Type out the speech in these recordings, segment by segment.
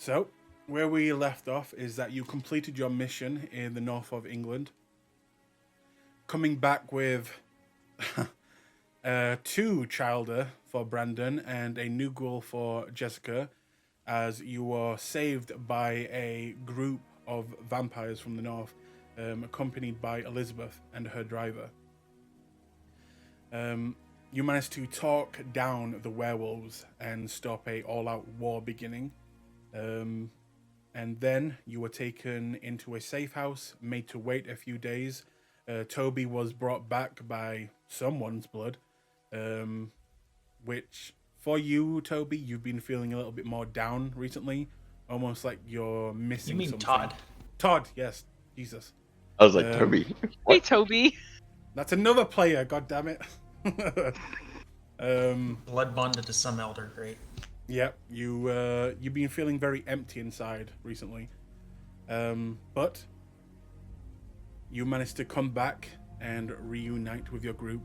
So, where we left off is that you completed your mission in the north of England, coming back with two childer for Brandon and a new girl for Jessica, as you were saved by a group of vampires from the north, accompanied by Elizabeth and her driver. You managed to talk down the werewolves and stop a all-out war beginning. And then you were taken into a safe house, made to wait a few days. Toby was brought back by someone's blood, which for you, Toby, you've been feeling a little bit more down recently, almost like you're missing You mean something. Todd? Todd, yes, Jesus. I was like, Toby. Hey, What? Toby. That's another player. God damn it. Blood bonded to some elder, great. Yep, you've been feeling very empty inside recently, but you managed to come back and reunite with your group.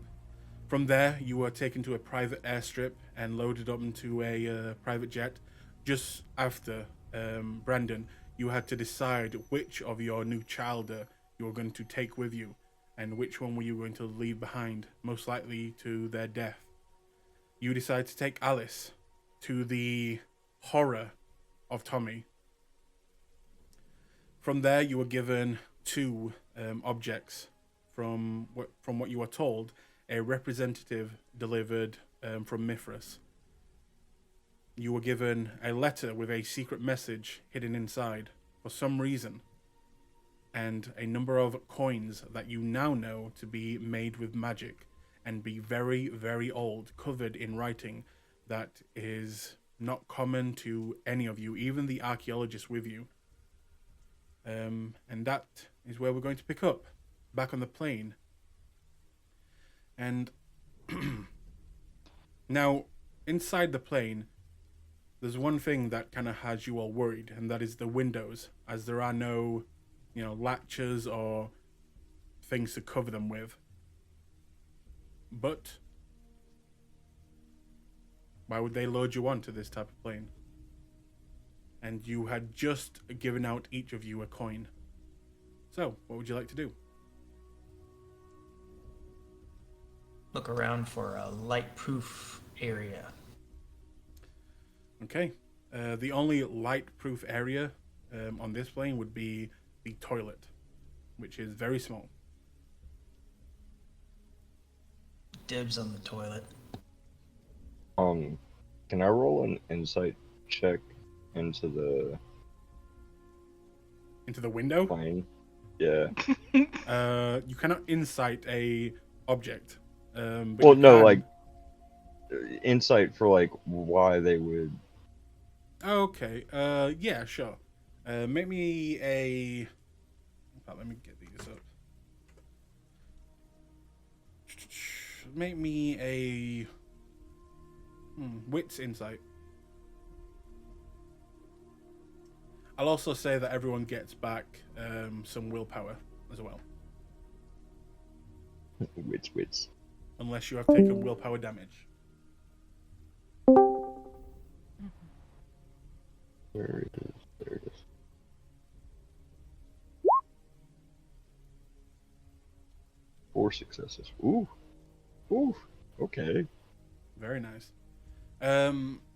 From there, you were taken to a private airstrip and loaded up into a private jet. Just after, Brandon, you had to decide which of your new childer you were going to take with you, and which one were you going to leave behind, most likely to their death. You decided to take Alice, to the horror of Tommy. From there, you were given two objects from what you were told. A representative delivered from Mithras. You were given a letter with a secret message hidden inside for some reason, and a number of coins that you now know to be made with magic and be very, very old, covered in writing that is not common to any of you, even the archaeologists with you. And that is where we're going to pick up, back on the plane. And now, inside the plane, there's one thing that kind of has you all worried, and that is the windows, as there are no, latches or things to cover them with. But why would they load you onto this type of plane? And you had just given out each of you a coin. So, what would you like to do? Look around for a light-proof area. Okay. The only light-proof area on this plane would be the toilet, which is very small. Dibs on the toilet. Can I roll an insight check into the window? plane? Yeah. You cannot insight a object. But Well, you no, can... like insight for like why they would. Oh, okay. Yeah, sure. Make me a. In fact, let me get these up. Make me a wits insight. I'll also say that everyone gets back some willpower as well, Wits. unless you have taken willpower damage. There it is. There it is. Four successes. Ooh. Okay. Very nice.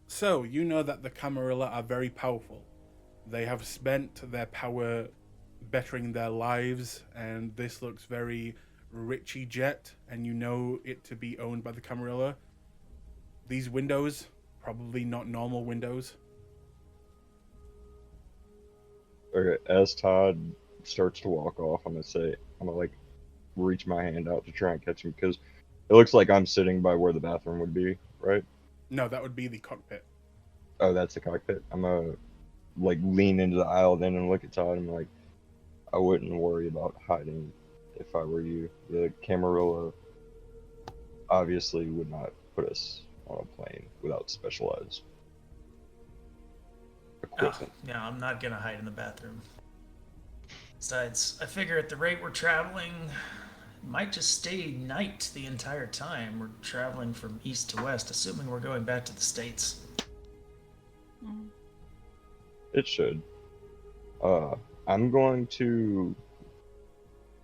So you know that the Camarilla are very powerful. They have spent their power bettering their lives, and this looks very Richie Jet, and you know it to be owned by the Camarilla. These windows, probably not normal windows. Okay. As Todd starts to walk off, I'm gonna like reach my hand out to try and catch him because it looks like I'm sitting by where the bathroom would be, right? No, that would be the cockpit. Oh, that's the cockpit. I'm gonna like lean into the aisle then and look at Todd. I'm like, I wouldn't worry about hiding if I were you. The Camarilla obviously would not put us on a plane without specialized equipment. No, I'm not gonna hide in the bathroom. Besides, I figure at the rate we're traveling, it might just stay night the entire time. We're traveling from east to west, assuming we're going back to the States. It should. I'm going to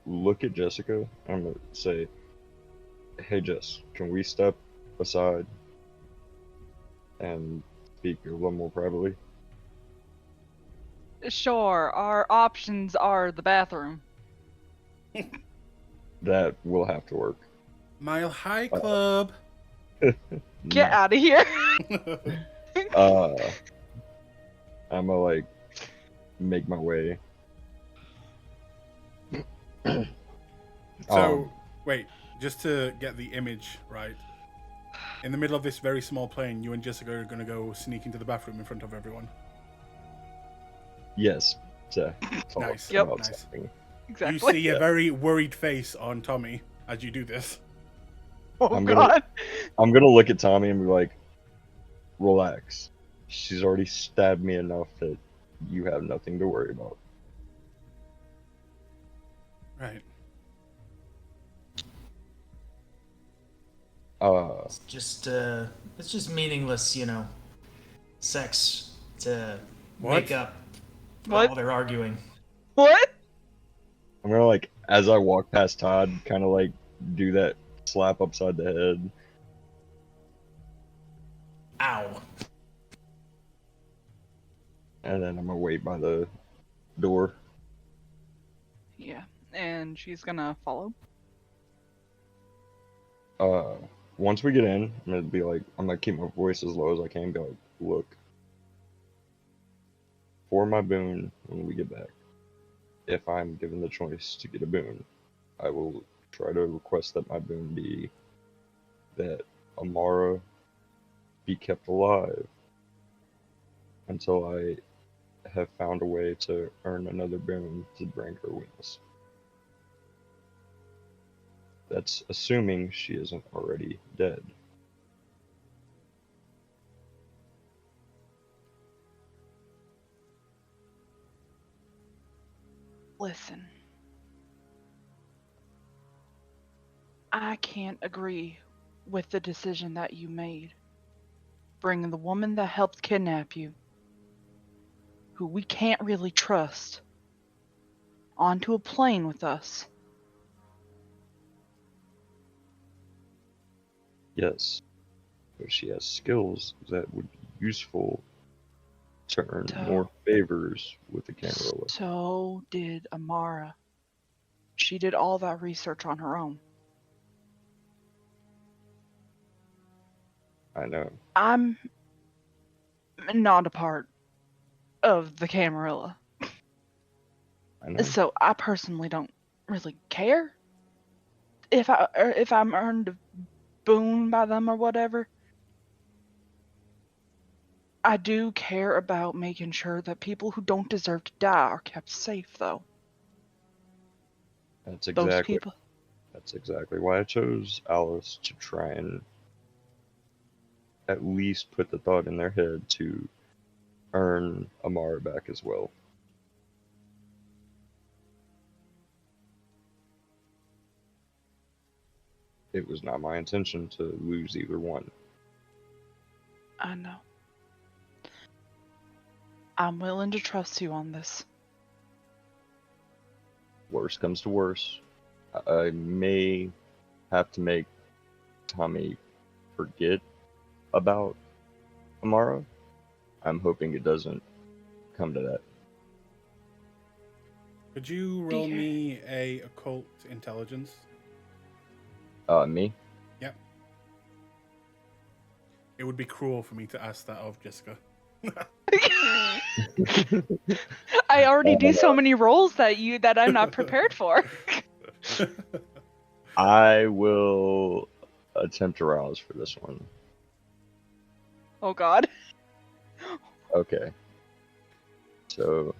look at Jessica. I'm gonna say, "Hey, Jess, can we step aside and speak a little more privately?" Sure, our options are the bathroom. That will have to work. Mile High Club. Get No. out of here. I'm gonna like make my way. So, wait, just to get the image right. In the middle of this very small plane, you and Jessica are going to go sneak into the bathroom in front of everyone. Yes. To talk Nice. Yep. about Nice. something. Exactly. You see a very worried face on Tommy as you do this. Oh I'm God. I'm gonna look at Tommy and be like, "Relax. She's already stabbed me enough that you have nothing to worry about." Right. It's just meaningless, sex to What? make up for What? all their arguing. What? I'm gonna like, as I walk past Todd, kind of like do that slap upside the head. Ow. And then I'm gonna wait by the door. Yeah, and she's gonna follow. Once we get in, I'm gonna be like, I'm gonna keep my voice as low as I can. Be like, "Look, for my boon when we get back, if I'm given the choice to get a boon, I will try to request that my boon be that Amara be kept alive until I have found a way to earn another boon to bring her witness. That's assuming she isn't already dead." Listen. I can't agree with the decision that you made. Bringing the woman that helped kidnap you, who we can't really trust, onto a plane with us. Yes, but she has skills that would be useful to earn more favors with the Camarilla. So did Amara. She did all that research on her own. I know. I'm not a part of the Camarilla. I know. So I personally don't really care if I'm earned a boon by them or whatever. I do care about making sure that people who don't deserve to die are kept safe, though. That's Those exactly people. that's exactly why I chose Alice, to try and at least put the thought in their head to earn Amara back as well. It was not my intention to lose either one. I know. I'm willing to trust you on this. Worst comes to worst, I may have to make Tommy forget about Amara. I'm hoping it doesn't come to that. Could you roll me a occult intelligence? Me? Yep. It would be cruel for me to ask that of Jessica. I already do so many rolls that I'm not prepared for. I will attempt to rouse for this one. Oh God. Okay. So,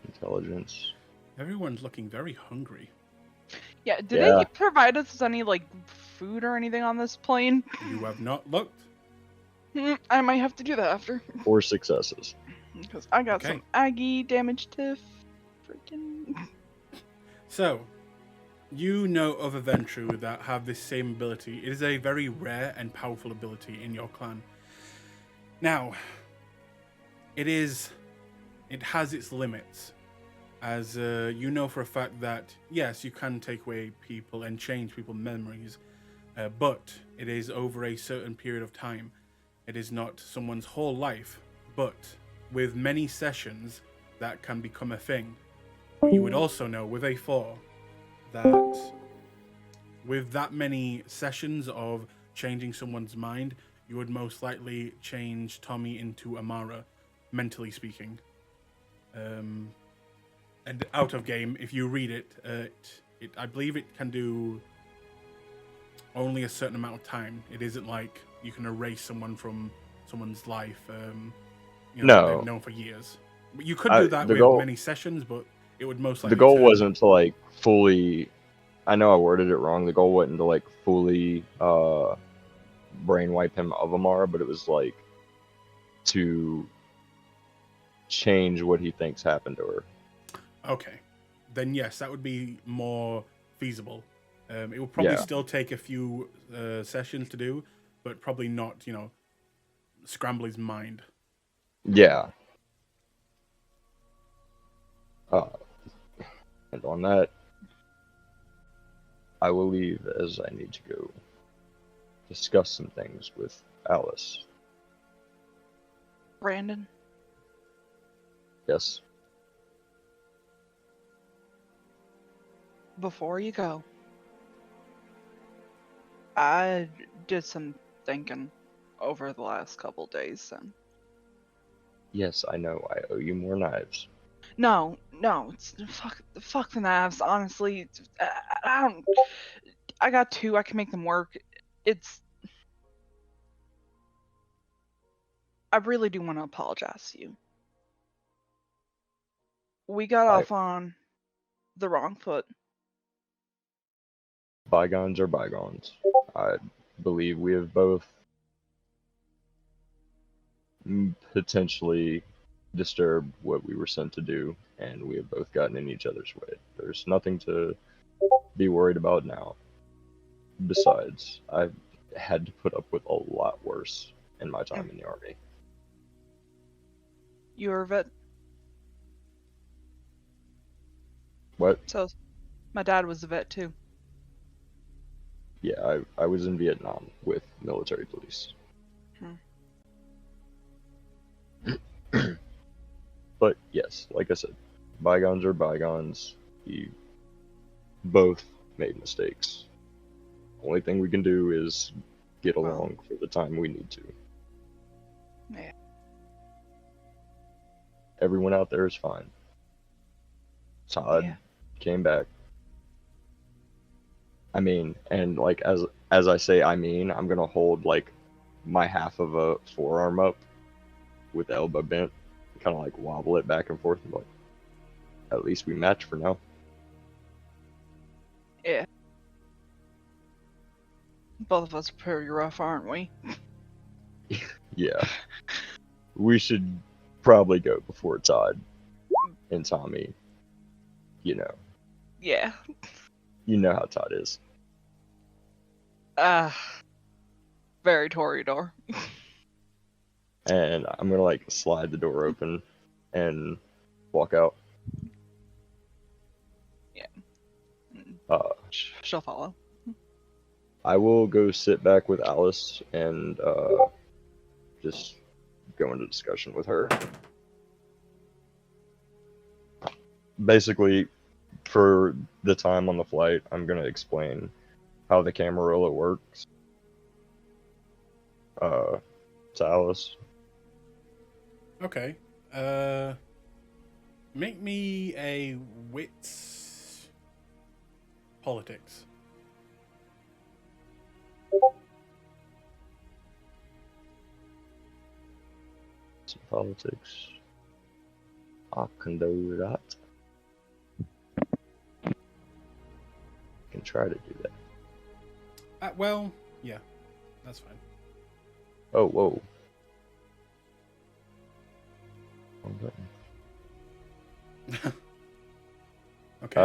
intelligence. Everyone's looking very hungry. Yeah. Do Yeah. they provide us with any food or anything on this plane? You have not looked. I might have to do that after. 4 successes. Because I got Okay. some Aggie damage to freaking. So, you know of a Ventru that have this same ability. It is a very rare and powerful ability in your clan. Now, it has its limits. As you know for a fact that, yes, you can take away people and change people's memories, but it is over a certain period of time. It is not someone's whole life, but with many sessions, that can become a thing. But you would also know with A4 that with that many sessions of changing someone's mind, you would most likely change Tommy into Amara, mentally speaking. And out of game, if you read it, I believe it can do only a certain amount of time. It isn't like you can erase someone from someone's life, that they've No, known for years. But you could do that the with goal many sessions, but it would most the likely goal turn. wasn't to like fully. I know I worded it wrong. The goal wasn't to like fully brain wipe him of Amara, but it was like to change what he thinks happened to her. Okay, then yes, that would be more feasible. It will probably Yeah. still take a few sessions to do, but probably not, scramble his mind. Yeah. And on that, I will leave as I need to go discuss some things with Alice. Brandon, Yes. before you go, I did some thinking over the last couple days, and Yes, I know. I owe you more knives. no, it's fuck the knives. Honestly, I don't. I got two. I can make them work. It's. I really do want to apologize to you. We got I off on the wrong foot. Bygones are bygones. I believe we have both potentially disturbed what we were sent to do, and we have both gotten in each other's way. There's nothing to be worried about now. Besides, I've had to put up with a lot worse in my time in the army. You were a vet, What? so my dad was a vet too. Yeah, I was in Vietnam with military police. But yes, like I said, bygones are bygones. We both made mistakes. Only thing we can do is get along for the time we need to. Yeah. Everyone out there is fine. Todd came back. I mean, and like as I say, I'm gonna hold like my half of a forearm up with the elbow bent, kind of like wobble it back and forth, and like, at least we match for now. Yeah. Both of us are pretty rough, aren't we? Yeah, we should probably go before Todd and Tommy. Yeah. You know how Todd is. Very Toreador. And I'm gonna like slide the door open and walk out. Yeah. She'll follow. I will go sit back with Alice and just go into discussion with her. Basically, for the time on the flight, I'm gonna explain how the Camarilla works to Alice. Okay. Make me a wits politics. Some politics. I can do that. I can try to do that. Well, yeah, that's fine. Oh, whoa. Okay. Okay.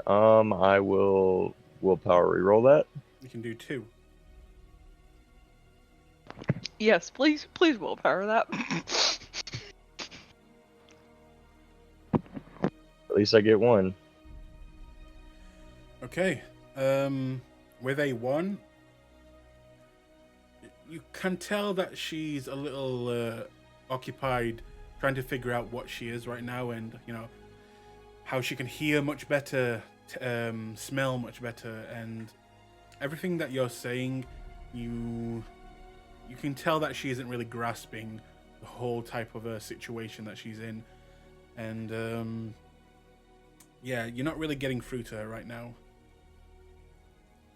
I will willpower reroll that. You can do 2. Yes, please willpower that. At least I get one. Okay. With a 1, you can tell that she's a little occupied trying to figure out what she is right now, and how she can hear much better, smell much better, and everything that you're saying, you can tell that she isn't really grasping the whole type of a situation that she's in, and yeah, you're not really getting through to her right now,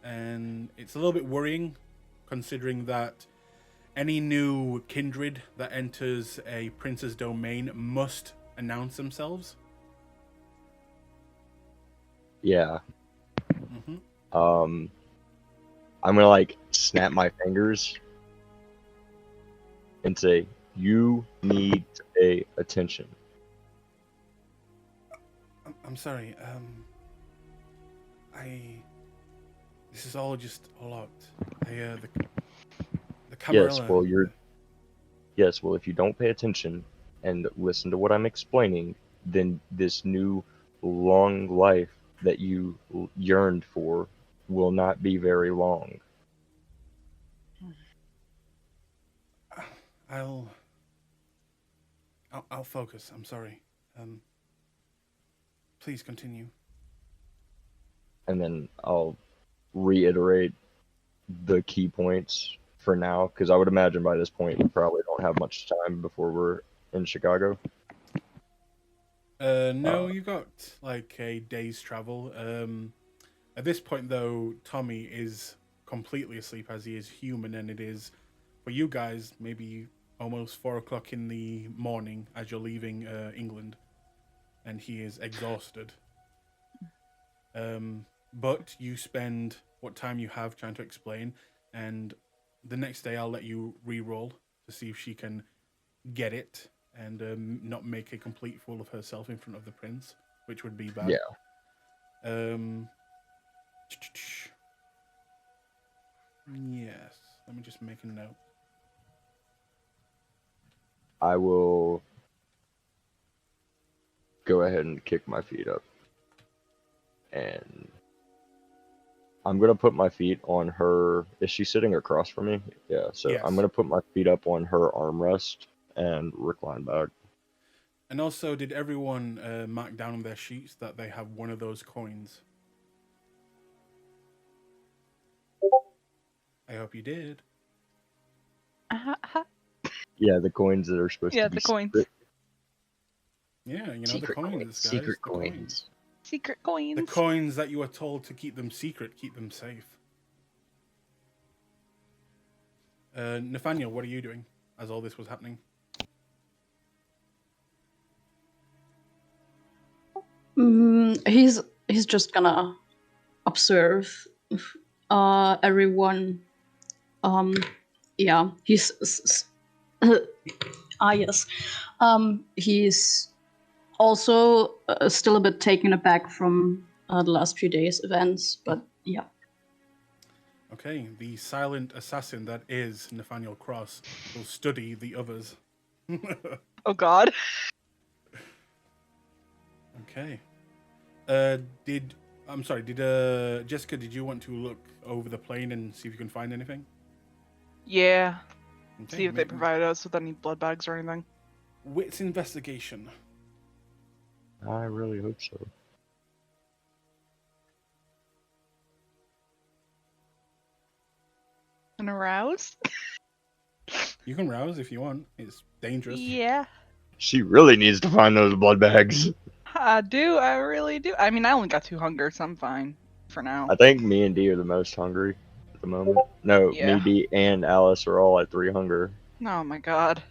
and it's a little bit worrying, considering that any new kindred that enters a prince's domain must announce themselves. Yeah. Mm-hmm. I'm gonna like snap my fingers and say, "You need to pay attention." I'm sorry. This is all just a lot. The Yes, Camarilla. well, yes, well, if you don't pay attention and listen to what I'm explaining, then this new long life that you yearned for will not be very long. I'll focus. I'm sorry. Please continue. And then I'll reiterate the key points for now, because I would imagine by this point we probably don't have much time before we're in Chicago. No, you got like a day's travel. At this point, though, Tommy is completely asleep as he is human, and it is for you guys maybe almost 4 o'clock in the morning as you're leaving England, and he is exhausted. But you spend what time you have trying to explain, and the next day I'll let you re-roll to see if she can get it and not make a complete fool of herself in front of the prince, which would be bad. Yeah. Yes. Let me just make a note. I will go ahead and kick my feet up. And I'm going to put my feet on her. Is she sitting across from me? Yeah, so Yes. I'm going to put my feet up on her armrest and recline back. And also, did everyone mark down on their sheets that they have one of those coins? I hope you did. Yeah, the coins that are supposed Yeah, to be the coins. secret. Yeah, Secret the coins, coins. guys. Secret the coins. Secret coins. The coins that you were told to keep them secret, keep them safe. Nathaniel, what are you doing as all this was happening? He's just gonna observe everyone. Yeah, yes. He's also still a bit taken aback from the last few days' events, but yeah. Okay, the silent assassin that is Nathaniel Cross will study the others. Oh God. Okay. Did Jessica, did you want to look over the plane and see if you can find anything? Yeah. Okay, See if they provide us with any blood bags or anything. Wits investigation. I really hope so. And aroused? You can rouse if you want. It's dangerous. Yeah. She really needs to find those blood bags. I do. I really do. I mean, I only got 2 hunger, so I'm fine for now. I think me and D are the most hungry at the moment. No, Yeah. me, D, and Alice are all at 3 hunger. Oh my God.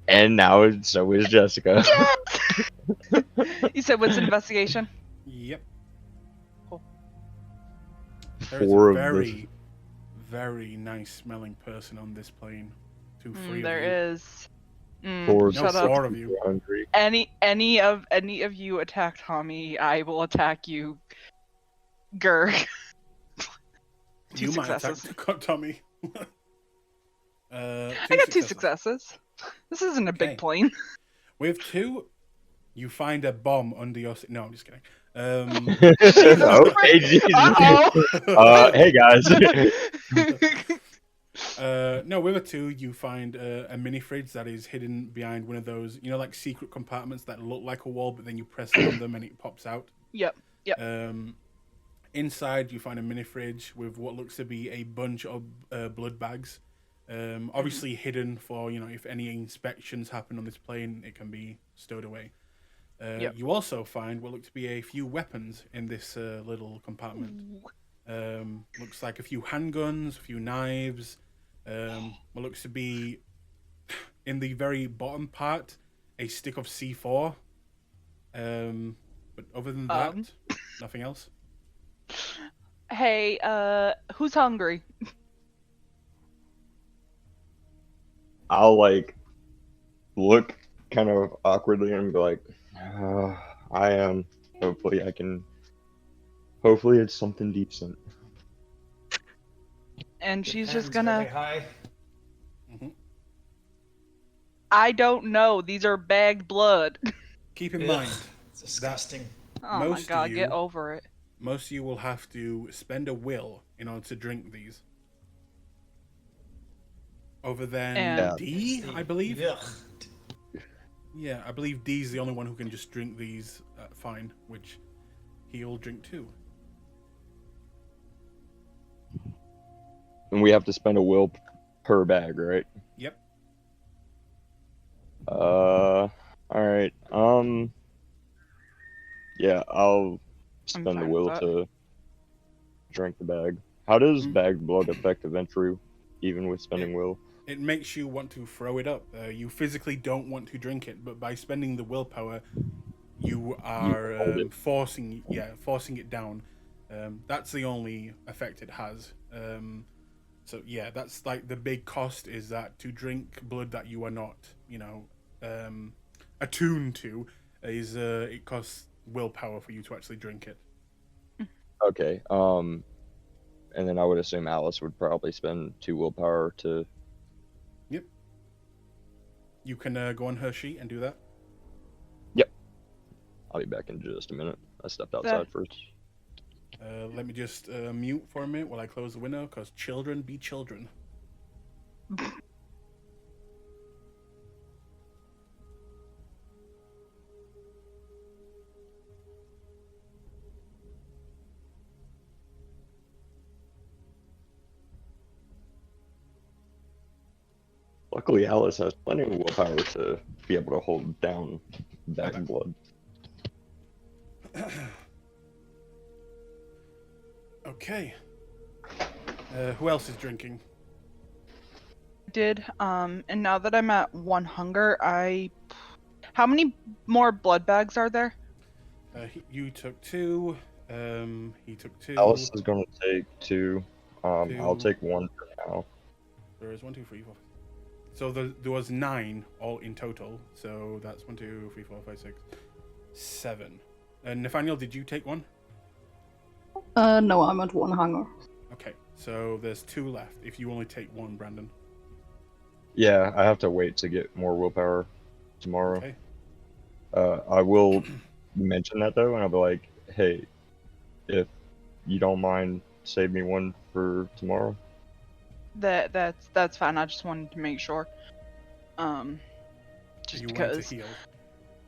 And now so is Jessica. Yes! You said what's investigation? Yep. Cool. There is Four a of very, very nice smelling person on this plane. 2, 3 of you. There is. Four of Shut No, up. 4 of you. are hungry. Any of you attack Tommy, I will attack you. Grr. 2 You successes. might attack Tommy. I got 2 successes. This isn't a Okay. big plane. With 2, you find a bomb under your. No, I'm just kidding. Okay, Jesus. Uh-oh. Hey guys. No, with a 2, you find a mini fridge that is hidden behind one of those, like secret compartments that look like a wall, but then you press on them and it pops out. Yep. Inside, you find a mini fridge with what looks to be a bunch of blood bags. Obviously hidden for, if any inspections happen on this plane, it can be stowed away. You also find what look to be a few weapons in this little compartment. Looks like a few handguns, a few knives. What looks to be, in the very bottom part, a stick of C4. But other than that, nothing else. Hey, who's hungry? I'll look kind of awkwardly and be like, I am. Hopefully it's something decent. And she's just Depends, are they gonna. high? I don't know. These are bagged blood. Keep in Ugh, mind, it's disgusting. Oh my Most god, of get you- over it. most of you will have to spend a will in order to drink these. Other than And- D, I believe. Yeah. Yeah, I believe D's the only one who can just drink these fine, which he'll drink too. And we have to spend a will per bag, right? Yep. Alright. Yeah, I'll spend the fine will with that. to drink the bag. How does Mhm. bagged blood affect inventory, even with spending will? It makes you want to throw it up. You physically don't want to drink it, but by spending the willpower, you are hold it. forcing it down. That's the only effect it has. So yeah, that's like the big cost is that to drink blood that you are not, attuned to, is it costs willpower for you to actually drink it. Okay, and then I would assume Alice would probably spend 2 willpower to... You can go on her sheet and do that. I'll be back in just a minute. I stepped outside first. Let me just mute for a minute while I close the window, because children be children. Luckily, Alice has plenty of willpower to be able to hold down bagged blood. Okay. Who else is drinking? Did and now that I'm at 1 hunger, how many more blood bags are there? You took 2. He took 2. Alice is going to take 2. I'll 2. take 1 for now. There is 1, 2, 3, 4. So there was 9 all in total. So that's 1, 2, 3, 4, 5, 6, 7. And Nathaniel, did you take 1? No, I'm at 1 hunger. Okay, so there's 2 left. If you only take 1, Brandon. Yeah, I have to wait to get more willpower tomorrow. Okay. I will mention that though, and I'll be like, hey, if you don't mind, save me 1 for tomorrow. That's fine. I just wanted to make sure. Just You want because. to heal.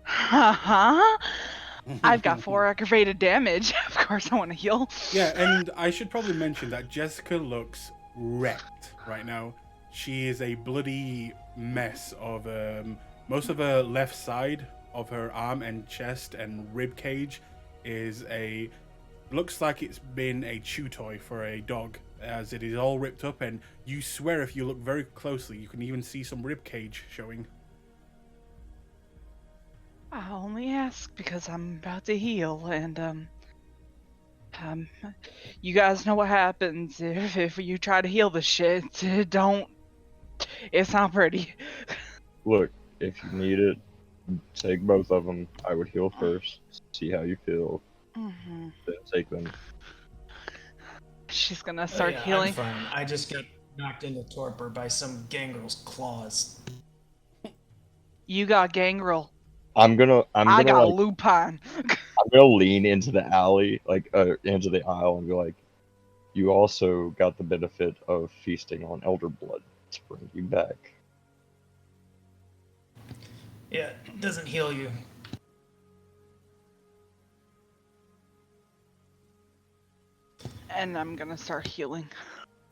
Haha. I've got 4 aggravated damage. Of course, I want to heal. Yeah, and I should probably mention that Jessica looks wrecked right now. She is a bloody mess of most of her left side of her arm and chest and rib cage looks like it's been a chew toy for a dog, as it is all ripped up, and you swear if you look very closely you can even see some rib cage showing. I only ask because I'm about to heal, and you guys know what happens if you try to heal the shit. It's not pretty. Look, if you need it, take both of them. I would heal first, see how you feel, Mm-hmm. then take them. She's gonna start Yeah, healing. I'm fine. I just got knocked into torpor by some gangrel's claws. You got gangrel. I'm gonna I got like lupine. I'm gonna lean into the alley, like into the aisle, and be like, "You also got the benefit of feasting on elder blood to bring you back." Yeah, it doesn't heal you. And I'm gonna start healing.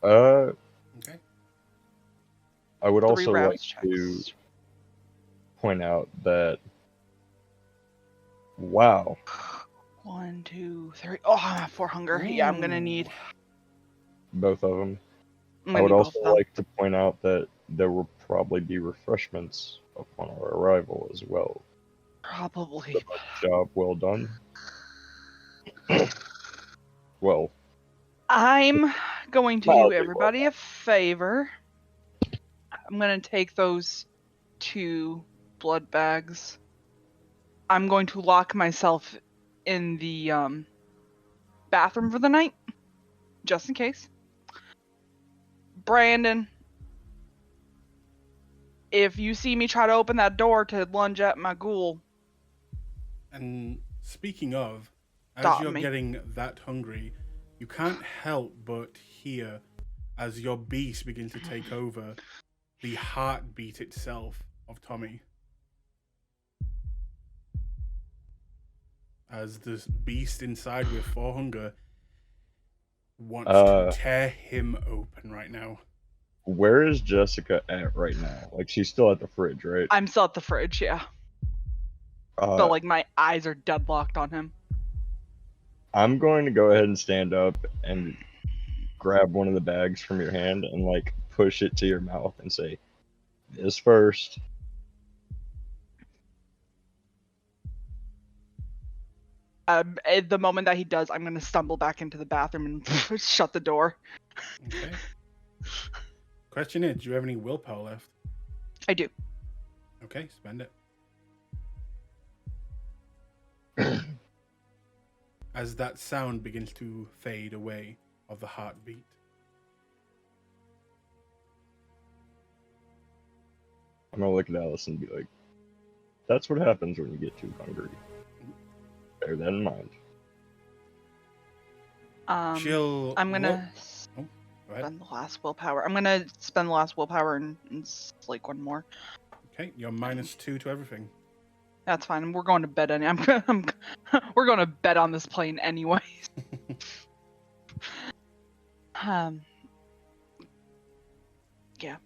Uh, Okay. I would 3 also like rounds to checks. point out that wow, 1, 2, 3. Oh, I'm at 4 hunger. Yeah, I'm gonna need. both of them. I'm I gonna would need both also of them. like to point out that there will probably be refreshments upon our arrival as well. Probably. Job well done. Well, I'm going to do mildly well everybody a favor. I'm gonna take those 2 blood bags. I'm going to lock myself in the bathroom for the night, just in case. Brandon, if you see me try to open that door to lunge at my ghoul, And speaking of, as stop you're me. getting that hungry, you can't help but hear, as your beast begins to take over, the heartbeat itself of Tommy. As this beast inside with 4 hunger wants to tear him open right now. where is Jessica at right now? Like she's still at the fridge, right? I'm still at the fridge, yeah. But Uh, like my eyes are deadlocked on him. I'm going to go ahead and stand up and grab one of the bags from your hand and like push it to your mouth and say, "This first." At the moment that he does, I'm gonna stumble back into the bathroom and shut the door. Okay. Question is, do you have any willpower left? I do. Okay, spend it. As that sound begins to fade away of the heartbeat. I'm gonna look at Alice and be like, "That's what happens when you get too hungry. Bear that in mind." I'm gonna Oh, go ahead. spend the last willpower. I'm gonna spend the last willpower and slake one more. Okay, you're -2 to everything. That's fine. We're going to bed we're going to bed on this plane anyways. Yeah.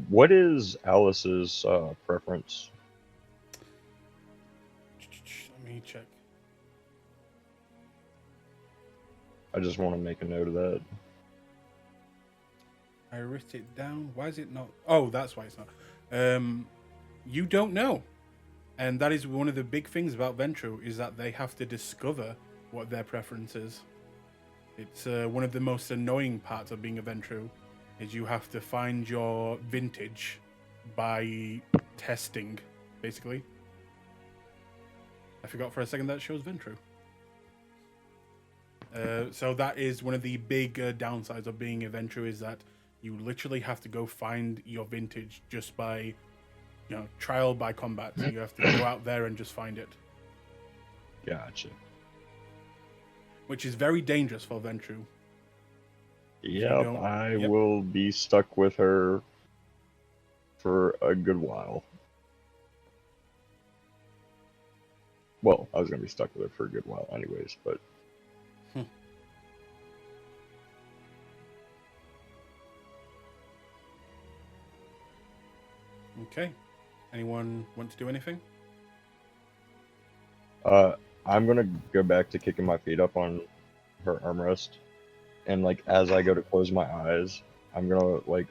What is Alice's preference? Let me check. I just want to make a note of that. I wrote it down. Why is it not? Oh, that's why it's not. You don't know. And that is one of the big things about Ventru, is that they have to discover what their preference is. It's one of the most annoying parts of being a Ventru, is you have to find your vintage by testing, basically. I forgot for a second that shows Ventru. So that is one of the big downsides of being a Ventru, is that you literally have to go find your vintage just by, trial by combat. So you have to go out there and just find it. Gotcha. Which is very dangerous for Ventru. Yep, I will be stuck with her for a good while. Well, I was going to be stuck with her for a good while anyways, but... Okay. Anyone want to do anything? I'm going to go back to kicking my feet up on her armrest. And, like, as I go to close my eyes, I'm going to, like,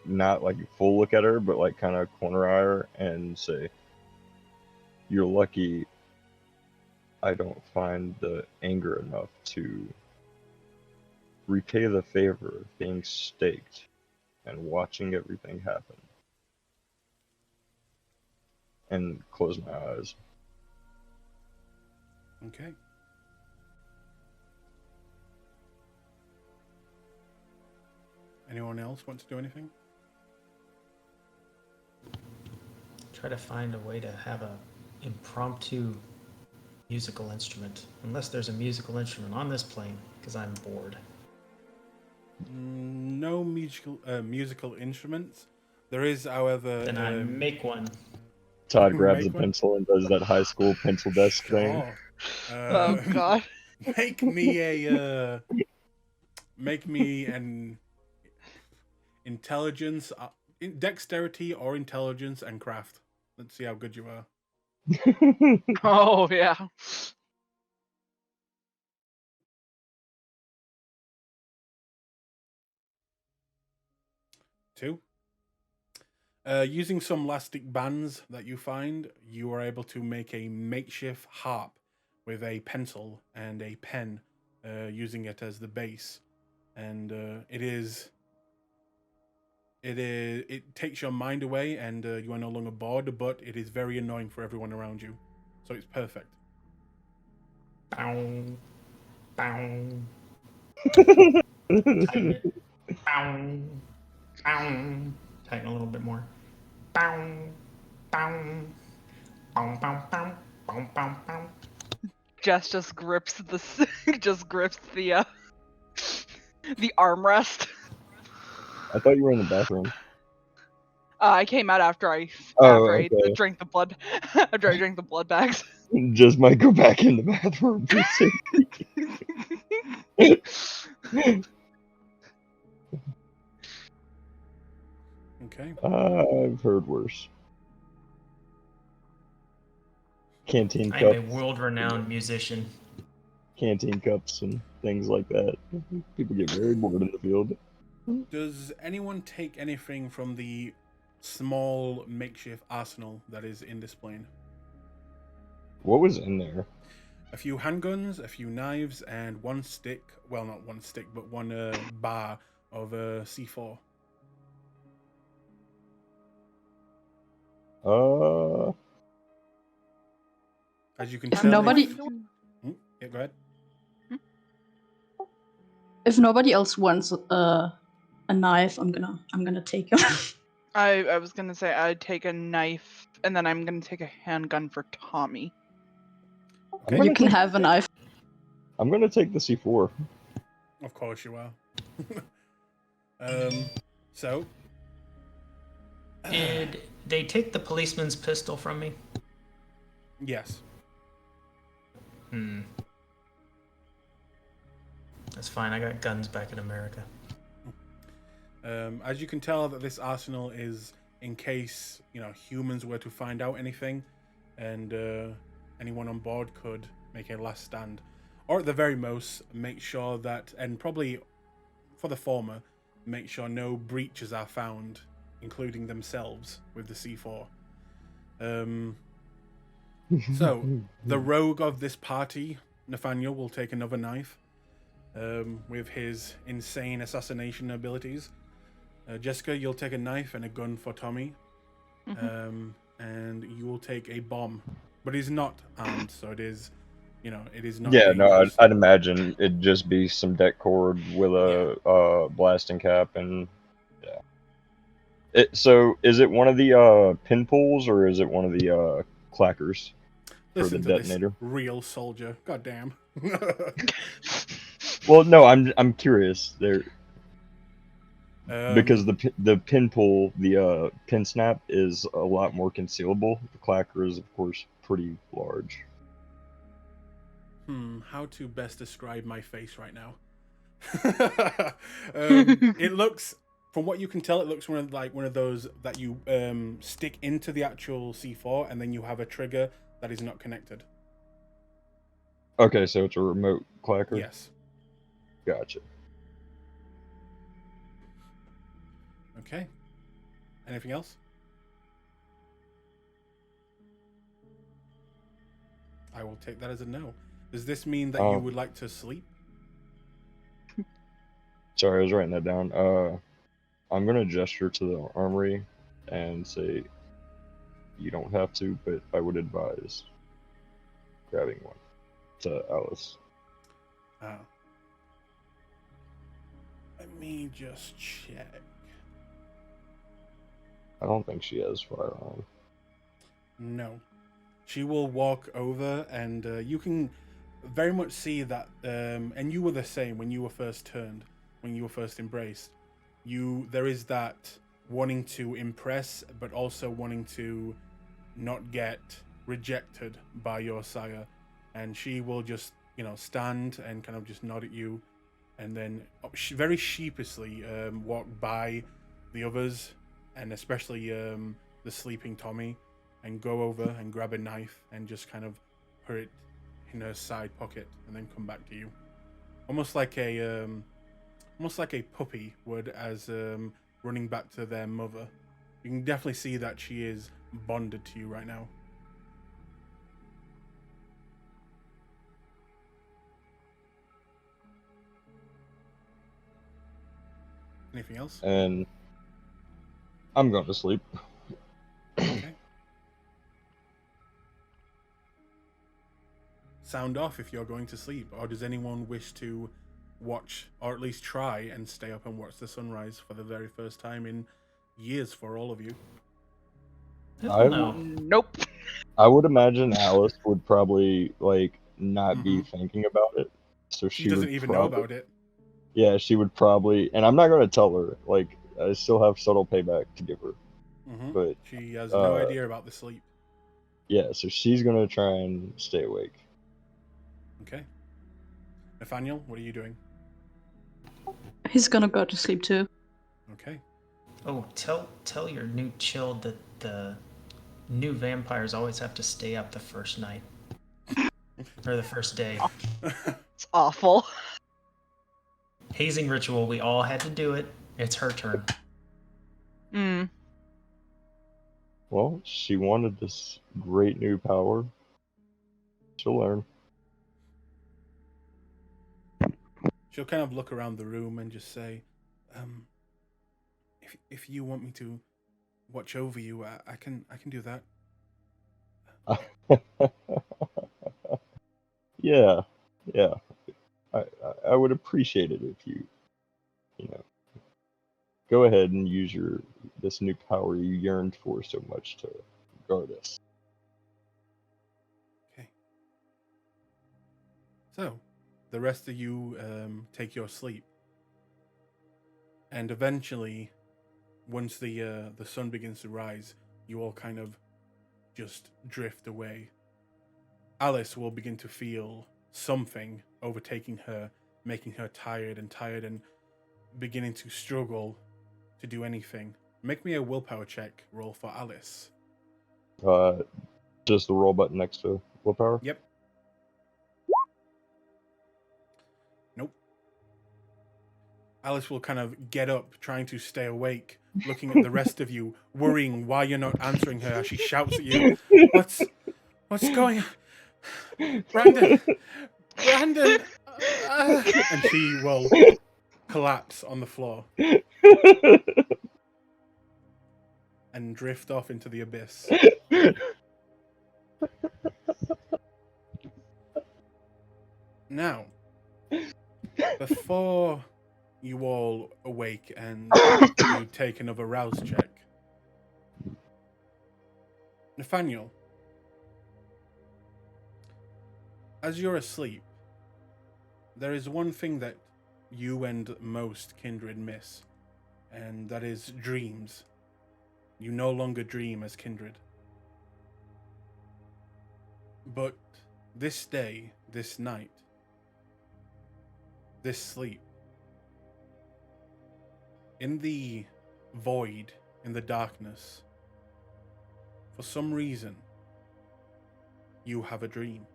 not, like, full look at her, but, like, kind of corner eye her and say, "You're lucky I don't find the anger enough to repay the favor of being staked and watching everything happen." And close my eyes. Okay. Anyone else want to do anything? Try to find a way to have a impromptu musical instrument, unless there's a musical instrument on this plane, because I'm bored. No musical instruments. There is, however. Then I make one. Todd grabs a Make one? pencil and does that high school pencil desk thing. Sure. Oh God. Make me an intelligence, dexterity or intelligence and craft. Let's see how good you are. Oh yeah. 2. Using some elastic bands that you find, you are able to make a makeshift harp with a pencil and a pen, using it as the base, and it takes your mind away, and you are no longer bored, but it is very annoying for everyone around you, so it's perfect. Bow, bow. Tighten it. Bow, bow. Tighten a little bit more. Bow, bow. Bow, bow, bow. Bow, bow, bow. Jess just grips the the armrest. I thought you were in the bathroom. I came out after I Oh, I okay. drank the blood after I drank the blood bags. Just might go back in the bathroom for safety. Okay. I've heard worse. Canteen I am a cups, world-renowned musician. canteen cups, and things like that. People get very bored in the field. Does anyone take anything from the small makeshift arsenal that is in this plane? What was in there? A few handguns, a few knives, and one stick. Well, not one stick, but one bar of C4. As you can If tell, nobody, Yeah, go ahead. if nobody else wants a knife, I'm gonna take him. I was gonna say I'd take a knife and then I'm gonna take a handgun for Tommy. Okay. You can have a knife. I'm gonna take the C4. Of course you are. So. Did they take the policeman's pistol from me? Yes. That's fine. I got guns back in America. As you can tell, that this arsenal is in case humans were to find out anything, and anyone on board could make a last stand, or at the very most, make sure that, and probably for the former, make sure no breaches are found, including themselves with the C4. So the rogue of this party, Nathaniel, will take another knife, with his insane assassination abilities. Jessica, you'll take a knife and a gun for Tommy. And you will take a bomb, but he's not armed, so it is not. Yeah, no, dangerous. I'd imagine it'd just be some deck cord with a blasting cap, and yeah. So is it one of the pin pulls or is it one of the clackers for the Listen to detonator? this real soldier. God damn. Well, no, I'm curious there because Um, the pin pull, the pin snap is a lot more concealable. The clacker is, of course, pretty large. How to best describe my face right now? It looks, from what you can tell, it looks one of those that you stick into the actual C4, and then you have a trigger that is not connected. Okay, so it's a remote clacker? Yes. Gotcha. Okay. Anything else? I will take that as a no. Does this mean that you would like to sleep? Sorry, I was writing that down. I'm gonna gesture to the armory and say, you don't have to, but I would advise grabbing one. To Alice. Let me me just check. I don't think she has firearm. No. She will walk over, and you can very much see that. And you were the same when you were first turned, when you were first embraced. There is that wanting to impress, but also wanting to not get rejected by your sire. And she will just, stand and kind of just nod at you, and then very sheepishly walk by the others, and especially the sleeping Tommy, and go over and grab a knife and just kind of put it in her side pocket, and then come back to you, almost like a puppy would, as running back to their mother. You can definitely see that she is bonded to you right now. Anything else? And I'm going to sleep. Okay. Sound off if you're going to sleep, or does anyone wish to watch, or at least try and stay up and watch the sunrise for the very first time in years for all of you? I- No. Nope. I would imagine Alice would probably not be Mhm. thinking about it, so She she doesn't would even know about it. Yeah, she would probably, and I'm not going to tell her. I still have subtle payback to give her, but She has no uh, idea about the sleep. yeah, so she's going to try and stay awake. Okay. Nathaniel, what are you doing? He's gonna go to sleep too. Okay. Oh, tell your new child that the new vampires always have to stay up the first night. Or the first day. It's awful. Hazing ritual, we all had to do it. It's her turn. Mm. Well, she wanted this great new power. She'll learn. She'll kind of look around the room and just say, if you want me to watch over you, I can do that. Yeah, yeah. I would appreciate it if you go ahead and use this new power you yearned for so much to guard us. Okay. So, the rest of you take your sleep, and eventually, once the sun begins to rise, you all kind of just drift away. Alice will begin to feel something overtaking her, making her tired and beginning to struggle to do anything. Make me a willpower check roll for Alice. Just the roll button next to willpower. Yep. Nope. Alice will kind of get up, trying to stay awake, looking at the rest of you, worrying why you're not answering her as she shouts at you. What's going on? Brandon! Brandon! And she will collapse on the floor and drift off into the abyss. Now, before you all awake and you take another rouse check, Nathaniel, as you're asleep, there is one thing that you and most kindred miss, and that is dreams. You no longer dream as kindred. But this day, this night, this sleep, in the void, in the darkness, for some reason, you have a dream.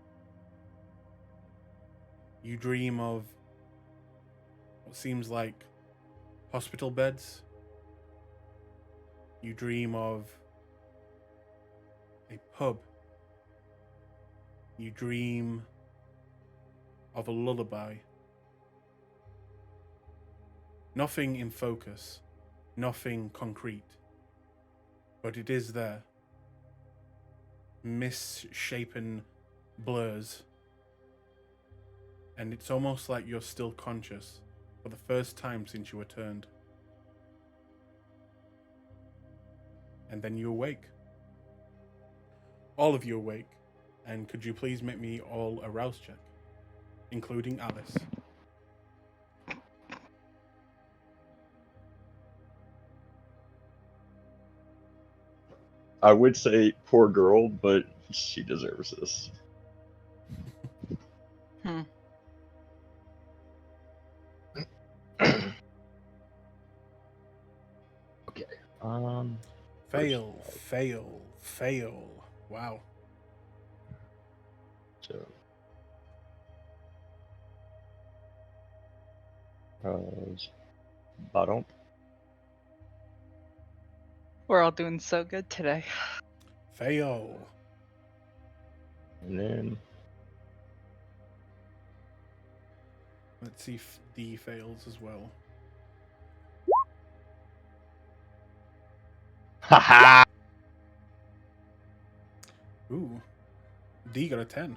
You dream of what seems like hospital beds. You dream of a pub. You dream of a lullaby. Nothing in focus, nothing concrete, but it is there. Misshapen blurs. And it's almost like you're still conscious, for the first time since you were turned. And then you awake. All of you awake. And could you please make me all a rouse check, including Alice? I would say poor girl, but she deserves this. Okay. Fail, fail, fail. Wow. So, bottom. We're all doing so good today. Fail. And then Let's see if D fails as well. haha. Ooh. D got a 10.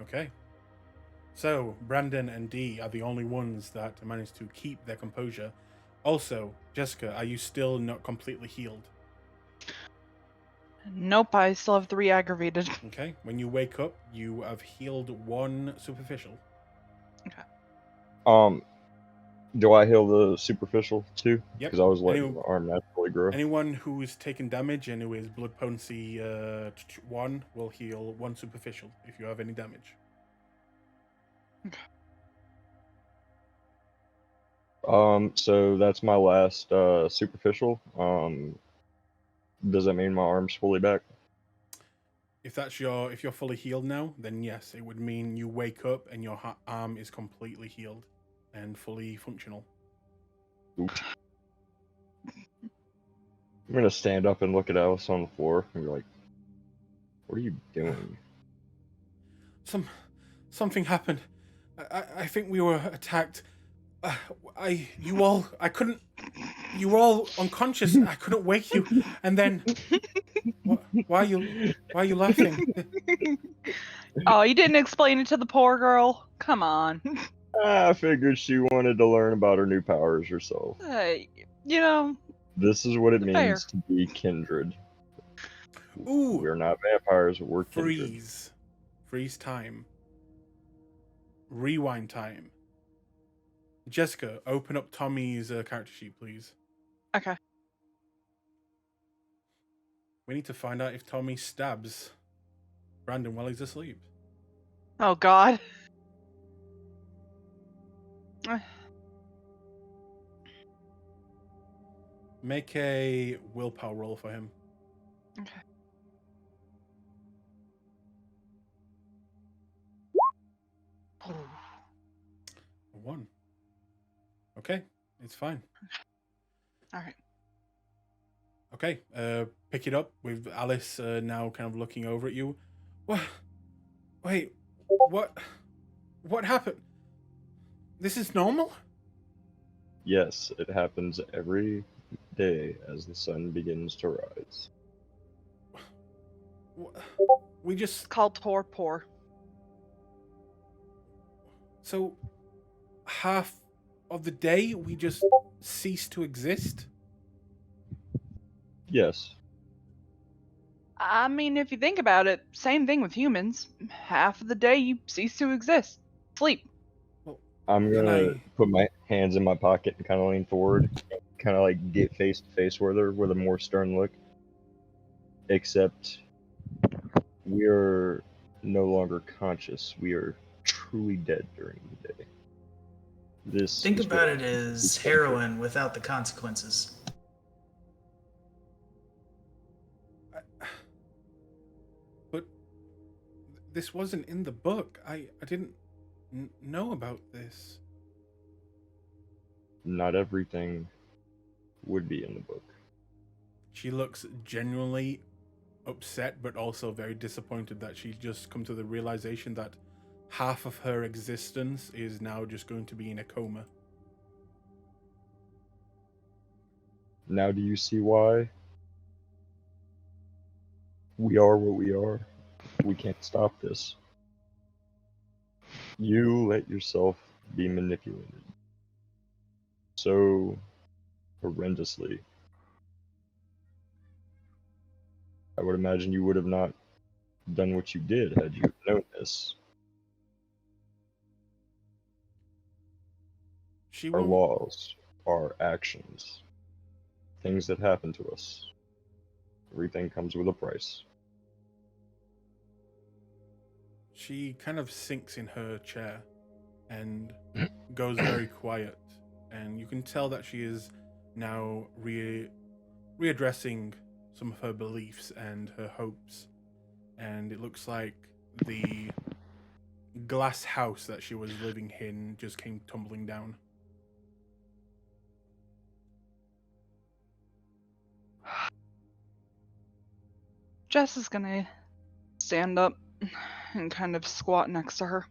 Okay. So, Brandon and D are the only ones that managed to keep their composure. Also, Jessica, are you still not completely healed? Nope, I still have 3 aggravated. Okay. When you wake up, you have healed 1 superficial. Do I heal the superficial too? Yep. Because I was letting Any- my arm naturally grow. Anyone who is taken damage and who is blood potency 1 will heal 1 superficial if you have any damage. So that's my last superficial. Does that mean my arm's fully back? If you're fully healed now, then yes, it would mean you wake up and your arm is completely healed and fully functional. Oops. I'm gonna stand up and look at Alice on the floor and be like, "What are you doing?" Something happened. I think we were attacked. You were all unconscious. I couldn't wake you. And then, why are you laughing? Oh, you didn't explain it to the poor girl? Come on. I figured she wanted to learn about her new powers herself. You know, This is what it Fair. means to be kindred. Ooh, We're not vampires, we're kindred. freeze time, rewind time. Jessica, open up Tommy's character sheet, please. okay. We need to find out if Tommy stabs Brandon while he's asleep. Oh, God. Make a willpower roll for him. Okay. A 1. Okay, it's fine. All right. Okay, pick it up with Alice now kind of looking over at you. What? Wait, what happened? This is normal? Yes, it happens every day as the sun begins to rise. We just... It's called torpor. So, half of the day we just cease to exist? Yes. I mean, if you think about it, same thing with humans. Half of the day you cease to exist. Sleep. I'm Can gonna I- put my hands in my pocket and kind of lean forward, kind of like get face to face with her with a more stern look. Except we are no longer conscious. We are truly dead during the day. This Think is about what- it as heroin without the consequences. But this wasn't in the book. I didn't know about this. Not everything would be in the book. She looks genuinely upset, but also very disappointed that she's just come to the realization that half of her existence is now just going to be in a coma. Now do you see why we are what we are? We can't stop this. You let yourself be manipulated so horrendously. I would imagine you would have not done what you did had you known this. She Our won't. laws, our actions, things that happen to us. Everything comes with a price. She kind of sinks in her chair and goes very quiet, and you can tell that she is now readdressing some of her beliefs and her hopes. And it looks like the glass house that she was living in just came tumbling down. Jess is gonna stand up and kind of squat next to her.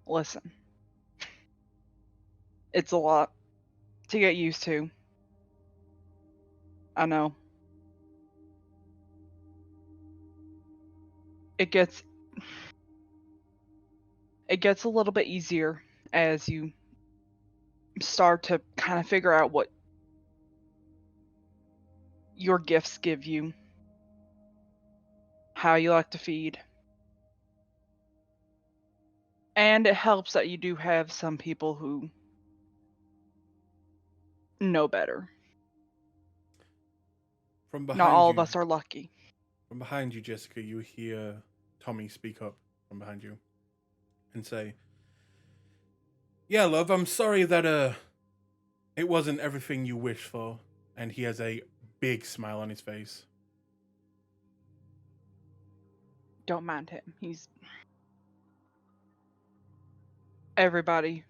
Listen, it's a lot to get used to. I know. It gets a little bit easier as you start to kind of figure out what your gifts give you, how you like to feed. And it helps that you do have some people who know better. From Not behind all you, of us are lucky. from behind you, Jessica, you hear Tommy speak up from behind you and say, "Yeah, love, I'm sorry that it wasn't everything you wished for." And he has a big smile on his face. Don't mind him. Everybody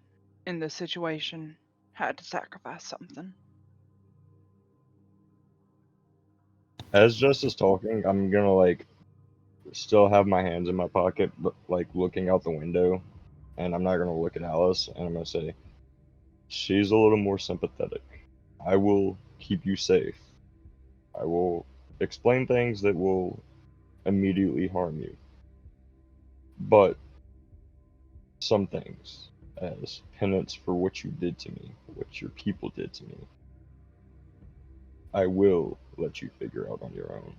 in this situation had to sacrifice something. As Justice talking, I'm gonna like still have my hands in my pocket, but like looking out the window, and I'm not gonna look at Alice, and I'm gonna say, she's a little more sympathetic. I will keep you safe. I will explain things that will immediately harm you. But some things, as penance for what you did to me, what your people did to me, I will let you figure out on your own.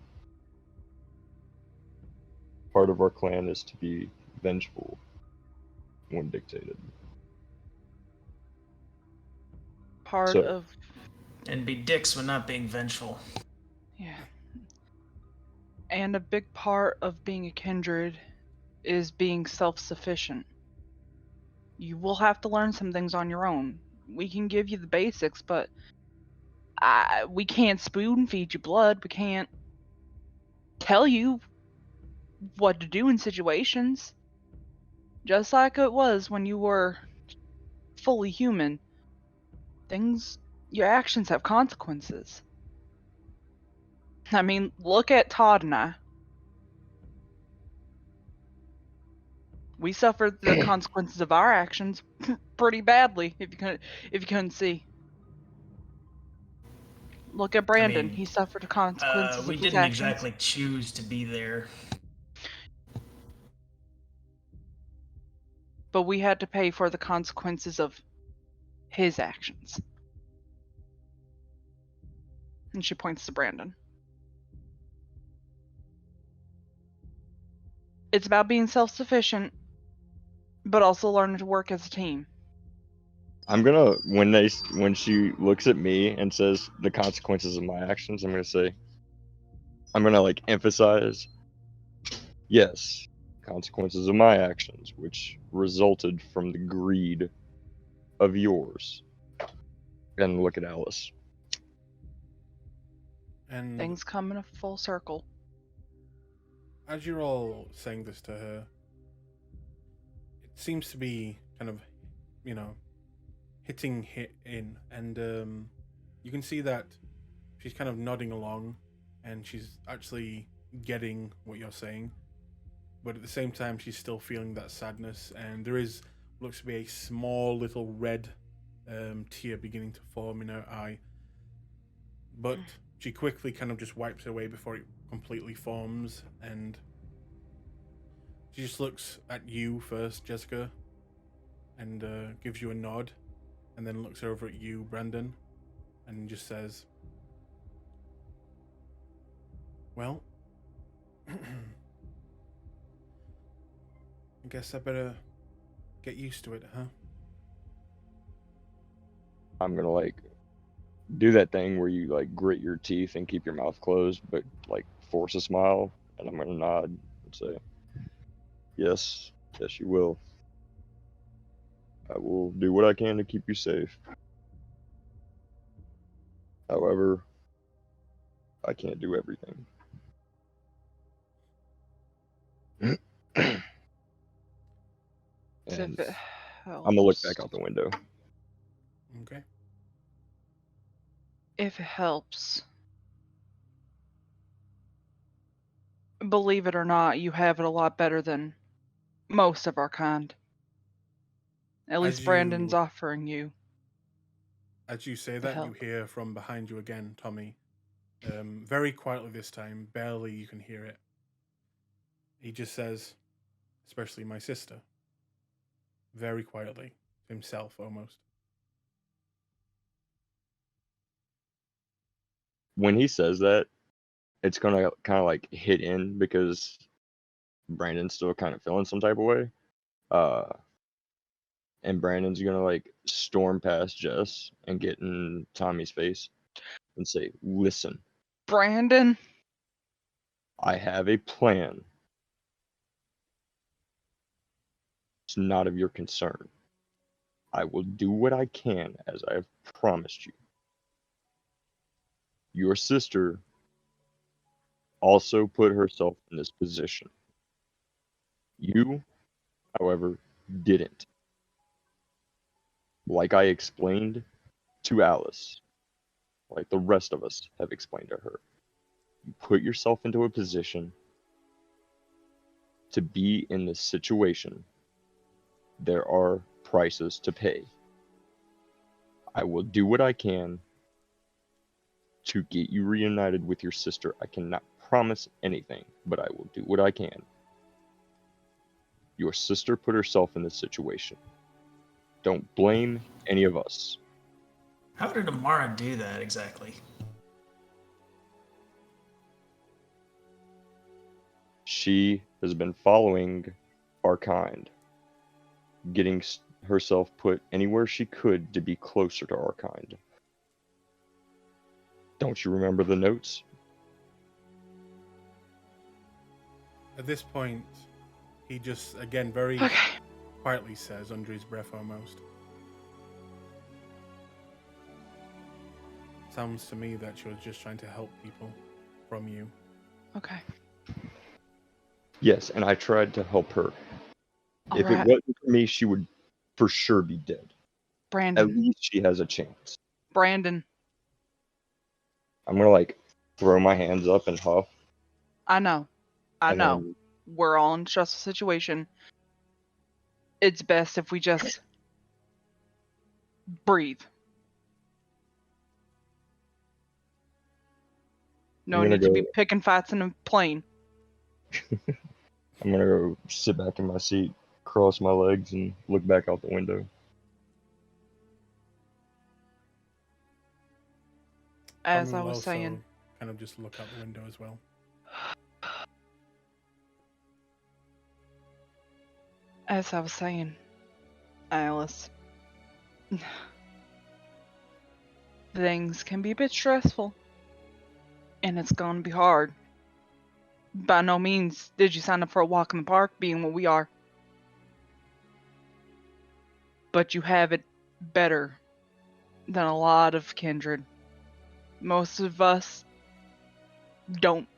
Part of our clan is to be vengeful when dictated. Part So, of And be dicks when not being vengeful. yeah. And a big part of being a kindred is being self-sufficient. You will have to learn some things on your own. We can give you the basics, but we can't spoon feed you blood. We can't tell you what to do in situations. Just like it was when you were fully human. Your actions have consequences. I mean, look at Todd and I. We suffered the consequences of our actions pretty badly, if you couldn't see. Look at Brandon. He suffered the consequences We of his didn't actions. exactly choose to be there. But we had to pay for the consequences of his actions. And she points to Brandon. It's about being self-sufficient, but also learning to work as a team. I'm gonna when she looks at me and says the consequences of my actions, I'm gonna like emphasize, yes, consequences of my actions, which resulted from the greed of yours. And look at Alice. And Things come in a full circle. as you're all saying this to her, it seems to be kind of, you know, hit in, and you can see that she's kind of nodding along, and she's actually getting what you're saying, but at the same time, she's still feeling that sadness, and there is looks to be a small little red tear beginning to form in her eye, but she quickly kind of just wipes it away before it completely forms, and She just looks at you first, Jessica, and gives you a nod, and then looks over at you, Brandon, and just says, "Well, I guess I better get used to it, huh?" I'm gonna like do that thing where you like grit your teeth and keep your mouth closed, but like force a smile, and I'm gonna nod and say, "Yes, yes, you will. I will do what I can to keep you safe. However, I can't do everything." So if And it I'm gonna look helps, back out the window. Okay. if it helps, believe it or not, you have it a lot better than most of our kind. At least As Brandon's you offering you as you say the that, you help. hear from behind you again, Tommy. Very quietly this time, barely you can hear it. He just says, "Especially my sister." Very quietly, himself almost. When he says that, it's gonna kind of like hit in because Brandon's still kind of feeling some type of way. Uh, and Brandon's gonna like storm past Jess and get in Tommy's face and say, "Listen, Brandon, I have a plan. It's not of your concern. I will do what I can as I have promised you. Your sister also put herself in this position. You, however, didn't. Like I explained to Alice, like the rest of us have explained to her, you put yourself into a position to be in this situation. There are prices to pay. I will do what I can to get you reunited with your sister. I cannot promise anything, but I will do what I can. Your sister put herself in this situation. Don't blame any of us. How did Amara do that exactly? She has been following our kind, getting herself put anywhere she could to be closer to our kind. Don't you remember the notes? At this point, he just, again, very okay. quietly says, under his breath almost, "Sounds to me that she was just trying to help people from you." Okay. Yes, and I tried to help her. All If it right. wasn't for me, she would for sure be dead. At Brandon. least she has a chance. Brandon, I'm gonna like throw my hands up and huff, I know. I and know. then We're all in a stressful situation. It's best if we just breathe. I'm No gonna need to go. be picking fights in a plane. I'm gonna go sit back in my seat, cross my legs, and look back out the window. As Tommy I will was also saying, kind of just look out the window as well. Alice, things can be a bit stressful, and it's gonna be hard. By no means did you sign up for a walk in the park, being what we are. But you have it better than a lot of kindred. Most of us don't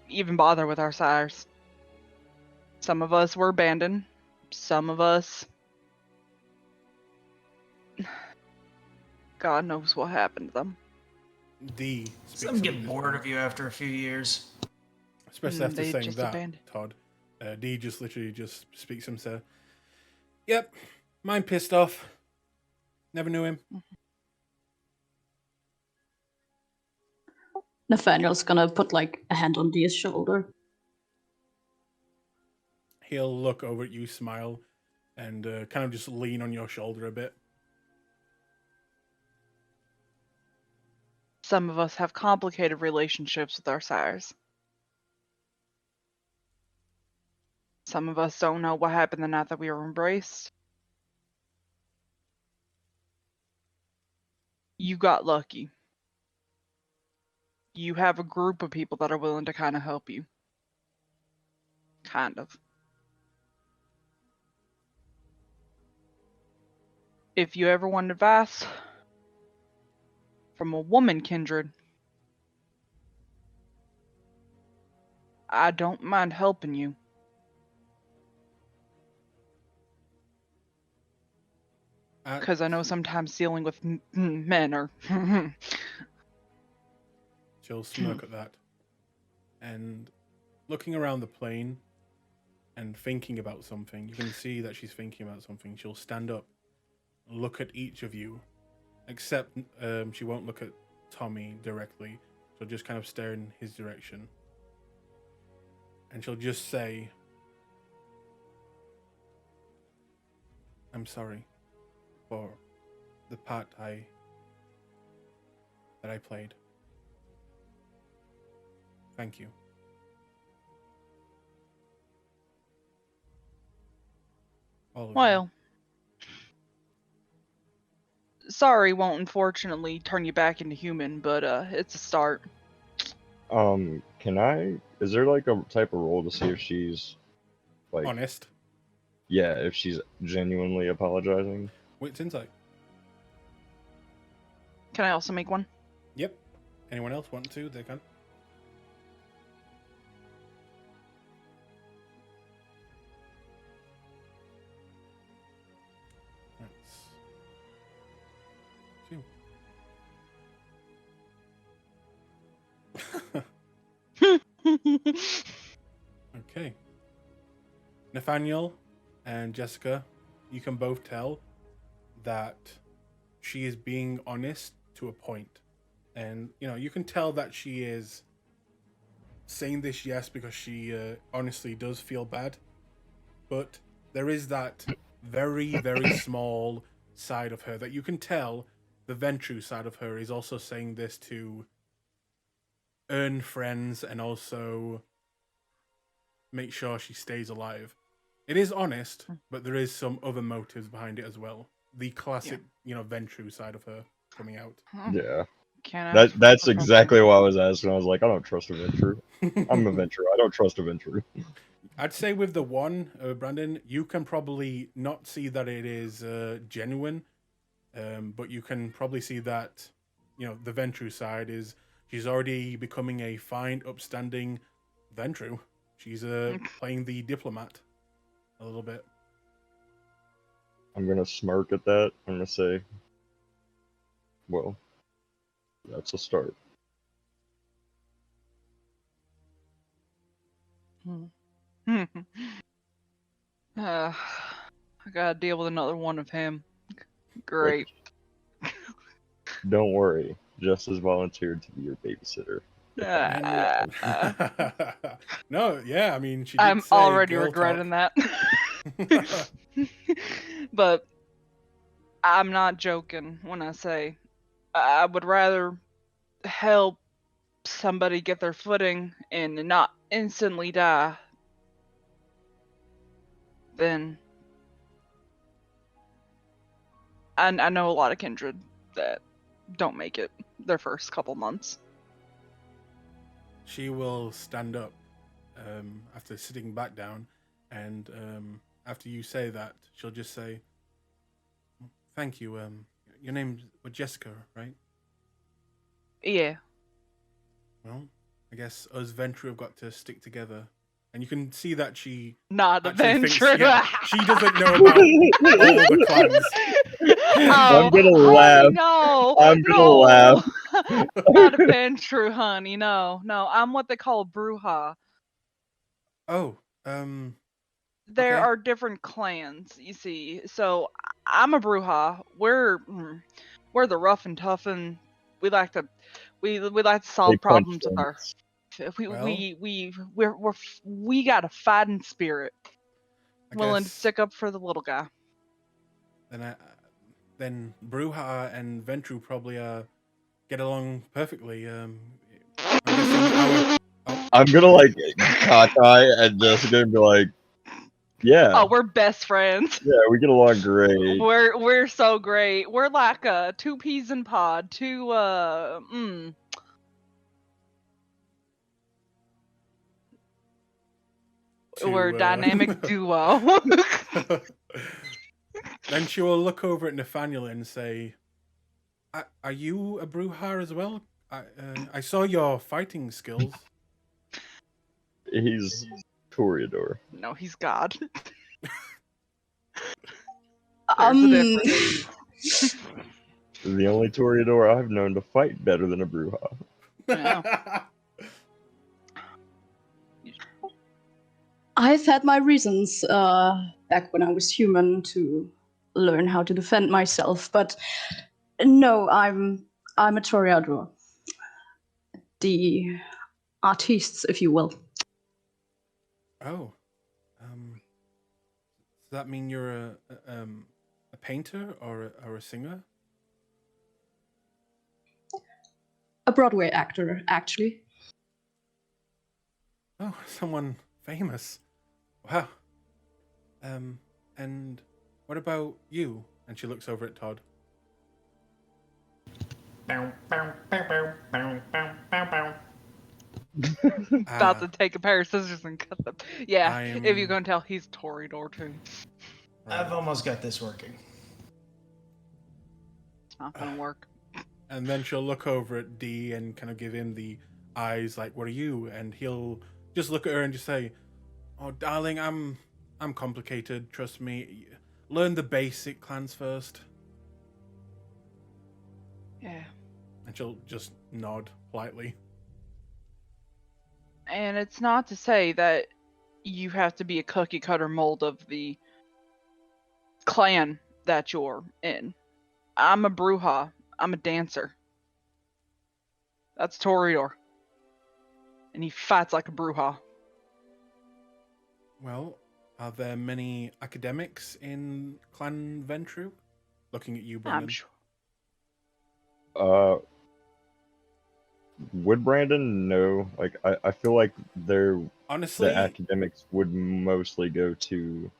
even bother with our sires. Some of us were abandoned. Some of us, God knows what happened to them. D speaks Some up get at this bored point. of you after a few years. Especially after They saying just that, abandoned. Todd. D just literally just speaks himself. "Yep, mine pissed off. Never knew him." Nathaniel's gonna put like a hand on Dee's shoulder. he'll look over at you, smile, and kind of just lean on your shoulder a bit. Some of us have complicated relationships with our sires. Some of us don't know what happened the night that we were embraced. You got lucky. You have a group of people that are willing to kind of help you. Kind of. If you ever want advice from a woman kindred, I don't mind helping you. Because I know sometimes dealing with men are... She'll smirk at that. And looking around the plane and thinking about something, you can see that she's thinking about something. She'll stand up, look at each of you, except she won't look at Tommy directly. She'll just kind of stare in his direction. And she'll just say, I'm sorry for the part that I played. Thank you. All of you. Well, sorry won't unfortunately turn you back into human, but it's a start. Is there like a type of roll to see if she's like Honest. Yeah, if she's genuinely apologizing? Wits insight. Can I also make one? Yep. Anyone else want to? They can. Okay. Nathaniel and Jessica, you can both tell that she is being honest to a point. And, you can tell that she is saying this, yes, because she honestly does feel bad. But there is that very, very small side of her that you can tell the Ventru side of her is also saying this to earn friends and also make sure she stays alive. It is honest, but there is some other motives behind it as well. The classic, Ventru side of her coming out. Yeah. Can That's exactly what I was asking. I was like, I don't trust a Ventru. I'm a Ventru. I don't trust a Ventru. I'd say with the one, Brandon, you can probably not see that it is genuine, but you can probably see that, the Ventru side is she's already becoming a fine, upstanding Ventru. She's playing the diplomat a little bit. I'm gonna smirk at that. I'm gonna say, well, that's a start. I gotta deal with another one of him. Great. Don't worry. Jess has volunteered to be your babysitter. No, yeah, I mean, she did I'm say already girl regretting talk. that. But I'm not joking when I say I would rather help somebody get their footing and not instantly die than I know a lot of kindred that don't make it their first couple months. She will stand up after sitting back down, and after you say that, she'll just say, "Thank you. Your name's Jessica, right?" Yeah. Well, I guess us Ventru have got to stick together. And you can see that she Not a actually thinks, Ventru. she doesn't know about all the clans. I'm gonna honey, laugh. No, I'm gonna no. laugh. Not a Ventru, honey. No. I'm what they call a Bruja. Oh, There okay. are different clans, you see. So I'm a Bruja. We're the rough and tough, and we like to solve They punch problems with things. our. We got a fighting spirit. willing to guess stick up for the little guy. then Bruja and Ventru probably get along perfectly. I'm guessing I'm gonna like cockeye and Jessica and be like, yeah, Oh, we're best friends. yeah, we get along great. We're so great. We're like two peas in pod. We're a dynamic duo. Then she will look over at Nathaniel and say, "Are you a Bruja as well? I saw your fighting skills." He's Toreador. No, he's God. There's a difference. The only Toreador I've known to fight better than a Bruja. Yeah. I've had my reasons back when I was human to learn how to defend myself, but no, I'm a Toreador. The artiste, if you will. Oh, does that mean you're a painter or a singer? A Broadway actor, actually. Oh, someone famous. Wow. And what about you? And she looks over at Todd. About to take a pair of scissors and cut them. Yeah, if you're I'm- gonna tell, he's Toreador too. I've almost got this working. It's not gonna work. And then she'll look over at D and kind of give him the eyes, like, "What are you?" And he'll just look at her and just say, "Oh, darling, I'm complicated. Trust me. Learn the basic clans first." Yeah. And she'll just nod politely. And it's not to say that you have to be a cookie cutter mold of the clan that you're in. I'm a Bruja. I'm a dancer. That's Toreador. And he fights like a Bruja. Well, are there many academics in Clan Ventru? Looking at you, Brendan. I'm sure. Would Brandon know? Like, I feel like Honestly, the academics would mostly go to,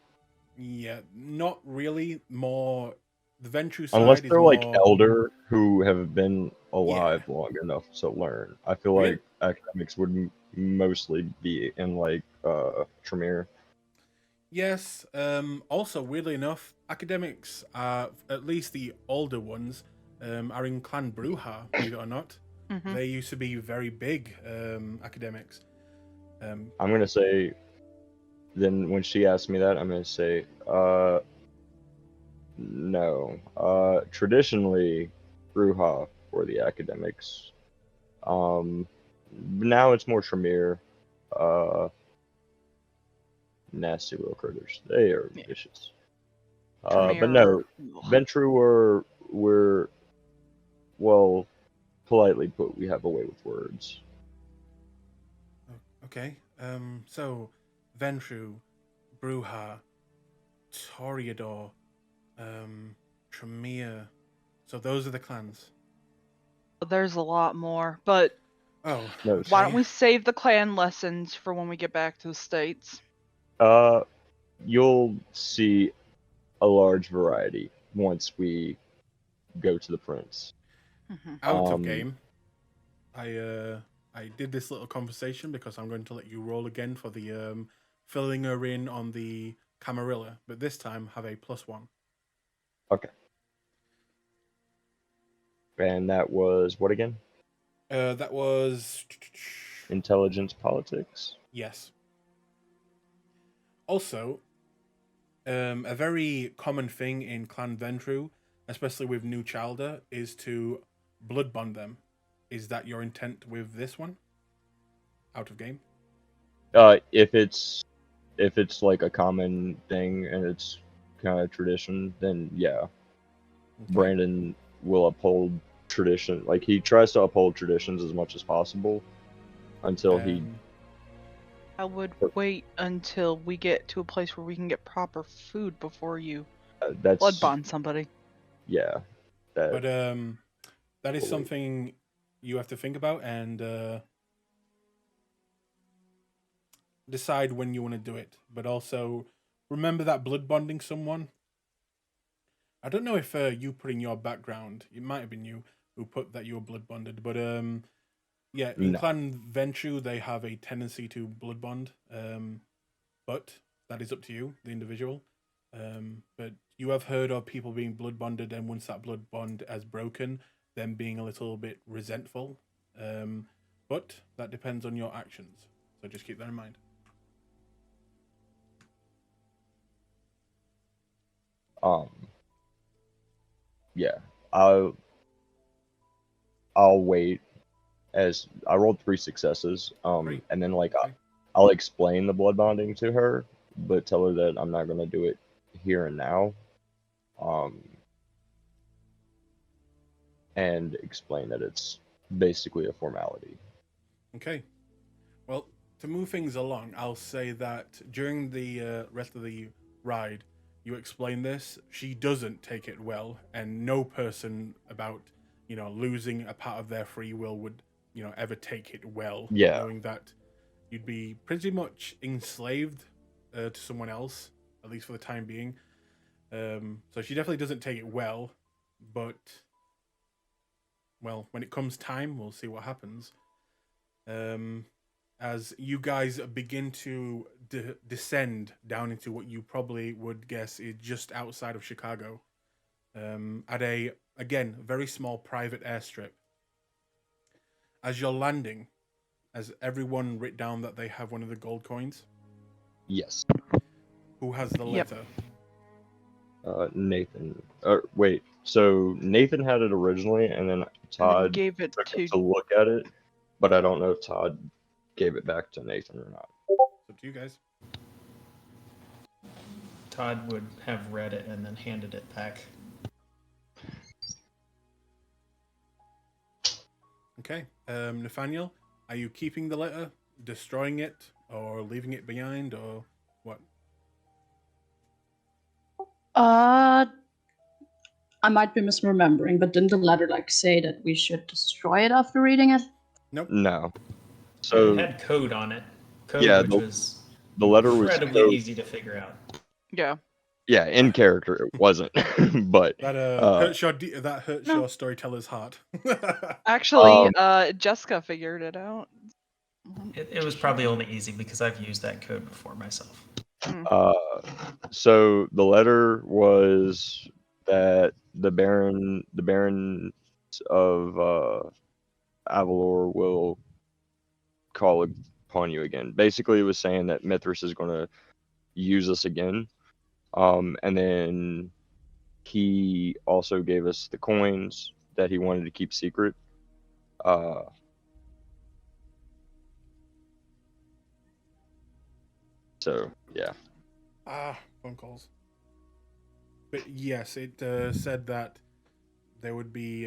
yeah, not really. More the Ventru side unless is they're more like elder who have been alive long enough to learn. I feel Really? like academics would mostly be in like Tremere. Yes. Also, weirdly enough, academics are, at least the older ones, are in Clan Bruja. Believe it or not, Mhm. they used to be very big academics. I'm gonna say, then when she asked me that, I'm gonna say, no. Traditionally, Bruja for the academics. Now it's more Tremere. Nasty little critters. They are Yeah. vicious. Tremere But no, are- Ventru we're well, politely put, we have a way with words. Okay. So Ventru, Bruja, Toreador, Tremere. So those are the clans. There's a lot more, but Oh, No, why don't okay. we save the clan lessons for when we get back to the States? You'll see a large variety once we go to the Prince. Mhm. Out of game, I did this little conversation because I'm going to let you roll again for the filling her in on the Camarilla, but this time have a +1. Okay. And that was what again? That was Intelligence politics. yes. Also, a very common thing in Clan Ventru, especially with New Chalder, is to blood bond them. Is that your intent with this one? Out of game? If it's like a common thing and it's kind of tradition, then yeah, Okay. Brandon will uphold tradition. Like he tries to uphold traditions as much as possible until he I would wait until we get to a place where we can get proper food before you blood That's bond somebody. yeah. That But that is Wait. something you have to think about and decide when you want to do it. But also remember that blood bonding someone. I don't know if you put in your background. It might have been you who put that you were blood bonded. But yeah, in No. Clan Ventrue they have a tendency to blood bond. But that is up to you, the individual. But you have heard of people being blood bonded, and once that blood bond has broken, them being a little bit resentful. But that depends on your actions. So just keep that in mind. Yeah. I'll wait as I rolled 3 successes. Great. And then like Okay. I'll explain the blood bonding to her, but tell her that I'm not gonna do it here and now. And explain that it's basically a formality. Okay. Well, to move things along, I'll say that during the rest of the ride, you explain this. She doesn't take it well, and no person about losing a part of their free will would ever take it well. Yeah. Knowing that you'd be pretty much enslaved to someone else, at least for the time being. So she definitely doesn't take it well, but well, when it comes time, we'll see what happens. As you guys begin to descend down into what you probably would guess is just outside of Chicago, at a, again, very small private airstrip. As you're landing, has everyone written down that they have one of the gold coins? Yes. Who has the Yep. letter? Nathan. Wait. So Nathan had it originally, and then And then Todd gave it took to. it to look at it, but I don't know if Todd gave it back to Nathan or not. It's up to you guys. Todd would have read it and then handed it back. Okay. Nathaniel, are you keeping the letter, destroying it, or leaving it behind, or what? I might be misremembering, but didn't the letter say that we should destroy it after reading it? Nope. No. It So had code on it. Code Yeah, which was the letter was incredibly code. easy to figure out. Yeah. Yeah, in character it wasn't, but That hurts No. your storyteller's heart. Actually, Jessica figured it out. It was probably only easy because I've used that code before myself. so the letter was that the Barons of Avalor will call upon you again. Basically, it was saying that Mithras is going to use us again. And then he also gave us the coins that he wanted to keep secret. So yeah. Phone calls. But yes, it said that there would be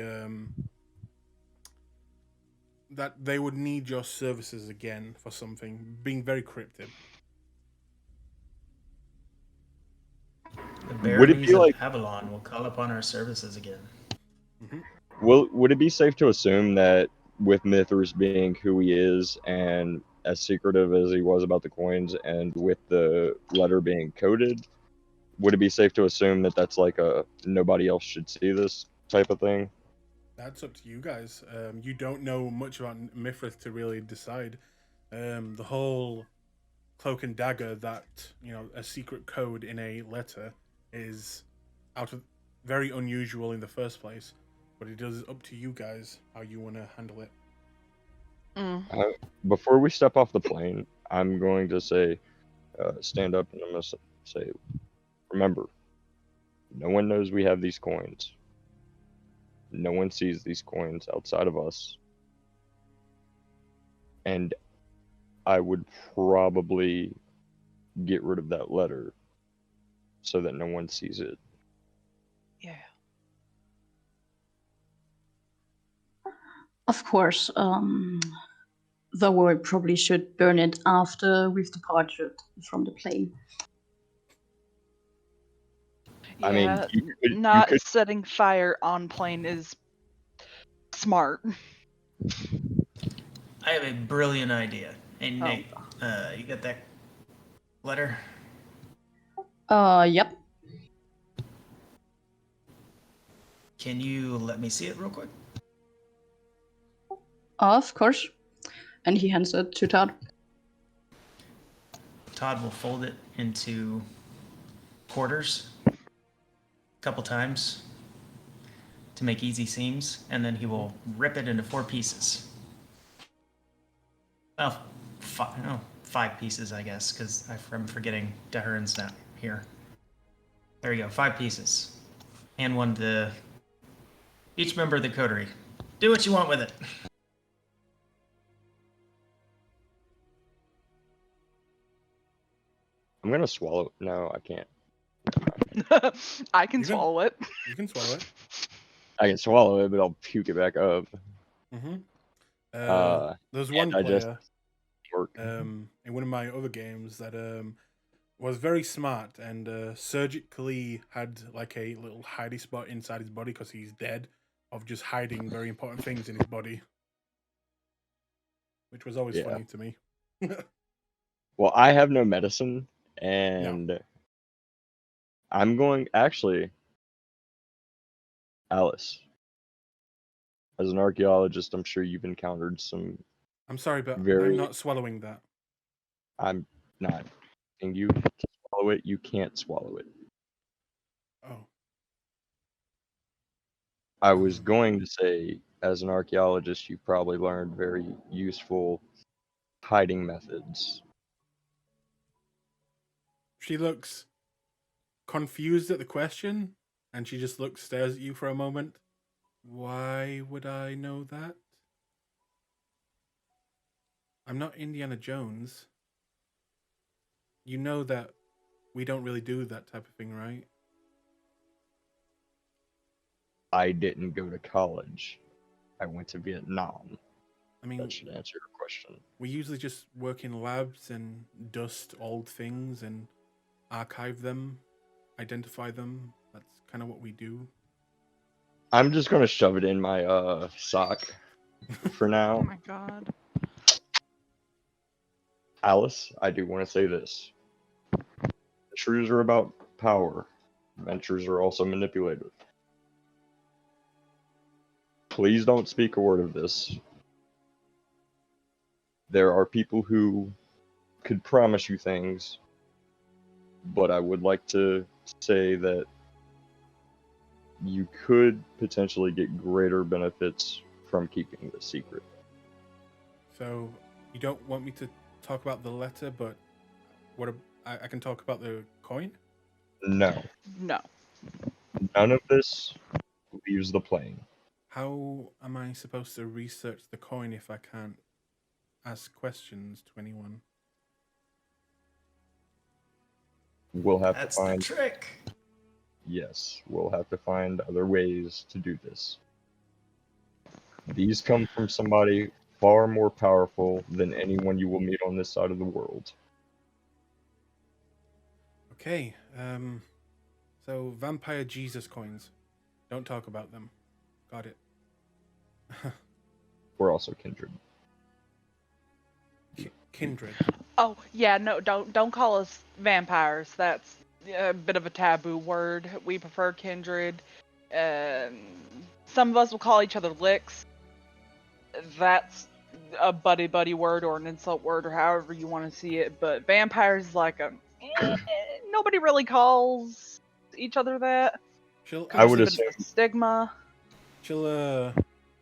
that they would need your services again for something, being very cryptic. The Would it baronies be of like- Avalon will call upon our services again. Would it be safe to assume that with Mithras being who he is and as secretive as he was about the coins, and with the letter being coded, would it be safe to assume that that's like a nobody else should see this type of thing? That's up to you guys. You don't know much about Mithras to really decide. The whole cloak and dagger, that a secret code in a letter, is very unusual in the first place. But it is up to you guys how you want to handle it. Before we step off the plane, I'm going to say, stand up, and I'm going to say, remember, no one knows we have these coins. No one sees these coins outside of us. And I would probably get rid of that letter so that no one sees it. Yeah. Of course. Though I probably should burn it after we've departed from the plane. I mean, Yeah, you not could. setting fire on plane is smart. I have a brilliant idea. Hey, Oh. Nate, you got that letter? Yep. Can you let me see it real quick? Of course. And he hands it to Todd. Todd will fold it into quarters a couple times to make easy seams, and then he will rip it into 4 pieces. Well, 5 pieces, I guess, because I'm forgetting Daharan's not here. There you go, 5 pieces. And one to each member of the coterie. Do what you want with it. I'm gonna swallow. No, I can't. I can You can- swallow it. You can swallow it. I can swallow it, but I'll puke it back up. Mm-hmm. There's Can't one digest player work. in one of my other games that was very smart and surgically had like a little hidey spot inside his body because he's dead of just hiding very important things in his body, which was always Yeah. funny to me. Well, I have no medicine, and I'm going. Actually, Alice, as an archaeologist, I'm sure you've encountered some. I'm sorry, but Very- I'm not swallowing that. I'm not. And you can swallow it. You can't swallow it. Oh, I was going to say, as an archaeologist, you probably learned very useful hiding methods. she looks confused at the question, and she just stares at you for a moment. Why would I know that? I'm not Indiana Jones. You know that we don't really do that type of thing, right? I didn't go to college. I went to Vietnam. I mean, That should answer your question. we usually just work in labs and dust old things and archive them, identify them. That's kind of what we do. I'm just gonna shove it in my sock for Oh now. my god. Alice, I do want to say this. Adventures are about power. Adventures are also manipulative. Please don't speak a word of this. There are people who could promise you things, but I would like to say that you could potentially get greater benefits from keeping this secret. So you don't want me to talk about the letter, but I can talk about the coin? No, No. none of this leaves the plane. How am I supposed to research the coin if I can't ask questions to anyone? We'll have That's to the find. trick. Yes, we'll have to find other ways to do this. These come from somebody far more powerful than anyone you will meet on this side of the world. Okay, so vampire Jesus coins. Don't talk about them. Got it. We're also kindred. Kindred. Oh yeah, no, don't call us vampires. That's a bit of a taboo word. We prefer kindred. Some of us will call each other licks. That's a buddy word or an insult word or however you want to see it. But vampires is like nobody really calls each other that. She'll I would There's a assume. bit of a stigma. she'll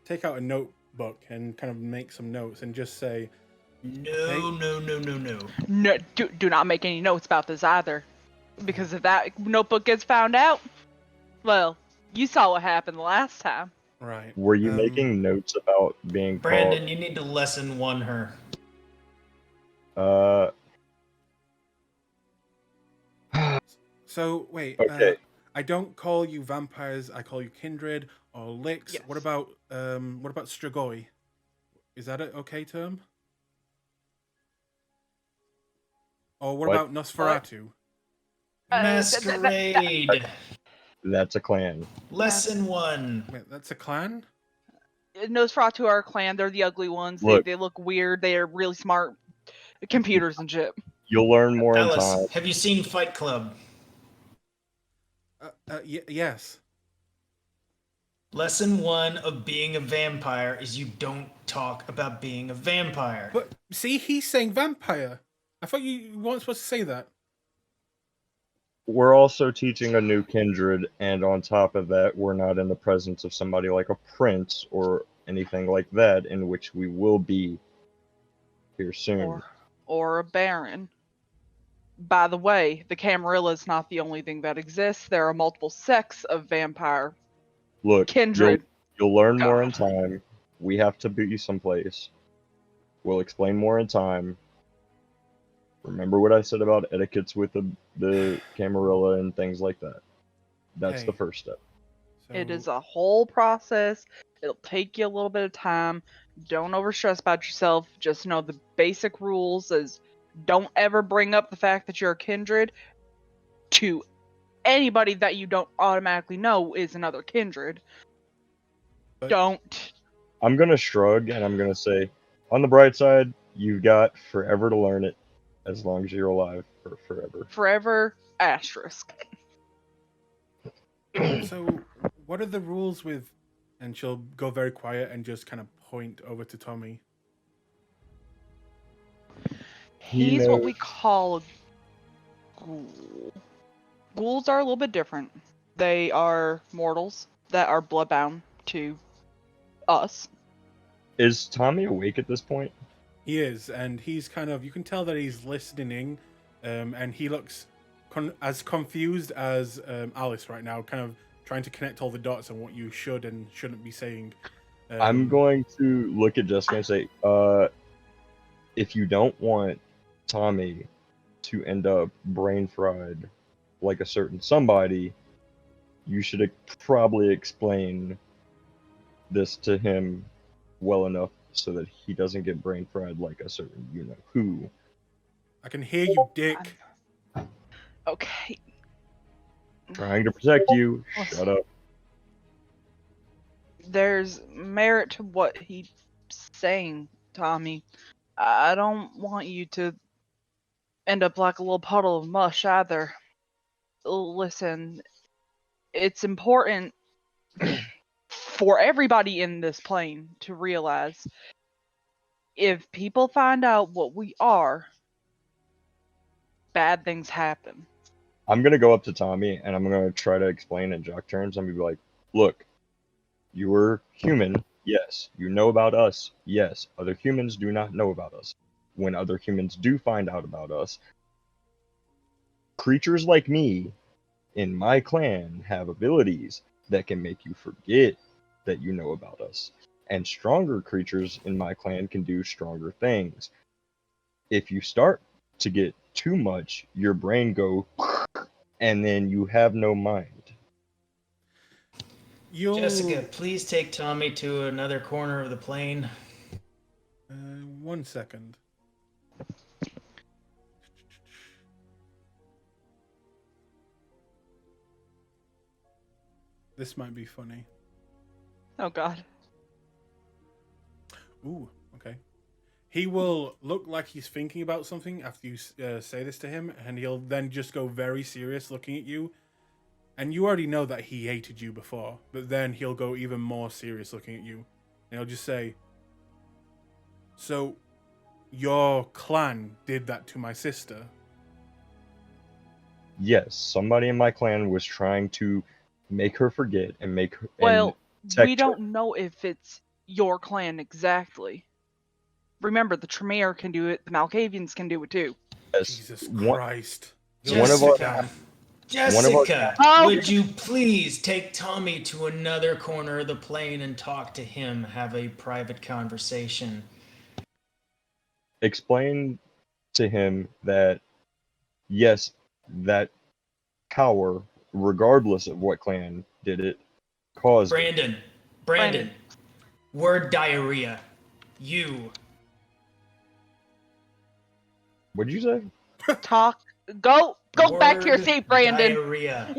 take out a notebook and kind of make some notes and just say, No. No, do not make any notes about this either, because if that notebook gets found out, well, you saw what happened the last time. right. Were you making notes about being Brandon, you need to lesson 1 her. called? So wait, Okay. I don't call you vampires. I call you kindred or licks. Yes. What about strigoi? Is that an okay term? Or what What? about Nosferatu? Masquerade. That's a clan. Lesson 1. Wait, that's a clan? Nosferatu are a clan. They're the ugly ones. Look. They look weird. They are really smart computers and shit. You'll learn more in Alice, time. have you seen Fight Club? Yes. Lesson 1 of being a vampire is you don't talk about being a vampire. But see, he's saying vampire. I thought you weren't supposed to say that. We're also teaching a new kindred, and on top of that, we're not in the presence of somebody like a prince or anything like that, in which we will be here soon. Or a baron. By the way, the Camarilla is not the only thing that exists. There are multiple sects of vampire Look, kindred. you'll learn more in time. We have to be someplace. We'll explain more in time. Remember what I said about etiquettes with the Camarilla and things like that. That's the Okay. first step. It is So- a whole process. It'll take you a little bit of time. Don't overstress about yourself. Just know the basic rules is don't ever bring up the fact that you're a kindred to anybody that you don't automatically know is another kindred. But- Don't. I'm gonna shrug and I'm gonna say, on the bright side, you've got forever to learn it, as long as you're alive for forever. Forever asterisk. So, what are the rules with? And she'll go very quiet and just kind of point over to Tommy. He He's what we knows- call a ghoul. Ghouls are a little bit different. They are mortals that are bloodbound to us. Is Tommy awake at this point? He is, and he's kind of. You can tell that he's listening, and he looks as confused as Alice right now, kind of trying to connect all the dots on what you should and shouldn't be saying. I'm going to look at Jessica and say, if you don't want Tommy to end up brain fried like a certain somebody, you should probably explain this to him well enough so that he doesn't get brain fried like a certain who. I can hear you, Dick. Okay. Trying to protect you. Shut up. There's merit to what he's saying, Tommy. I don't want you to end up like a little puddle of mush either. Listen, it's important for everybody in this plane to realize if people find out what we are, bad things happen. I'm gonna go up to Tommy and I'm gonna try to explain in jock terms. I'm gonna be like, look, you were human, yes. You know about us, yes. Other humans do not know about us. When other humans do find out about us, creatures like me in my clan have abilities that can make you forget that you know about us. And stronger creatures in my clan can do stronger things. If you start to get too much, your brain go and then you have no mind. You'll... Jessica, please take Tommy to another corner of the plane. 1 second. This might be funny. Oh god. Ooh, okay. He will look like he's thinking about something after you say this to him, and he'll then just go very serious looking at you. And you already know that he hated you before, but then he'll go even more serious looking at you. And he'll just say, so, your clan did that to my sister? Yes, somebody in my clan was trying to make her forget and make her. Well, protect we her. don't know if it's your clan exactly. Remember, the Tremere can do it, the Malkavians can do it too. Yes, Jesus one- Christ. One of our- Jessica, one of our- Jessica, Oh! would you please take Tommy to another corner of the plane and talk to him, have a private conversation? Explain to him that yes, that power, regardless of what clan did it, caused it. Brandon, Brandon. word diarrhea. You. What'd you say? Talk. Go back to your Word seat, Brandon. Diarrhea.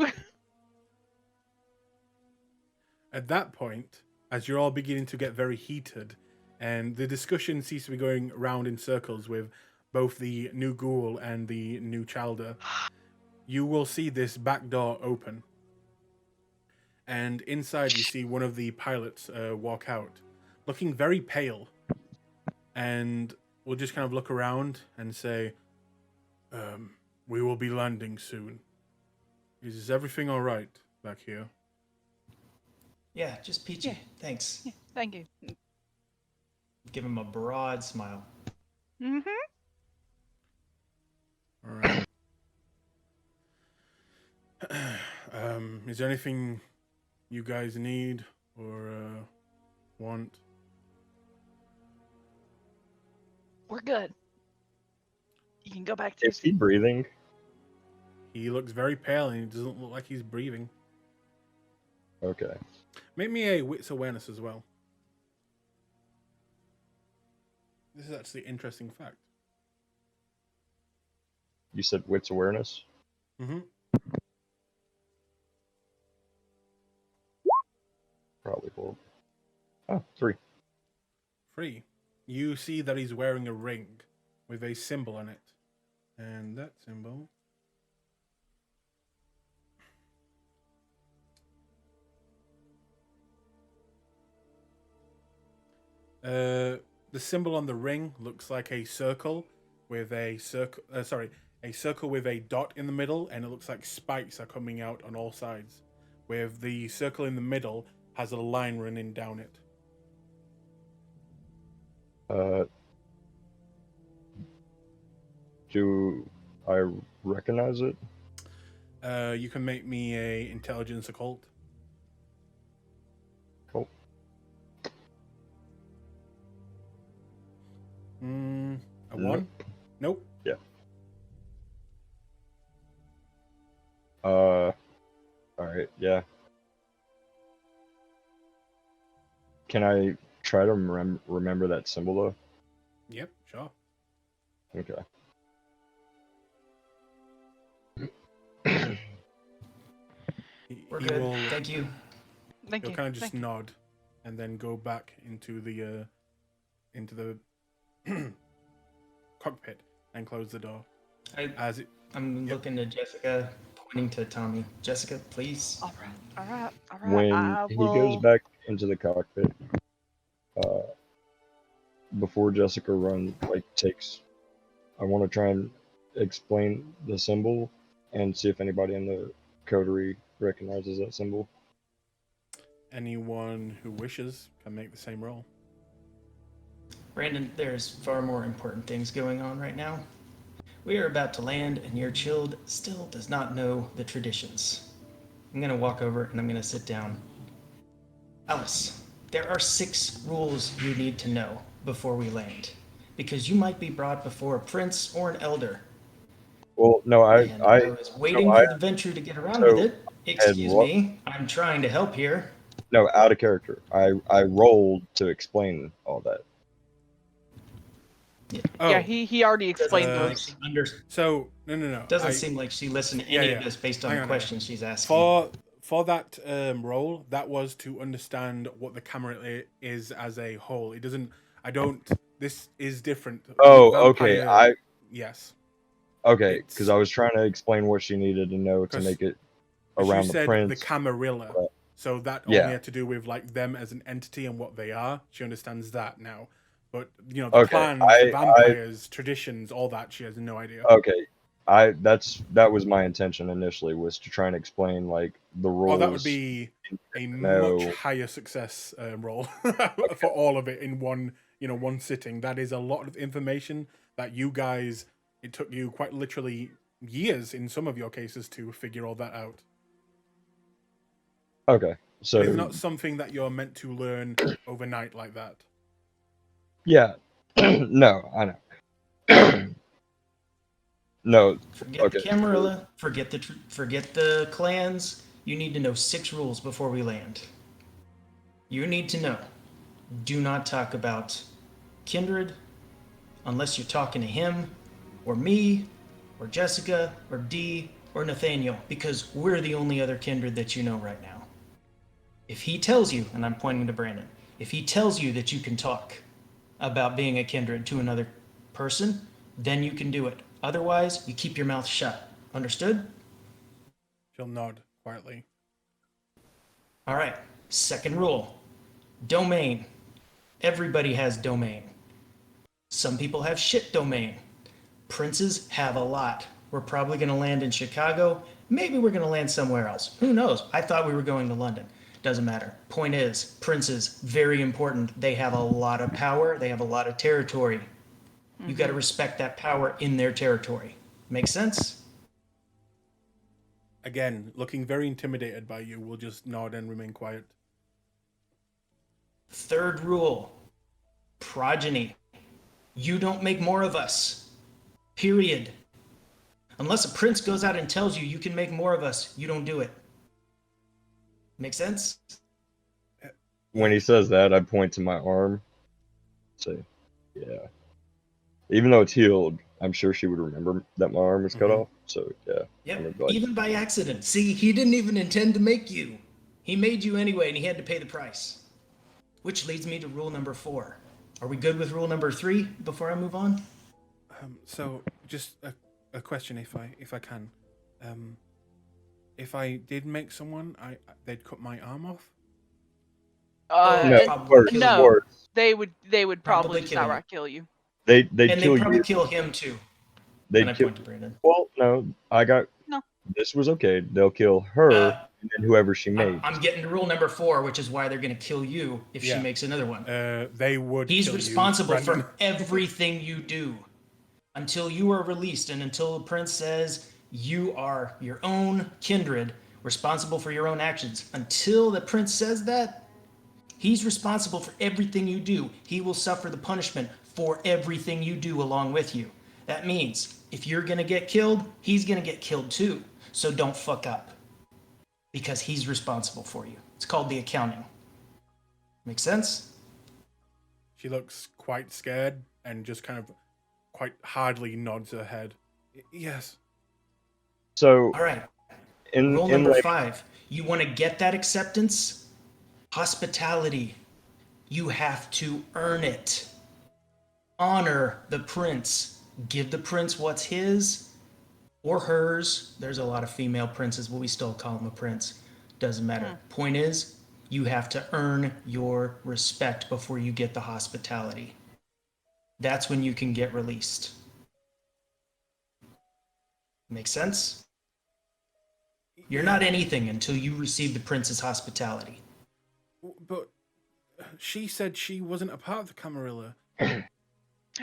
At that point, as you're all beginning to get very heated, and the discussion seems to be going round in circles with both the new ghoul and the new Chalder, you will see this back door open. And inside you see one of the pilots walk out, looking very pale. And we'll just kind of look around and say, we will be landing soon. Is everything all right back here? Yeah, just peachy. Yeah. Thanks. Yeah, thank you. Give him a broad smile. Mm-hmm. All right. Is there anything you guys need or want? We're good. You can go back to your Is he seat. breathing? He looks very pale and he doesn't look like he's breathing. Okay. Make me a wits awareness as well. This is actually an interesting fact. You said wits awareness? Mm-hmm. Probably horrible. Oh, 3. 3. You see that he's wearing a ring with a symbol on it. And that symbol... the symbol on the ring looks like a circle with a circle. A circle with a dot in the middle, and it looks like spikes are coming out on all sides. With the circle in the middle has a line running down it. Do I recognize it? You can make me a intelligence occult. Cool. A Nope. 1? Nope. Yeah. Alright, yeah. Can I try to remember that symbol though? Yep, sure. Okay. We're He good. will, Thank you. Thank he'll you. kind of just Thank you. nod and then go back into the cockpit and close the door. As it, I'm Yep. looking to Jessica, pointing to Tommy. Jessica, please. All right. When I he will... goes back into the cockpit, before Jessica takes, I want to try and explain the symbol and see if anybody in the coterie recognizes that symbol. anyone who wishes can make the same roll. Brandon, there's far more important things going on right now. We are about to land, and your child still does not know the traditions. I'm going to walk over and I'm going to sit down. Alice, there are 6 rules you need to know before we land, because you might be brought before a prince or an elder. Well, no, I was waiting I for the venture to get around with it. Excuse what? me, I'm trying to help here. no, out of character. I rolled to explain all that. Oh, Yeah, he already explained Doesn't those. so no. Doesn't seem like she listened to any of this based on Hang the on. questions she's asking. For that role, that was to understand what the camera is as a whole. It doesn't. I don't. This is different. Oh, Vampire- okay. Yes. Okay, It's- because I was trying to explain what she needed to know to 'Cause make it You around the said prince. the Camarilla, but- so that Yeah. only had to do with like them as an entity and what they are. She understands that now, but the clans, the vampires, traditions, all that she has no idea. Okay, that was my intention initially, was to try and explain like the rules. Oh, that would be a No. much higher success roll for all of it in one sitting. That is a lot of information that you guys. It took you quite literally years in some of your cases to figure all that out. Okay, so It's not something that you're meant to learn overnight like that. yeah, no, I know. No, Forget okay. the Camarilla. Forget the clans. You need to know 6 rules before we land. You need to know: do not talk about kindred unless you're talking to him or me or Jessica, or Dee, or Nathaniel, because we're the only other kindred that you know right now. If he tells you, and I'm pointing to Brandon, if he tells you that you can talk about being a kindred to another person, then you can do it. Otherwise, you keep your mouth shut. Understood? She'll nod quietly. All right. Second rule. Domain. Everybody has domain. Some people have shit domain. Princes have a lot. We're probably going to land in Chicago. Maybe we're going to land somewhere else. Who knows? I thought we were going to London. Doesn't matter. Point is, princes, very important. They have a lot of power. They have a lot of territory. You got to respect that power in their territory. Make sense? Again, looking very intimidated by you, will just nod and remain quiet. Third rule. Progeny. You don't make more of us. Period. Unless a prince goes out and tells you you can make more of us, you don't do it. Make sense? When he says that, I point to my arm. Say, yeah. Even though it's healed, I'm sure she would remember that my arm was cut off. So yeah. Yep. I'm gonna be like, Even by accident. See, he didn't even intend to make you. He made you anyway, and he had to pay the price. Which leads me to rule number 4. Are we good with rule number 3 before I move on? So, just a question, if I can. If I did make someone, they'd cut my arm off. no, Probably worse, kill no. you. worse. They would Probably probably just kill you. outright kill you. They'd And kill they'd probably you. kill him too. They'd And I kill. point to Brandon. Well, no, I got. No. This was okay. They'll kill her and then whoever she made. I'm getting to rule number 4, which is why they're going to kill you if she Yeah. makes another one. They would. He's kill you, responsible Brandon. for everything you do until you are released and until the prince says you are your own kindred, responsible for your own actions. Until the prince says that, he's responsible for everything you do. He will suffer the punishment for everything you do along with you. That means if you're going to get killed, he's going to get killed too. So don't fuck up because he's responsible for you. It's called the accounting. Make sense? She looks quite scared and just kind of quite hardly nods her head. Yes. So All right. in Rule in number like 5. You want to get that acceptance? Hospitality. You have to earn it. Honor the prince. Give the prince what's his or hers. There's a lot of female princes, but we still call him a prince. Doesn't matter. Point is, you have to earn your respect before you get the hospitality. That's when you can get released. Make sense? You're not anything until you receive the prince's hospitality. But she said she wasn't a part of the Camarilla.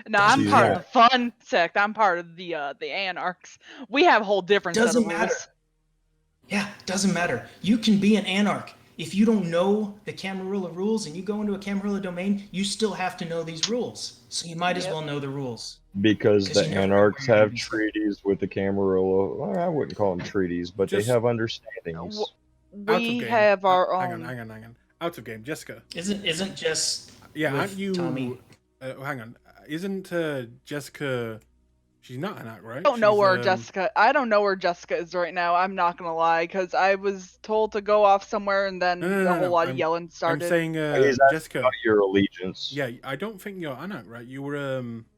No, I'm She's part not. of the fun sect. I'm part of the Anarchs. We have a whole different set Doesn't of rules. matter. Yeah, doesn't matter. You can be an anarch. If you don't know the Camarilla rules and you go into a Camarilla domain, you still have to know these rules. So you might as well know the rules. because 'Cause the you never know Anarchs where you're gonna have be stuck. treaties with the Camarilla. Well, I wouldn't call them treaties, but Just- they have understandings. Out We of game. have our Hang own. on. Out of game, Jessica. Isn't just Yeah, with aren't you? Tommy? Hang on. Isn't Jessica? She's not an act, right? I don't know She's, where Jessica. I don't know where Jessica is right now. I'm not gonna lie, because I was told to go off somewhere, and then a whole lot of yelling I'm started. saying, He's asking Jessica. about your allegiance. Yeah, I don't think you're Anak, right? You were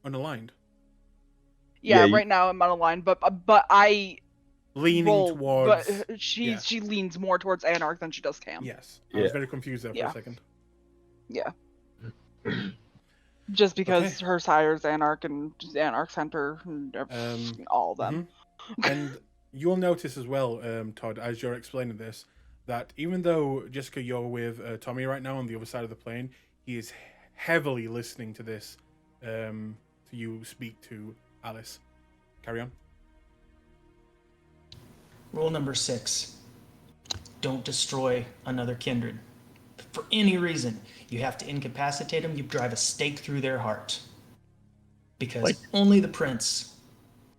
unaligned, yeah, yeah, right now I'm unaligned, but I leaning roll. towards. But yeah. she leans more towards Anarch than she does Cam. Yes, I was Yeah. very confused there for Yeah. a second. Yeah. Just because Okay. her sire's Anarch and Anarch Center and all of them. And you'll notice as well, Todd, as you're explaining this, that even though Jessica, you're with Tommy right now on the other side of the plane, he is heavily listening to this, to you speak to Alice. Carry on. Rule number 6. Don't destroy another kindred. For any reason, you have to incapacitate them. You drive a stake through their heart. Because only the prince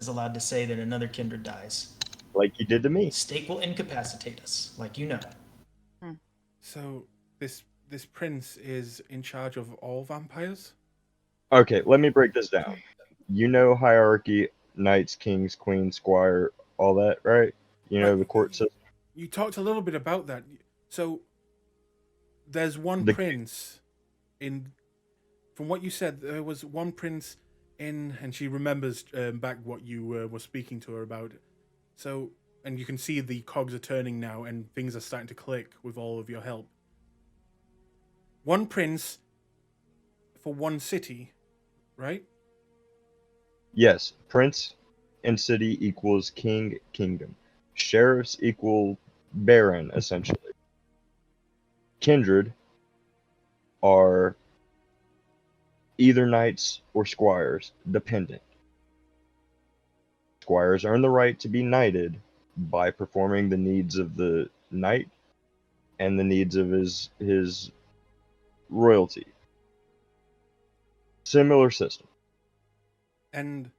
is allowed to say that another kindred dies. Like you did to me. Stake will incapacitate us, like you know. So this prince is in charge of all vampires? Okay, let me break this down. You know hierarchy. knights, kings, queens, squire, all that, right? You know, the court system. You talked a little bit about that. So there's one The prince in. From what you said, there was one prince in, and she remembers back what you were speaking to her about. So, and you can see the cogs are turning now, and things are starting to click with all of your help. One prince for one city, right? Yes, prince and city equals king, kingdom. Sheriffs equal baron, essentially. Kindred are either knights or squires, dependent. Squires earn the right to be knighted by performing the needs of the knight and the needs of his royalty. Similar system. And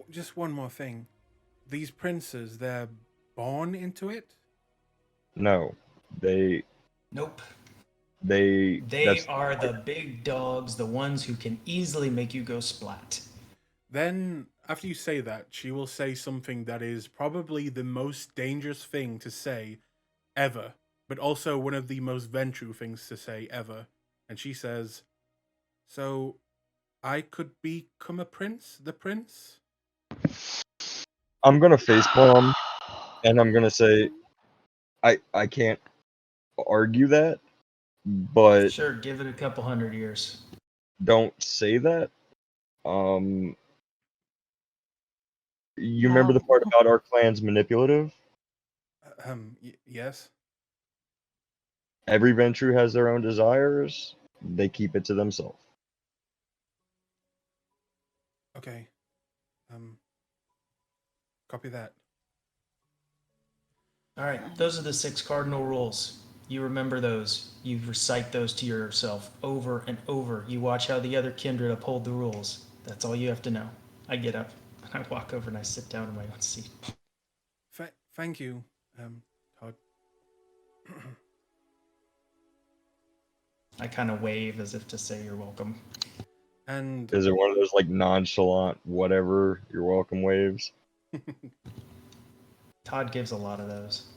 just one more thing. These princes, they're born into it? No, they Nope. they They are the big dogs, the ones who can easily make you go splat. Then, after you say that, she will say something that is probably the most dangerous thing to say ever, but also one of the most Ventru things to say ever. And she says, "So, I could become a prince? The prince?" I'm gonna facepalm and I'm gonna say I can't argue that, but Sure, give it a couple hundred years. don't say that. You remember the No. part about our clan's manipulative? Yes. Every Ventru has their own desires. They keep it to themselves. Okay. Copy that. All right, those are the 6 cardinal rules. You remember those. You recite those to yourself over and over. You watch how the other kindred uphold the rules. That's all you have to know. I get up and I walk over and I sit down in my own seat. Thank you, Todd. I kind of wave as if to say you're welcome. And Is it one of those like nonchalant, whatever, you're welcome waves? Todd gives a lot of those.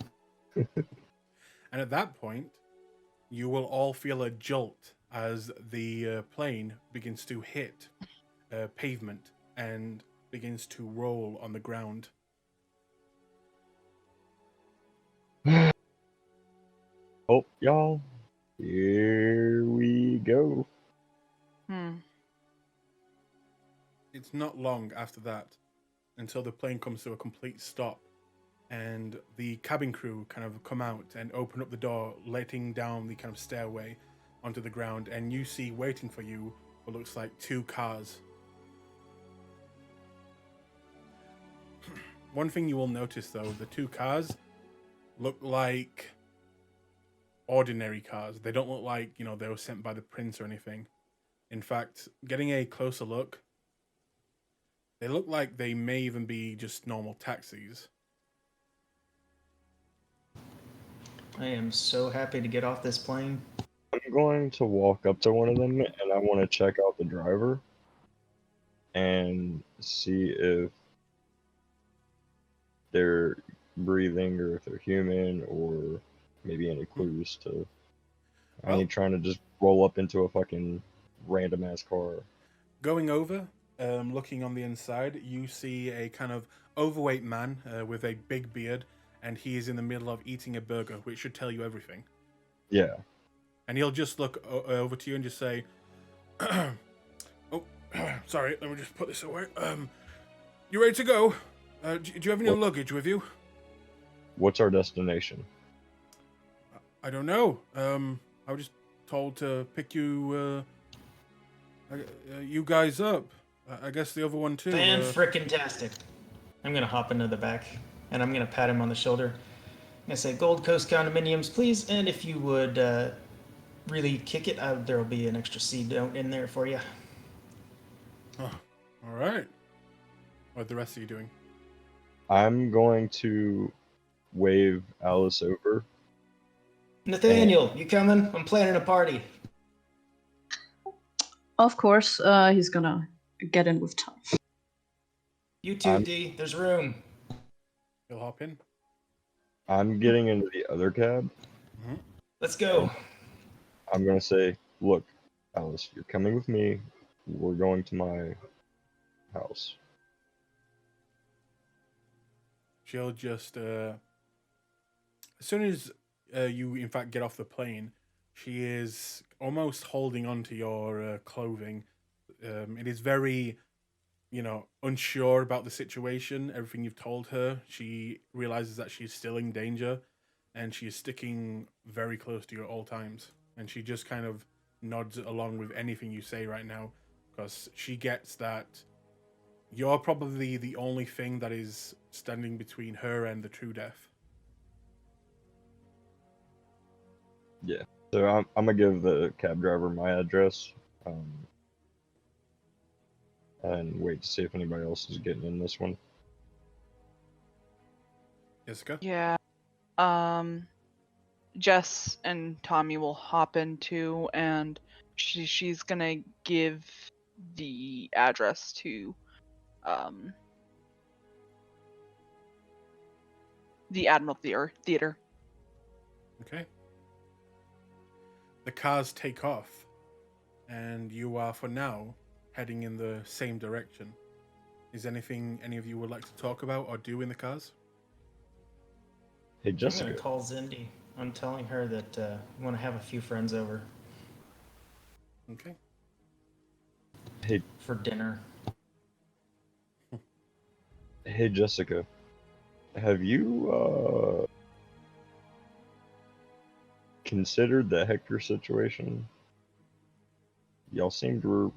and at that point, you will all feel a jolt as the plane begins to hit pavement and begins to roll on the ground. Oh, y'all, here we go. It's not long after that until the plane comes to a complete stop and the cabin crew kind of come out and open up the door, letting down the kind of stairway onto the ground, and you see waiting for you what looks like 2 cars. One thing you will notice though, the 2 cars look like ordinary cars. They don't look like, they were sent by the prince or anything. In fact, getting a closer look, they look like they may even be just normal taxis. I am so happy to get off this plane. I'm going to walk up to one of them and I want to check out the driver and see if they're breathing or if they're human or maybe any clues to. I Well- ain't trying to just roll up into a fucking random ass car. Going over, looking on the inside, you see a kind of overweight man with a big beard, and he is in the middle of eating a burger, which should tell you everything. Yeah. And he'll just look over to you and just say, "Oh, sorry, let me just put this away. You ready to go? Do you have any luggage with you?" What's our destination? I don't know. I was just told to pick you guys up. I guess the other one too. Fan-frickin-tastic. I'm going to hop into the back, and I'm going to pat him on the shoulder. I'm going to say, Gold Coast condominiums, please, and if you would really kick it, there will be an extra seat note in there for you. Oh, all right. What are the rest of you doing? I'm going to wave Alice over. Nathaniel, you coming? I'm planning a party. Of course, he's gonna get in with time. You too, I'm- D. There's room. You'll hop in. I'm getting into the other cab. Let's go. I'm gonna say, look, Alice, you're coming with me. We're going to my house. She'll just, as soon as you, in fact, get off the plane, she is almost holding on to your clothing. It is very, unsure about the situation, everything you've told her. She realizes that she's still in danger, and she is sticking very close to you at all times. And she just kind of nods along with anything you say right now, because she gets that you're probably the only thing that is standing between her and the true death. Yeah. So I'm gonna give the cab driver my address, and wait to see if anybody else is getting in this one. Jessica? Yeah. Jess and Tommy will hop in too, and she's gonna give the address to the Admiral Theater. Okay. The cars take off, and you are, for now, heading in the same direction. Is anything any of you would like to talk about or do in the cars? Hey I'm Jessica, gonna call Zindy. I'm telling her that we want to have a few friends over Okay. for dinner. hey Jessica, have you considered the Hector situation? Y'all seem to,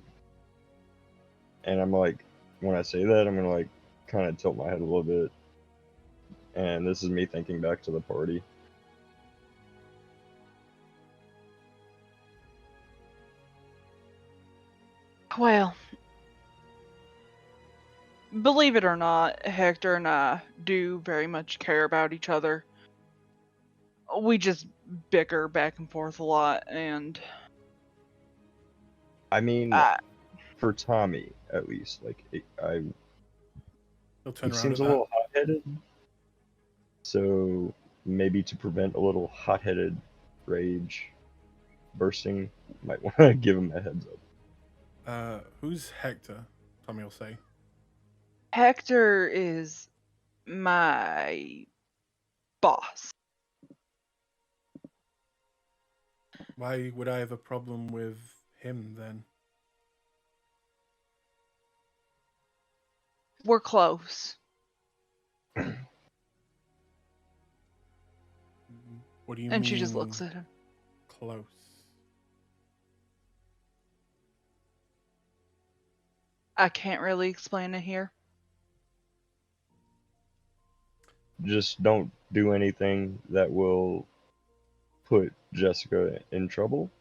and I'm like, when I say that, I'm gonna like kind of tilt my head a little bit, and this is me thinking back to the party. Well, believe it or not, Hector and I do very much care about each other. We just bicker back and forth a lot, and I mean, uh, for Tommy at least, like He'll turn he around seems at a that. little hot-headed, so maybe to prevent a little hot-headed rage bursting, might want to give him a heads up. Who's Hector? Tommy will say. Hector is my boss. Why would I have a problem with him then? We're close. What do you And mean? she just looks at him. Close. I can't really explain it here. Just don't do anything that will put Jessica in trouble.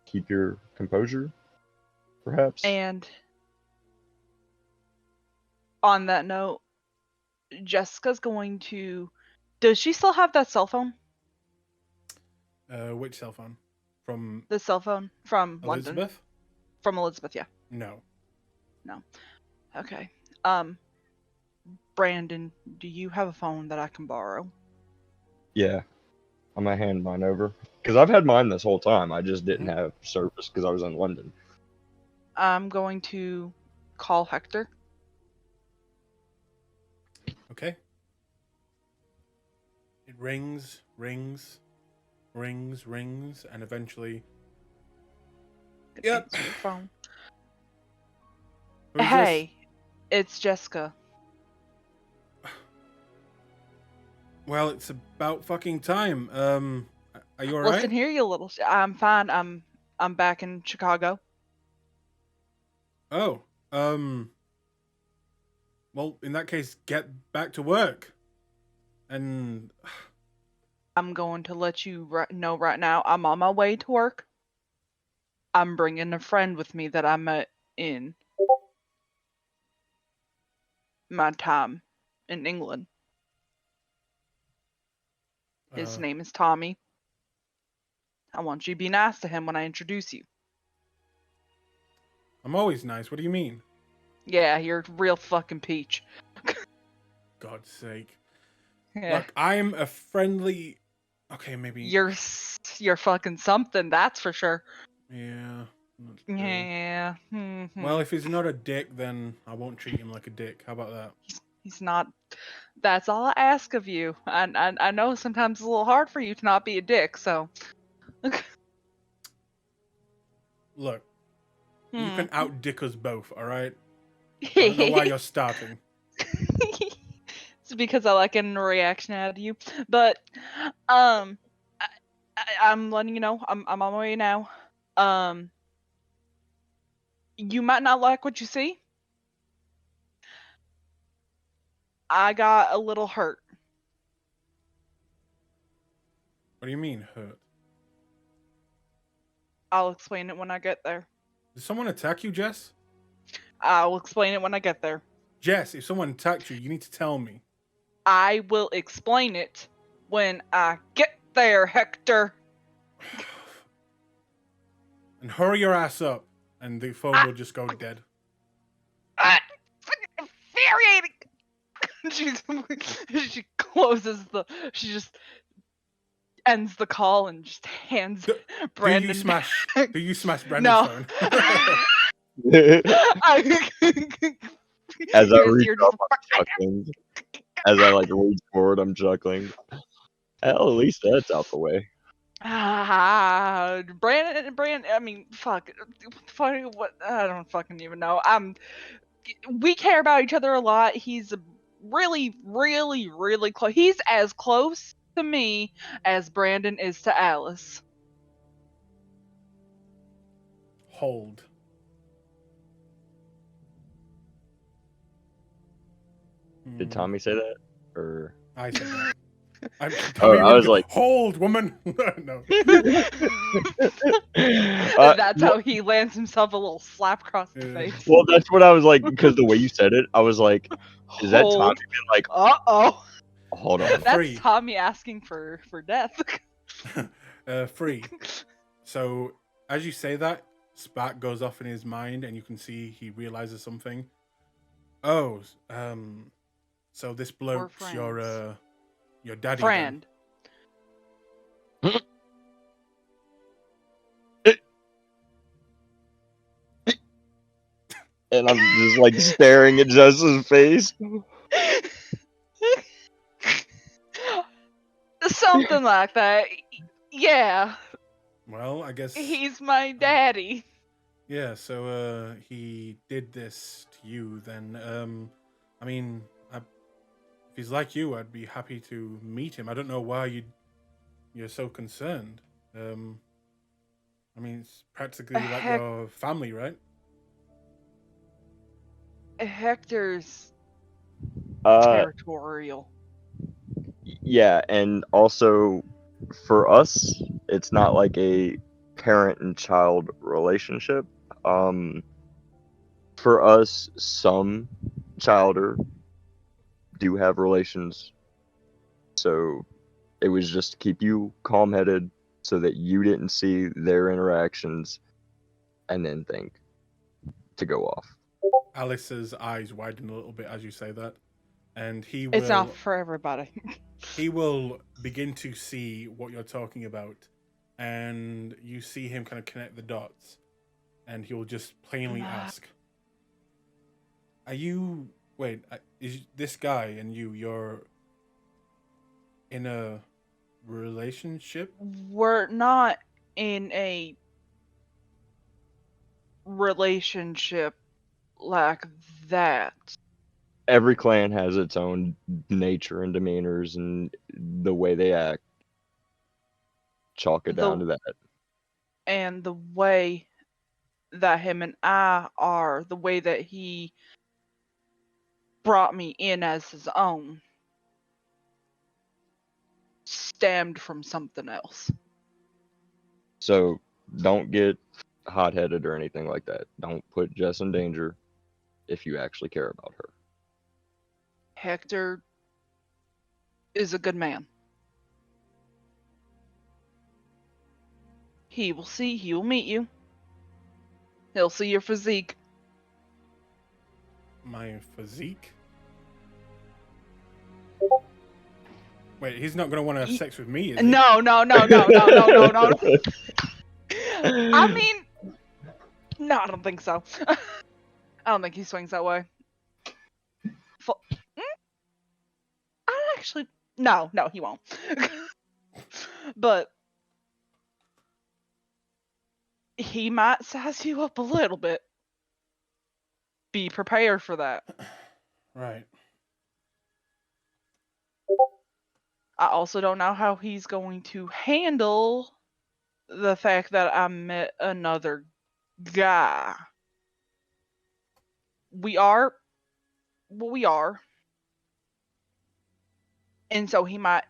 Keep your composure, perhaps. And on that note, Jessica's going to. Does she still have that cell phone? Which cell phone? From The cell phone from London. Elizabeth? From Elizabeth, yeah. No. Okay. Brandon, do you have a phone that I can borrow? Yeah, I'm gonna hand mine over because I've had mine this whole time. I just didn't Mhm. have service because I was in London. I'm going to call Hector. Okay. It rings, rings, rings, rings, and eventually. Yep. Answer your phone. Who's Hey, it's Jessica. this? Well, it's about fucking time. Are you alright? Listen here, you little. I'm fine. I'm back in Chicago. Oh. Well, in that case, get back to work. And I'm going to let you know right now. I'm on my way to work. I'm bringing a friend with me that I met in my time in England. His name is Tommy. I want you to be nice to him when I introduce you. I'm always nice. What do you mean? Yeah, you're a real fucking peach. God's sake. Yeah. Look, I'm a friendly. Okay, maybe. You're fucking something, that's for sure. Yeah. That's true. Yeah. Well, if he's not a dick, then I won't treat him like a dick. How about that? He's not. That's all I ask of you. I know sometimes it's a little hard for you to not be a dick, so. Look, you Hmm. can out dick us both, alright? I don't know why you're starting. It's because I like getting a reaction out of you. But, I'm letting you know, I'm on my way now. You might not like what you see. I got a little hurt. What do you mean, hurt? I'll explain it when I get there. Did someone attack you, Jess? I'll explain it when I get there. Jess, if someone attacked you, you need to tell me. I will explain it when I get there, Hector. And hurry your ass up, and the phone will just go dead. Fucking infuriating. She closes the. She just ends the call and just hands Brandon. Do you smash Brandon's No. phone? As I You're reach just up, I'm chuckling. As I like reach forward, I'm chuckling. Hell, at least that's out the way. Brandon. I mean, fuck. What? I don't fucking even know. We care about each other a lot. He's really, really, really close. He's as close to me as Brandon is to Alice. Hold. Did Tommy say that? Or I said that. I was like, hold, woman. No. That's how he lands himself a little slap across the face. Well, that's what I was like, because the way you said it, I was like, is that Tommy being like, Uh-oh. hold on. That's Free. Tommy asking for death. Free. So, as you say that, spark goes off in his mind, and you can see he realizes something. Oh, so this bloke's your daddy. Friend. And I'm just like staring at Jess's face. Something like that. Yeah. Well, I guess He's my daddy. yeah. So he did this to you. Then I mean, if he's like you, I'd be happy to meet him. I don't know why you're so concerned. I mean, it's practically like your family, right? Hector's Uh, territorial. yeah, and also for us, it's not like a parent and child relationship. For us, some childer do have relations, so it was just to keep you calm-headed so that you didn't see their interactions and then think to go off. Alice's eyes widen a little bit as you say that, and It's not for everybody. he will begin to see what you're talking about, and you see him kind of connect the dots, and he will just plainly ask, "Are you? Wait, is this guy and you're in a relationship?" We're not in a relationship like that. Every clan has its own nature and demeanors and the way they act. Chalk it down to that. And the way that him and I are, the way that he brought me in as his own, stemmed from something else. So don't get hot-headed or anything like that. Don't put Jess in danger if you actually care about her. Hector is a good man. He will meet you. He'll see your physique. my physique. Wait, he's not gonna want to have sex with me, is he? No. I mean, no, I don't think so. I don't think he swings that way. I actually, no, he won't. But he might size you up a little bit. Be prepared for that. Right. I also don't know how he's going to handle the fact that I met another guy. We are what we are. And so he might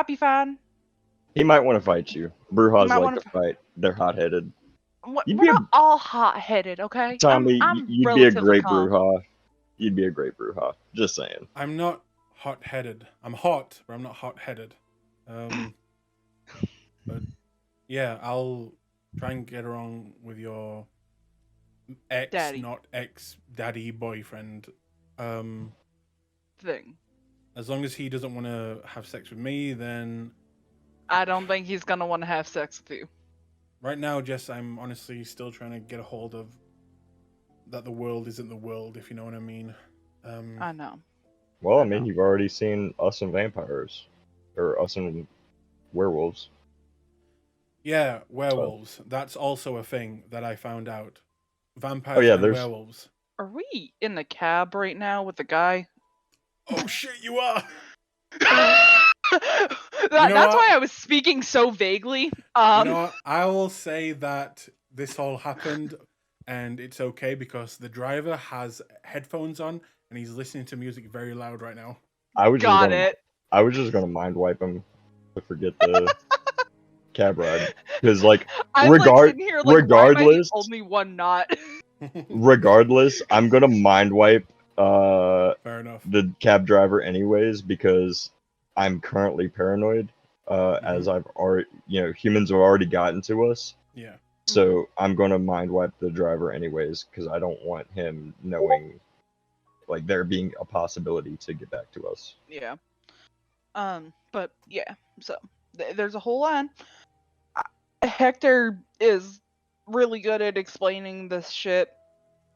be fine. He might want to fight you. Brujas might like wanna to fight. They're hot-headed. You'd We're be a, not all hot-headed, okay? Tommy, I'm you'd be a relatively great calm. Bruja. You'd be a great Bruja. Just saying. I'm not hot-headed. I'm hot, but I'm not hot-headed. But yeah, I'll try and get along with your ex, Daddy. not ex-daddy boyfriend. Thing. As long as he doesn't want to have sex with me, then I don't think he's gonna want to have sex with you. right now, Jess, I'm honestly still trying to get a hold of that the world isn't the world, if you know what I mean. I know. Well, I mean, you've already seen Us and Vampires. Or Us and Werewolves. Yeah, werewolves. That's also a thing that I found out. Vampires Oh, yeah, and there's- werewolves. Are we in the cab right now with the guy? Oh shit, you are! That's why I was speaking so vaguely. You know what? I will say that this all happened and it's okay because the driver has headphones on and he's listening to music very loud right now. I was Got it. I was just gonna mind wipe him to forget the cab ride. Because, like, I'm like sitting here like, regardless, why am I the only one not? regardless, I'm gonna mind wipe Fair enough. the cab driver anyways because I'm currently paranoid. As I've already, humans have already gotten to us. Yeah. So I'm gonna mind wipe the driver anyways because I don't want him knowing, like, there being a possibility to get back to us. Yeah. But yeah, so there's a whole line. Hector is really good at explaining this shit.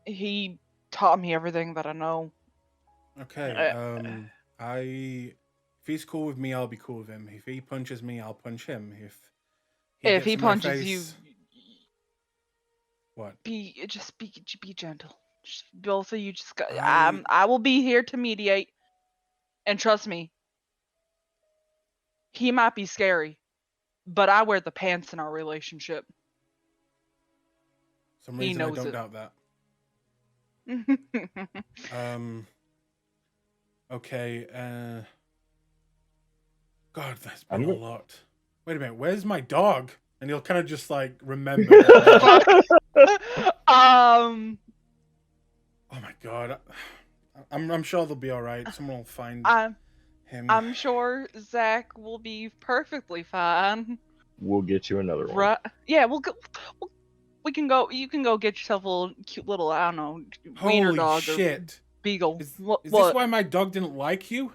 He taught me everything that I know. Okay. If he's cool with me, I'll be cool with him. If he punches me, I'll punch him. If gets he in my punches you, face- What? be gentle. Just, both of you just got. I- I will be here to mediate, and trust me, he might be scary, but I wear the pants in our relationship. Some He reason I knows don't it. doubt that. Okay. God, that's been a lot. Wait a minute. Where's my dog? And he'll kind of just like remember. um. Oh my god. I'm sure they'll be all right. Someone will find him. I'm sure Zach will be perfectly fine. We'll get you another one. Right? Yeah, we'll go. We can go. You can go get yourself a little cute little, I don't know, wiener Holy dog or shit. beagle. Is What? this why my dog didn't like you?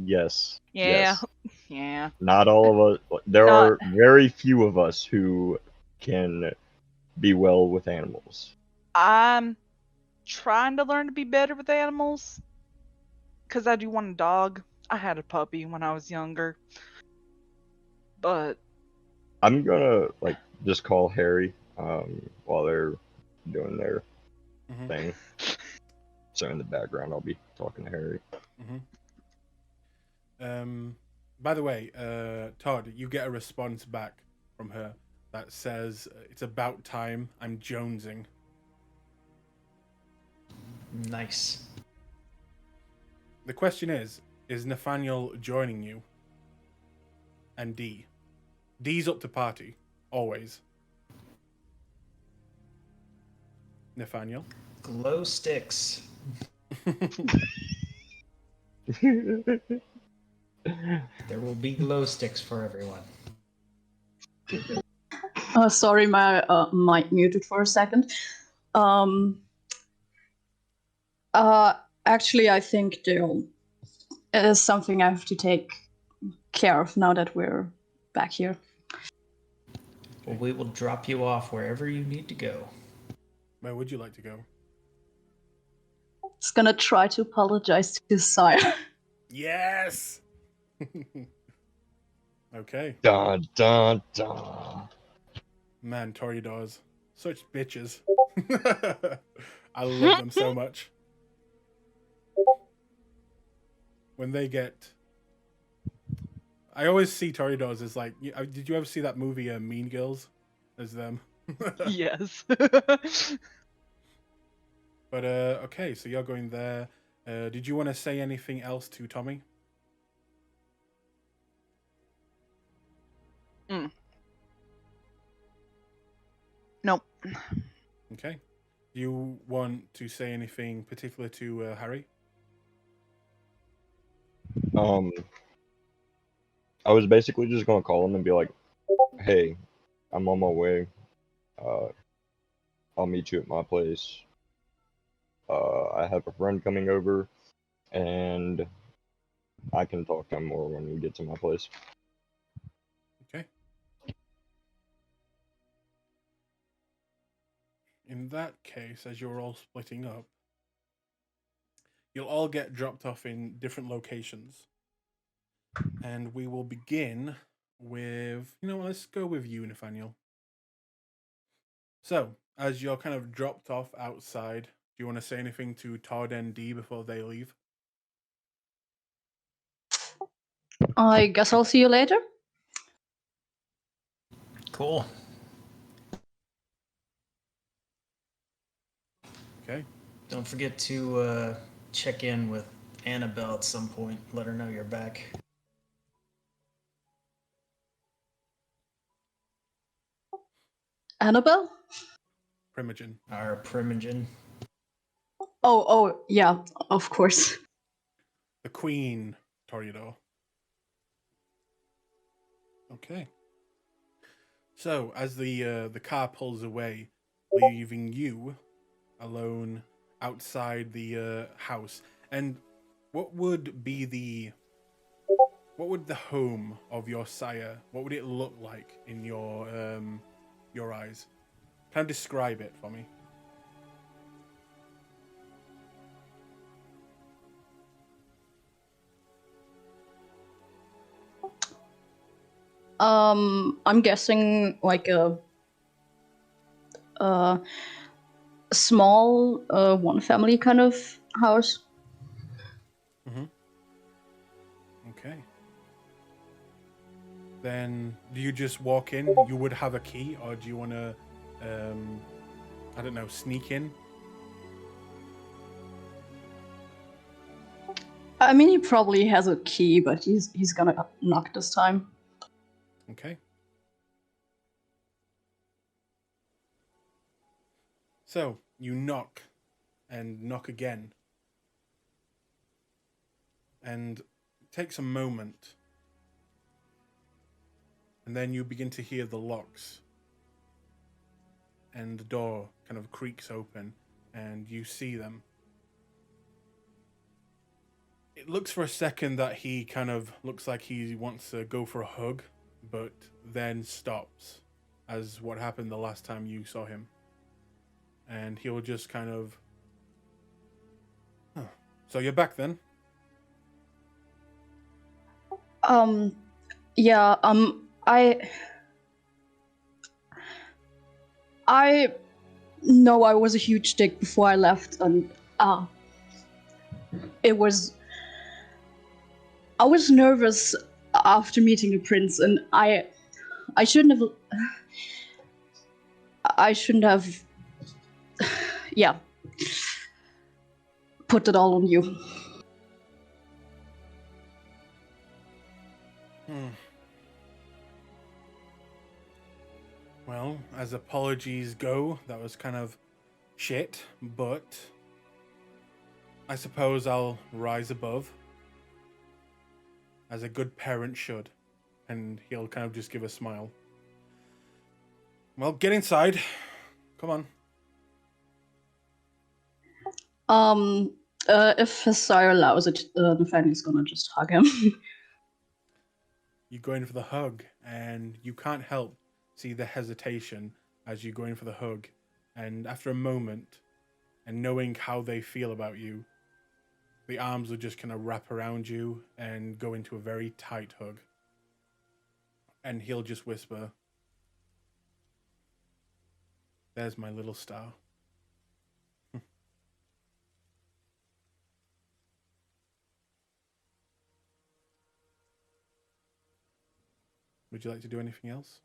Yes. Yeah. Yes. Yeah. Not all of us. There Not- are very few of us who can be well with animals. I'm trying to learn to be better with animals. Because I do want a dog. I had a puppy when I was younger. But I'm gonna just call Harry while they're doing their thing. So in the background, I'll be talking to Harry. By the way, Todd, you get a response back from her that says, "It's about time. I'm jonesing." Nice. The question is Nathaniel joining you? And D. D's up to party. Always. Nathaniel? Glow sticks. There will be glow sticks for everyone. Sorry, my mic muted for a second. Um. Uh. Actually, I think there is something I have to take care of now that we're back here. Well, we will drop you off wherever you need to go. Where would you like to go? It's gonna try to apologize to his sire. Yes. Okay. Dun dun dun. Man, Toreadors, such bitches. I love them so much. When they get, I always see Toreadors as like. Did you ever see that movie Mean Girls? As them. Yes. But okay, so you're going there. Did you want to say anything else to Tommy? Nope. Okay. Do you want to say anything particular to Harry? I was basically just gonna call him and be like, "Hey, I'm on my way. Uh, I'll meet you at my place. I have a friend coming over, and I can talk to him more when we get to my place." Okay. In that case, as you're all splitting up, you'll all get dropped off in different locations. And we will begin with, let's go with you, Nathaniel. So, as you're kind of dropped off outside, do you want to say anything to Todd and Dee before they leave? I guess I'll see you later. Cool. Okay. Don't forget to check in with Annabelle at some point. Let her know you're back. Annabelle? Primogen. Our Primogen. Oh, yeah, of course. The Queen, Toreador. Okay. So, as the car pulls away, leaving you alone outside the house, and what would the home of your sire? What would it look like in your eyes? Kind of describe it for me. I'm guessing like a small one family kind of house. Mm-hmm. Okay. Then, do you just walk in? You would have a key, or do you want to, I don't know, sneak in? I mean, he probably has a key, but he's gonna knock this time. Okay. So, you knock and knock again. And it takes a moment. And then you begin to hear the locks. And the door kind of creaks open. And you see them. It looks for a second that he kind of looks like he wants to go for a hug. But then stops. As what happened the last time you saw him. And he'll just kind of... Huh. So you're back then? Yeah, I know I was a huge dick before I left, and I was nervous after meeting the prince, and I shouldn't have yeah, put it all on you. Well, as apologies go, that was kind of shit, but I suppose I'll rise above, as a good parent should. And he'll kind of just give a smile. Well, get inside. Come on. If his sire allows it, Nathaniel's gonna just hug him. You go in for the hug, and you can't help see the hesitation as you go in for the hug. And after a moment, and knowing how they feel about you, the arms will just kind of wrap around you and go into a very tight hug. And he'll just whisper, "There's my little star." Would you like to do anything else?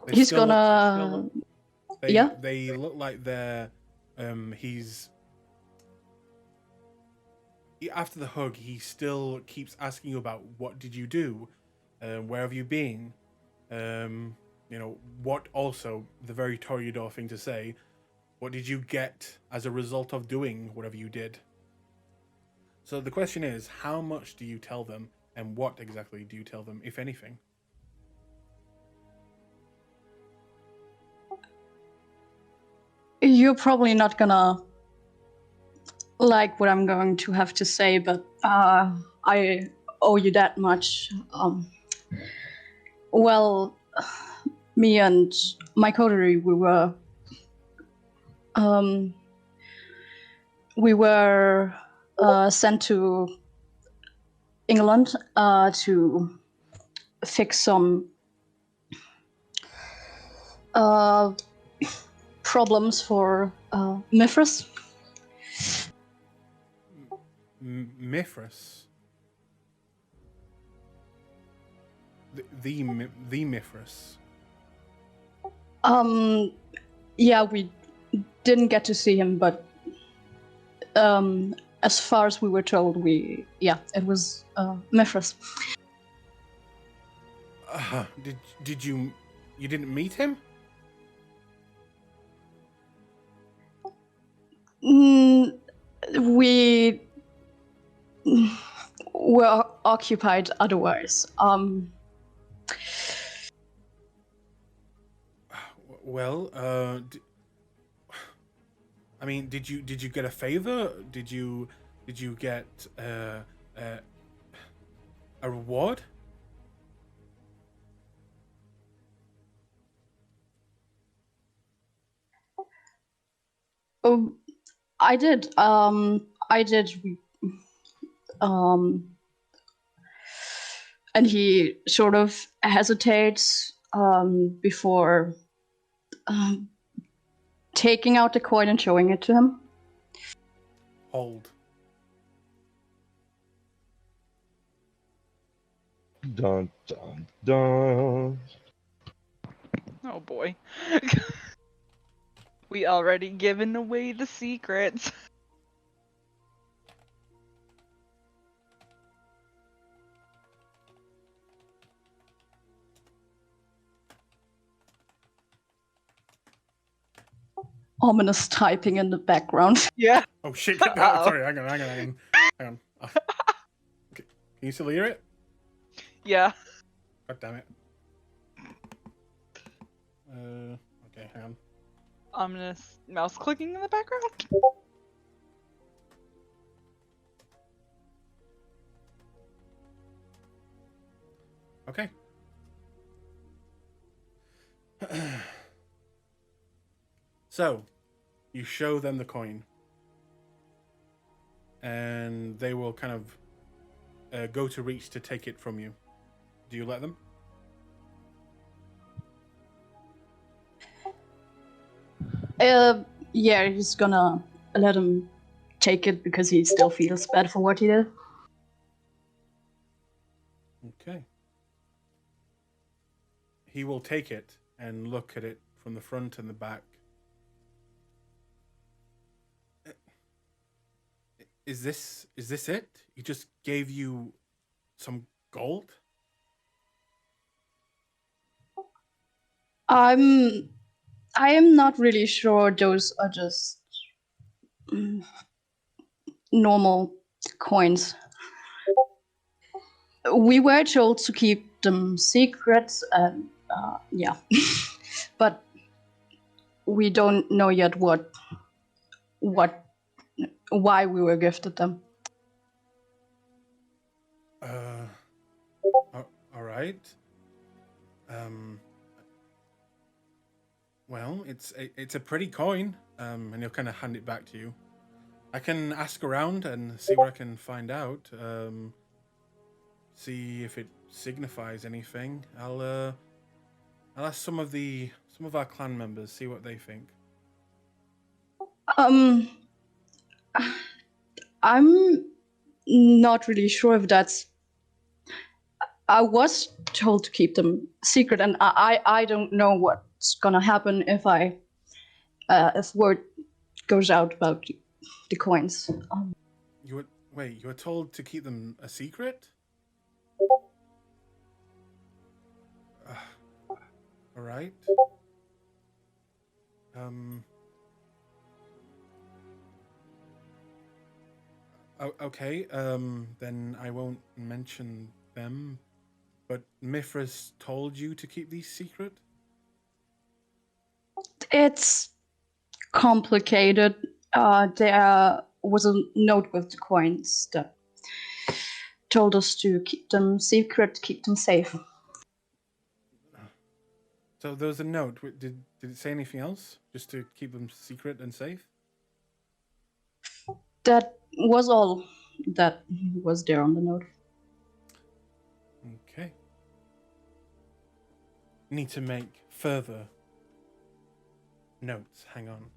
They He's still gonna. look, Yeah? They look like they're. He's. After the hug, he still keeps asking you about what did you do, where have you been, what also the very Toreador thing to say. What did you get as a result of doing whatever you did? So the question is, how much do you tell them, and what exactly do you tell them, if anything? You're probably not gonna like what I'm going to have to say, but I owe you that much. Well, me and my coterie, we were sent to England to fix some problems for Mithras. Mithras? The Mithras? Yeah, we didn't get to see him, but as far as we were told, it was Mithras. Did you didn't meet him? We were occupied otherwise. Well, I mean, did you get a favor? Did you get a reward? Oh, I did. I did. And he sort of hesitates before taking out the coin and showing it to him. Hold. Dun dun dun. Oh boy. We already given away the secrets. Ominous typing in the background. Yeah. Oh shit! Uh-oh. Sorry, hang on. Okay. Can you still hear it? Yeah. God damn it. Okay, hang on. Ominous mouse clicking in the background. Okay. So, you show them the coin, and they will kind of go to reach to take it from you. Do you let them? Yeah, he's gonna let him take it because he still feels bad for what he did. Okay. He will take it and look at it from the front and the back. Is this it? He just gave you some gold? I am not really sure those are just normal coins. We were told to keep them secrets, and yeah. But we don't know yet what, why we were gifted them. All right. Well, it's a pretty coin, and he'll kind of hand it back to you. I can ask around and see what I can find out. See if it signifies anything. I'll ask some of our clan members, see what they think. I'm not really sure if that's. I was told to keep them secret, and I don't know what's gonna happen if word goes out about the coins. You were told to keep them a secret? All right. Okay. Then I won't mention them. But Mithras told you to keep these secret? It's complicated. There was a note with the coins that told us to keep them secret, keep them safe. So there was a note. Did it say anything else? Just to keep them secret and safe? That was all that was there on the note. Okay. Need to make further notes. Hang on.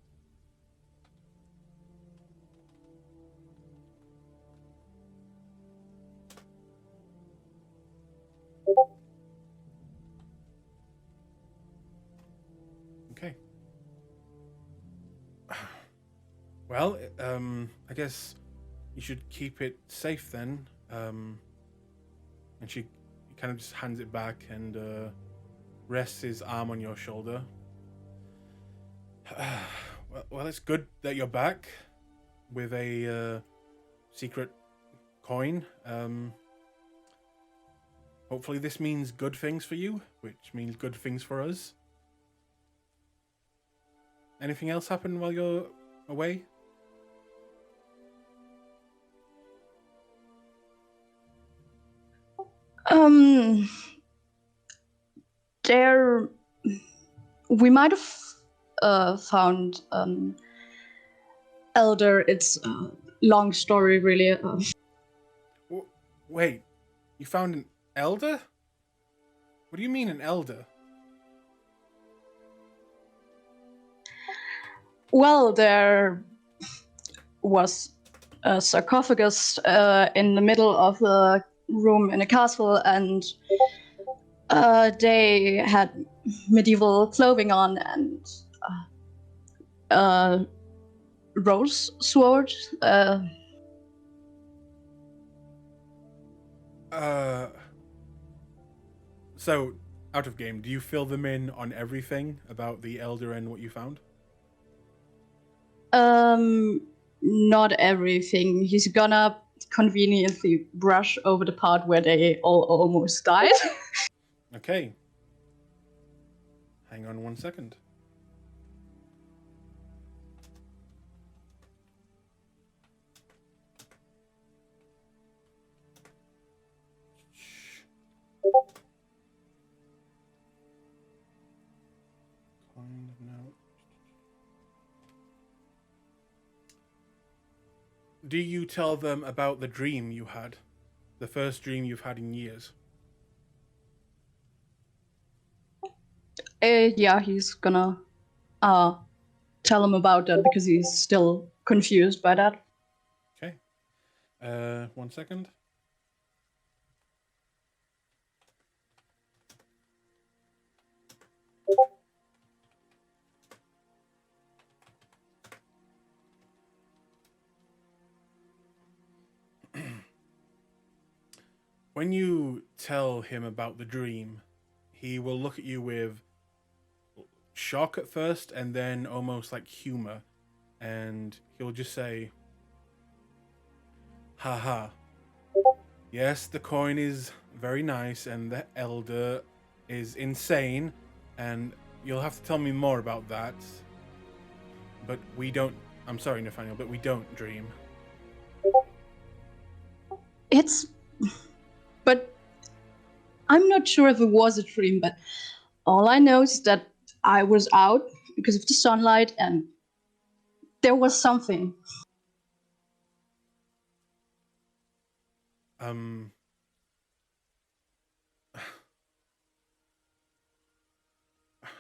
Okay. Well, I guess you should keep it safe then. And she kind of just hands it back and rests his arm on your shoulder. Well, it's good that you're back with a secret coin. Hopefully this means good things for you, which means good things for us. Anything else happen while you're away? There, we might have found elder. It's a long story, really. Wait, you found an elder? What do you mean an elder? Well, there was a sarcophagus in the middle of the room in a castle, and they had medieval clothing on and rose sword. So, out of game, do you fill them in on everything about the elder and what you found? Not everything. He's gonna conveniently brush over the part where they all almost died. Okay. Hang on 1 second. Kind of note. Do you tell them about the dream you had? The first dream you've had in years? Yeah, he's gonna tell him about that because he's still confused by that. Okay. 1 second. When you tell him about the dream, he will look at you with shock at first and then almost like humor. And he'll just say, haha. Yes, the coin is very nice, and the elder is insane, and you'll have to tell me more about that. But we don't. I'm sorry, Nathaniel, but we don't dream. It's. But I'm not sure if it was a dream, but all I know is that I was out because of the sunlight and there was something.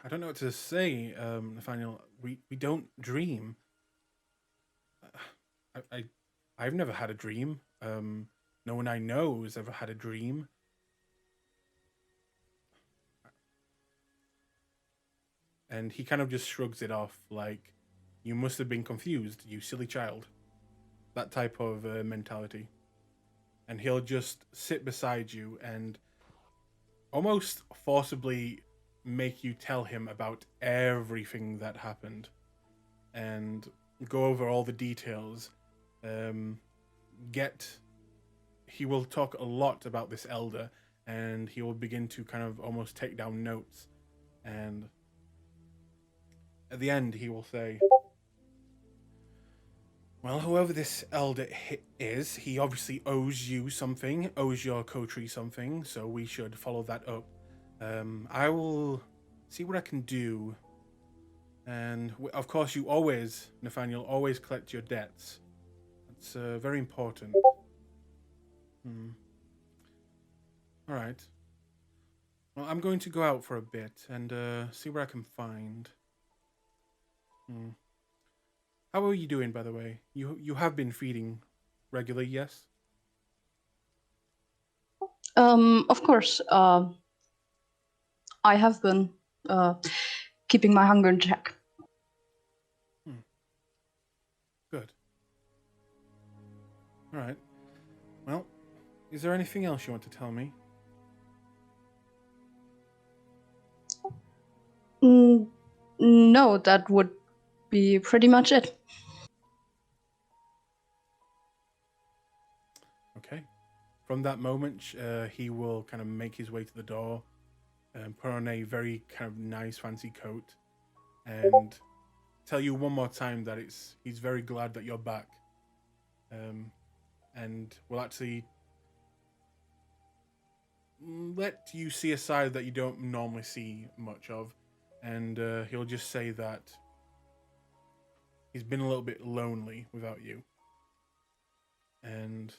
I don't know what to say, Nathaniel. We don't dream. I've never had a dream. No one I know has ever had a dream. And he kind of just shrugs it off, like, you must have been confused, you silly child. That type of mentality. And he'll just sit beside you and almost forcibly make you tell him about everything that happened and go over all the details. He will talk a lot about this elder, and he will begin to kind of almost take down notes. And at the end, he will say, well, whoever this elder is, he obviously owes you something, owes your coterie something, so we should follow that up. I will see what I can do. And of course, you always, Nathaniel, always collect your debts. That's very important. All right. Well, I'm going to go out for a bit and see what I can find. How are you doing, by the way? You have been feeding regularly, yes? Of course, I have been keeping my hunger in check. Good. All right. Well, is there anything else you want to tell me? No, that would be pretty much it. Okay. From that moment, he will kind of make his way to the door and put on a very kind of nice, fancy coat and tell you one more time that he's very glad that you're back. And will actually let you see a side that you don't normally see much of. And he'll just say that he's been a little bit lonely without you. And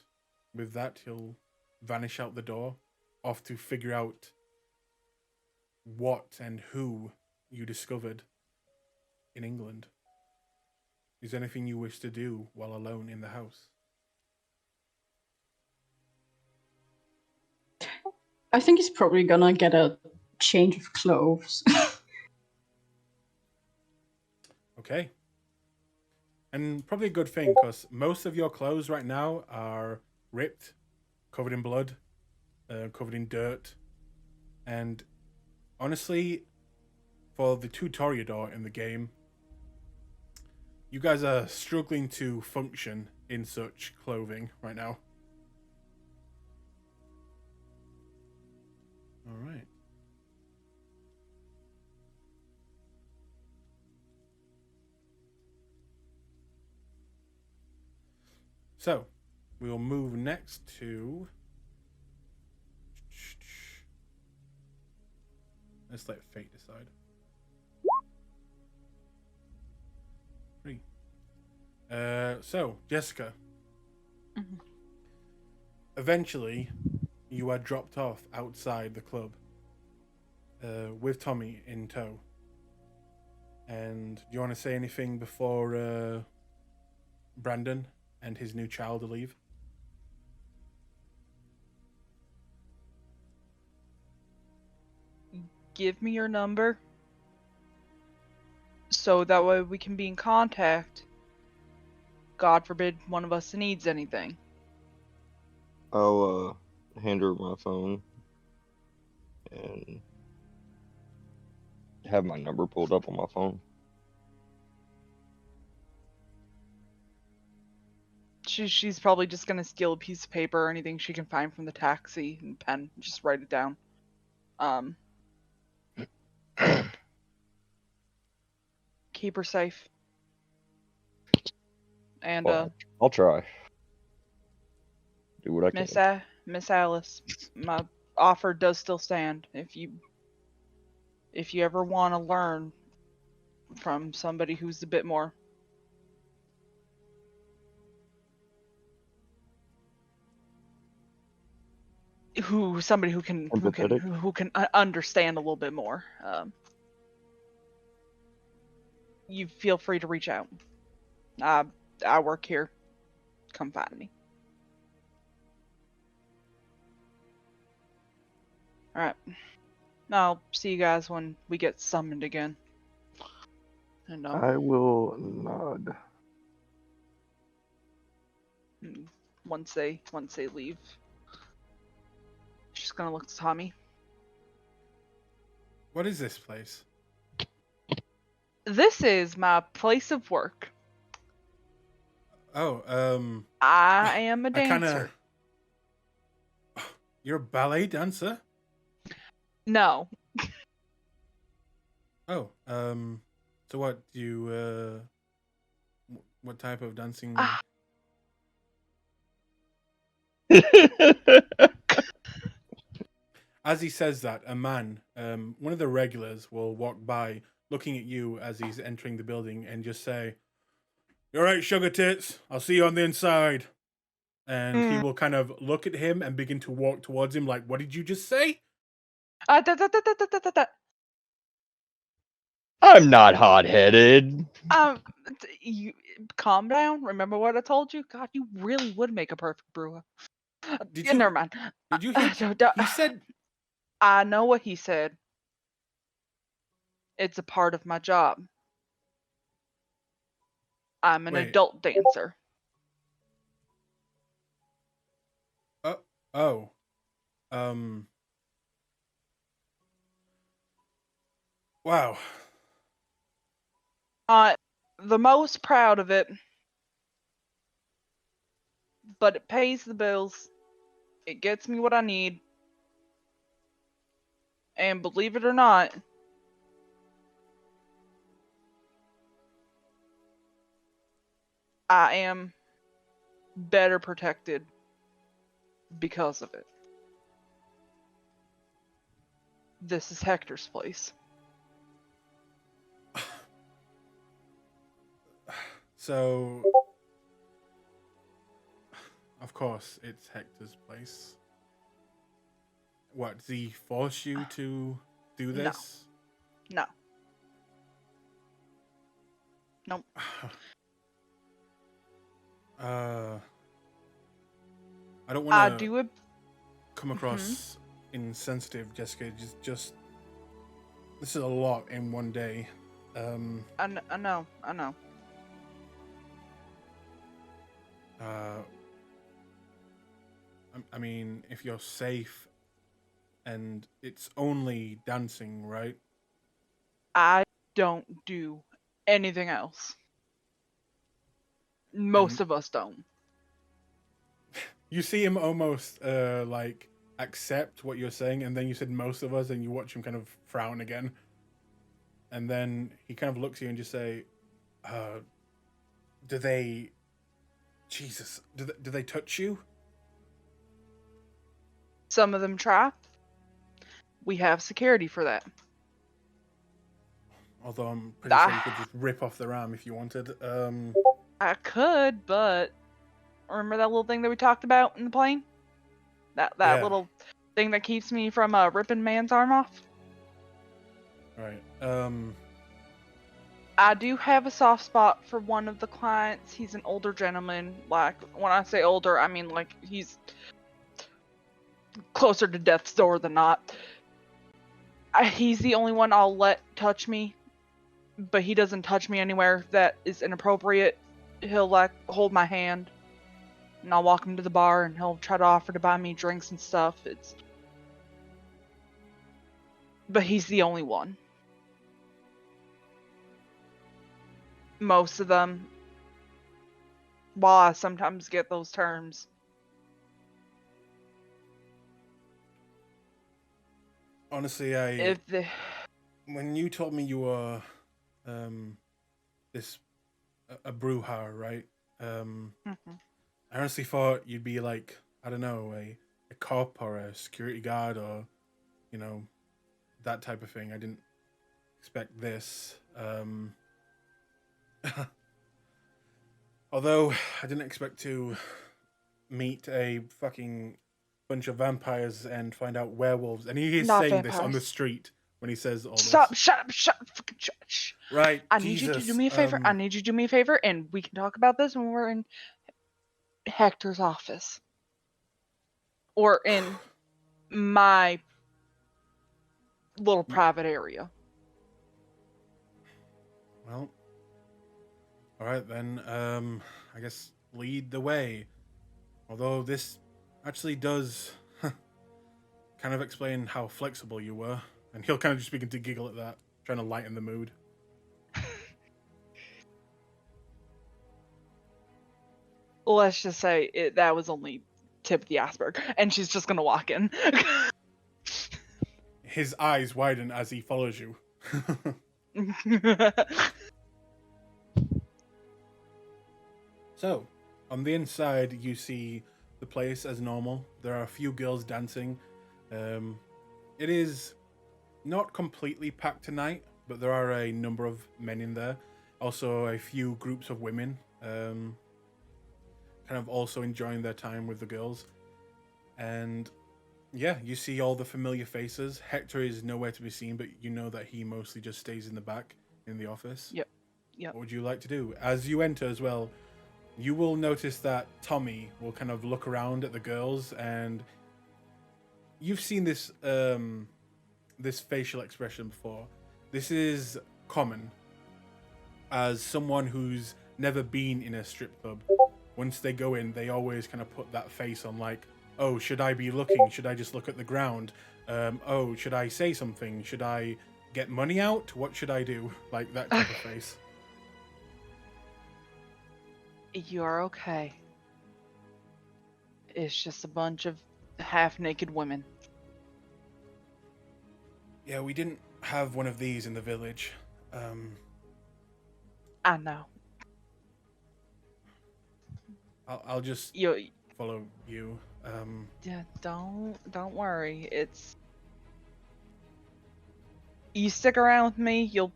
with that, he'll vanish out the door, off to figure out what and who you discovered in England. Is there anything you wish to do while alone in the house? I think he's probably gonna get a change of clothes. Okay. And probably a good thing, because most of your clothes right now are ripped, covered in blood, covered in dirt. And honestly, for the tutorial in the game, you guys are struggling to function in such clothing right now. All right. So, we will move next to... Let's let fate decide. 3. So, Jessica. Mhm. Eventually, you are dropped off outside the club with Tommy in tow. And do you want to say anything before Brandon and his new child leave? Give me your number so that way we can be in contact. God forbid one of us needs anything. I'll hand her my phone and have my number pulled up on my phone. She's probably just gonna steal a piece of paper or anything she can find from the taxi and pen. Just write it down. Keep her safe. And Well, I'll try. Do what I can. Miss Alice, my offer does still stand. If you ever want to learn from somebody who's a bit more somebody who can understand a little bit more, you feel free to reach out. I work here. Come find me. All right. I'll see you guys when we get summoned again. And I will nod. once they leave, she's gonna look to Tommy. What is this place? This is my place of work. Oh, I am a dancer. You're a ballet dancer? No. Oh, so what do you, what type of dancing? As he says that, a man, one of the regulars, will walk by, looking at you as he's entering the building, and just say, "You're right, sugar tits. I'll see you on the inside." And he will kind of look at him and begin to walk towards him, like, "What did you just say?" I'm not hot-headed. You calm down. Remember what I told you? God, you really would make a perfect brewer. Never mind. Did you hear? He said. I know what he said. It's a part of my job. I'm an adult dancer. Oh. Wow. The most proud of it, but it pays the bills. It gets me what I need. And believe it or not, I am better protected because of it. This is Hector's place. So, of course, it's Hector's place. What, does he force you to do this? No. Nope. I don't want to come Mm-hmm. across insensitive, Jessica. Just this is a lot in one day. I know. I mean, if you're safe and it's only dancing, right? I don't do anything else. Most of us don't. You see him almost like accept what you're saying, and then you said most of us, and you watch him kind of frown again, and then he kind of looks at you and just say, "Do they? Jesus, do they touch you?" Some of them try. We have security for that. Although I'm pretty sure you could just rip off their arm if you wanted. I could, but remember that little thing that we talked about in the plane? That little thing that keeps me from ripping man's arm off? Right. I do have a soft spot for one of the clients. He's an older gentleman. Like, when I say older, I mean like he's closer to death's door than not. He's the only one I'll let touch me, but he doesn't touch me anywhere that is inappropriate. He'll like hold my hand, and I'll walk him to the bar, and he'll try to offer to buy me drinks and stuff. But he's the only one. Most of them, while I sometimes get those terms. Honestly, If the when you told me you were this a Bruja, right? Mhm. I honestly thought you'd be like, I don't know, a cop or a security guard or, you know, that type of thing. I didn't expect this. Although I didn't expect to meet a fucking bunch of vampires and find out werewolves. And he is Not saying this on the vampires. street when he says all Stop! this. Shut up! Shut up! Fucking shh. Right, I need you to do Jesus. me a favor. I need you to do me a favor, and we can talk about this when we're in Hector's office or in my little private area. Well, all right then. I guess lead the way. Although this actually does kind of explain how flexible you were, and he'll kind of just begin to giggle at that, trying to lighten the mood. Let's just say that was only tip of the iceberg, and she's just gonna walk in. His eyes widen as he follows you. So, on the inside, you see the place as normal. There are a few girls dancing. It is not completely packed tonight, but there are a number of men in there. Also, a few groups of women, kind of also enjoying their time with the girls. And yeah, you see all the familiar faces. Hector is nowhere to be seen, but you know that he mostly just stays in the back in the office. Yep. What would you like to do? As you enter as well, you will notice that Tommy will kind of look around at the girls, and you've seen this this facial expression before. This is common as someone who's never been in a strip club. Once they go in, they always kind of put that face on, like, oh, should I be looking? Should I just look at the ground? Oh, should I say something? Should I get money out? What should I do? Like that type of face. You're okay. It's just a bunch of half-naked women. Yeah, we didn't have one of these in the village. I know. I'll just You follow you. Yeah, don't worry. You stick around with me, you'll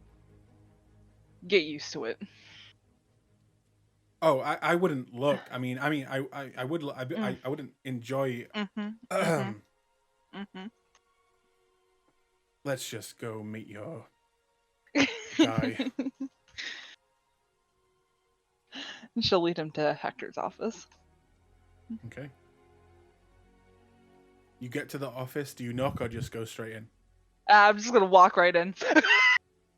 get used to it. Oh, I wouldn't look. I would. I wouldn't enjoy. Mm-hmm. Mm-hmm. Let's just go meet your guy. She'll lead him to Hector's office. Okay. You get to the office. Do you knock or just go straight in? I'm just gonna walk right in.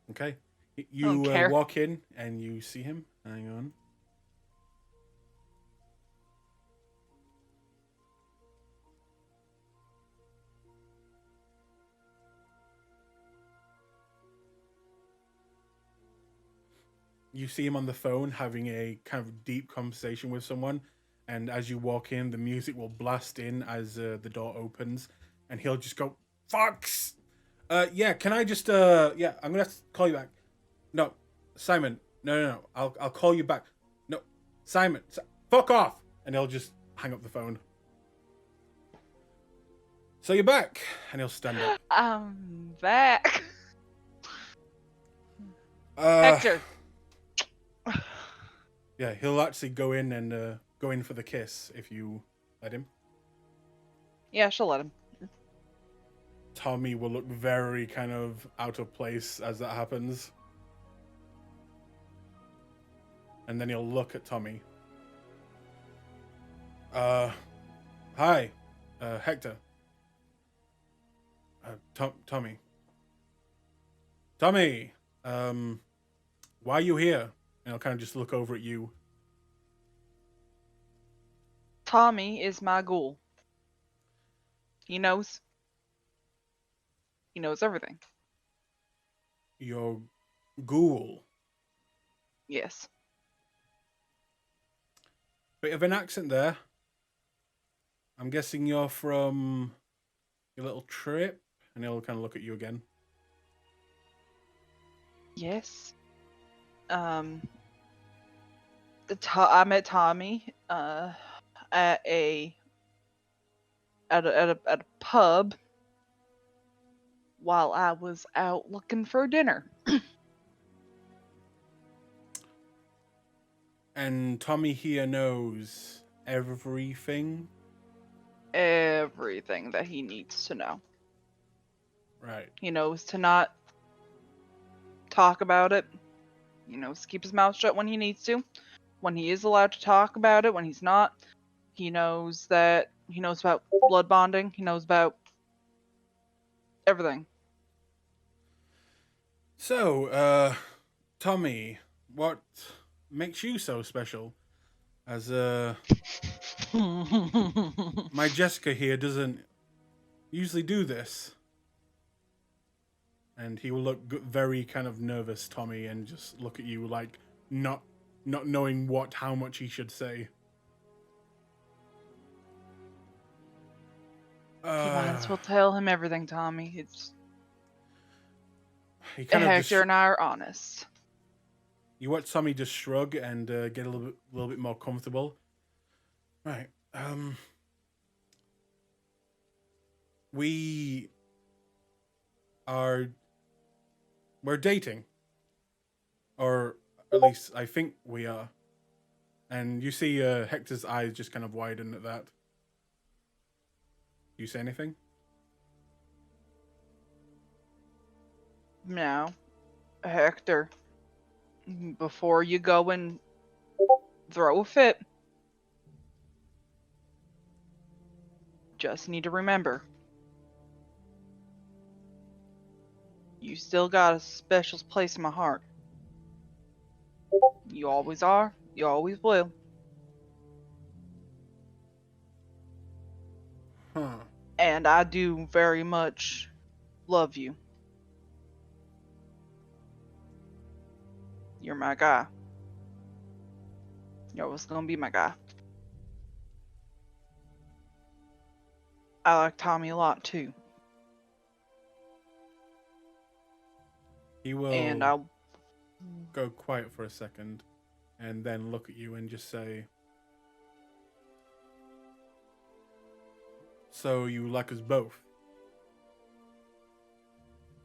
Okay. Don't You care. walk in and you see him. Hang on. You see him on the phone having a kind of deep conversation with someone, and as you walk in, the music will blast in as the door opens, and he'll just go, "Fox, yeah, can I just yeah, I'm gonna have to call you back. No, Simon, no, I'll call you back. No, Simon, fuck off," and he'll just hang up the phone. So you're back, and he'll stand up. I'm back. Uh, Hector. Yeah, he'll actually go in and go in for the kiss if you let him. Yeah, she'll let him. Tommy will look very kind of out of place as that happens. And then he'll look at Tommy. Hi, Hector. Tommy. Tommy, why are you here? And I'll kind of just look over at you. Tommy is my ghoul. He knows. He knows everything. Your ghoul. Yes. Bit of an accent there. I'm guessing you're from your little trip, and he'll kind of look at you again. Yes. I met Tommy at a pub while I was out looking for dinner. And Tommy here knows everything. Everything that he needs to know. Right. He knows to not talk about it. He knows to keep his mouth shut when he needs to. When he is allowed to talk about it, when he's not. He knows about blood bonding. He knows about everything. So, Tommy, what makes you so special? As my Jessica here doesn't usually do this. And he will look very kind of nervous, Tommy, and just look at you like not knowing how much he should say. You might as well tell him everything, Tommy. It's he kind of Hector just, and I are honest. you watch Tommy just shrug and get a little bit more comfortable. Right. We're dating. Or at least I think we are. And you see Hector's eyes just kind of widen at that. You say anything? Now, Hector, before you go and throw a fit, just need to remember, you still got a special place in my heart. You always are. You always will. Huh. And I do very much love you. You're my guy. You're always gonna be my guy. I like Tommy a lot too. He will And I'll go quiet for a second and then look at you and just say, so you like us both?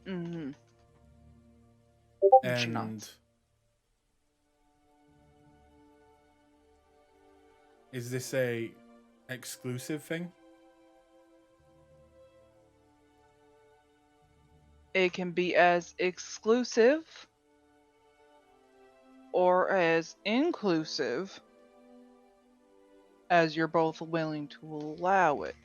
Mm-hmm. And is this a exclusive thing? It can be as exclusive or as inclusive as you're both willing to allow it.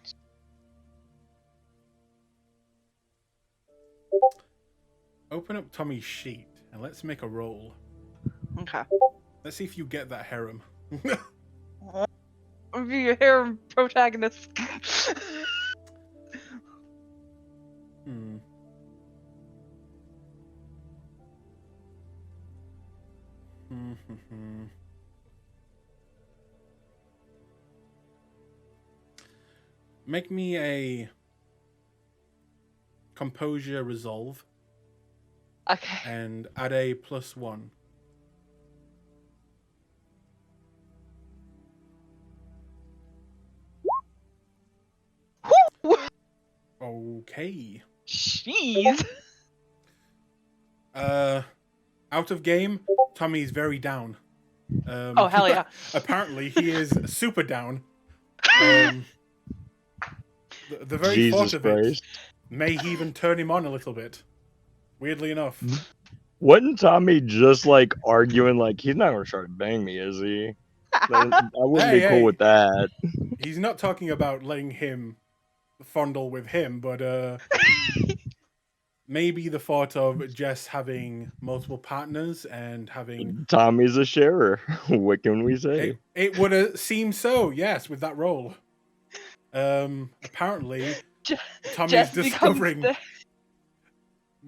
Open up Tommy's sheet and let's make a roll. Okay. Let's see if you get that harem. Be a harem protagonist. Hmm. Make me a composure resolve Okay. and add a +1. Woo! Okay. Jeez. Out of game, Tommy's very down. Oh, hell yeah. Apparently, he is super down. The very Jesus thought of Christ. it may even turn him on a little bit. Weirdly enough. Wasn't Tommy just like arguing like he's not gonna try to bang me, is he? I wouldn't be cool with that. He's not talking about letting him fondle with him, but maybe the thought of Jess having multiple partners and having... Tommy's a sharer. What can we say? It would seem so, yes, with that role. Apparently, Tommy's Jess discovering... becomes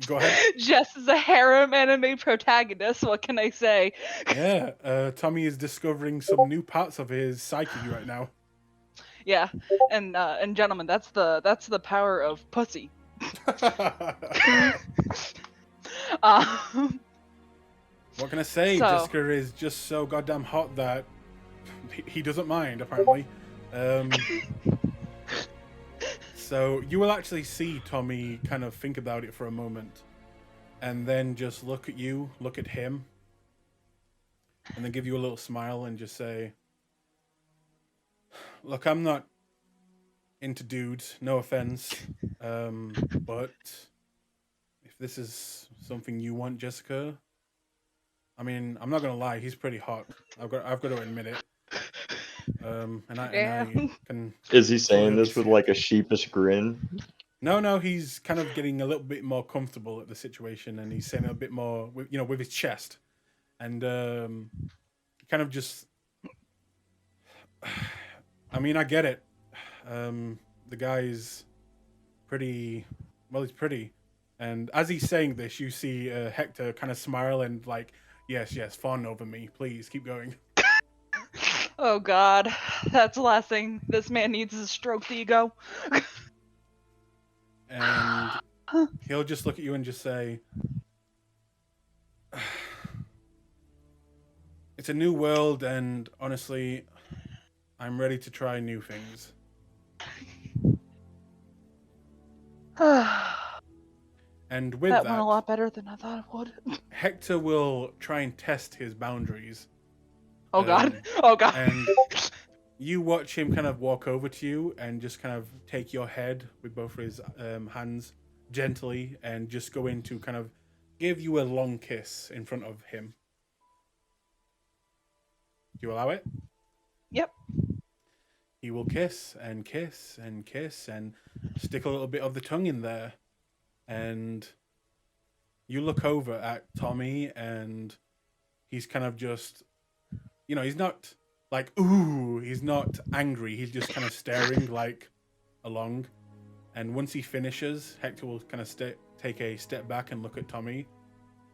Go ahead. Jess is a harem anime protagonist. What can I say? Yeah, Tommy is discovering some new parts of his psyche right now. Yeah, and gentlemen, that's the power of pussy. Um, What can I say? So- Jessica is just so goddamn hot that he doesn't mind, apparently. So you will actually see Tommy kind of think about it for a moment, and then just look at you, look at him, and then give you a little smile and just say, "Look, I'm not into dudes, no offense, but if this is something you want, Jessica, I mean, I'm not gonna lie, he's pretty hot. I've got to admit it. And I can. Is he saying clearly this with see like it. a sheepish grin? No, he's kind of getting a little bit more comfortable at the situation, and he's saying a bit more, with his chest, and kind of just. I mean, I get it. The guy's pretty. Well, he's pretty, and as he's saying this, you see Hector kind of smile and like, yes, fawn over me, please keep going. oh God, that's the last thing this man needs is a stroked ego. And he'll just look at you and just say, it's a new world, and honestly, I'm ready to try new things. And with that that, went a lot better than I thought it would. Hector will try and test his boundaries. Oh God. Oh God. And you watch him kind of walk over to you and just kind of take your head with both of his hands gently and just go in to kind of give you a long kiss in front of him. Do you allow it? Yep. He will kiss and kiss and kiss and stick a little bit of the tongue in there. And you look over at Tommy and he's kind of just, he's not like, ooh, he's not angry. He's just kind of staring like along. And once he finishes, Hector will kind of take a step back and look at Tommy.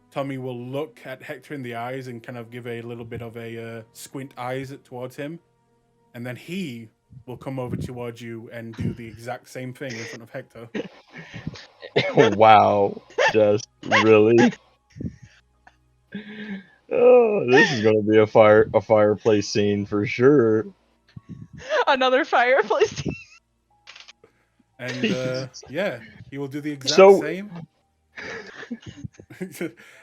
Tommy will look at Hector in the eyes and kind of give a little bit of a squint eyes towards him. And then he will come over towards you and do the exact same thing in front of Hector. Wow, just really? Oh, this is gonna be a fireplace scene for sure. Another fireplace. And yeah, he will do the exact same.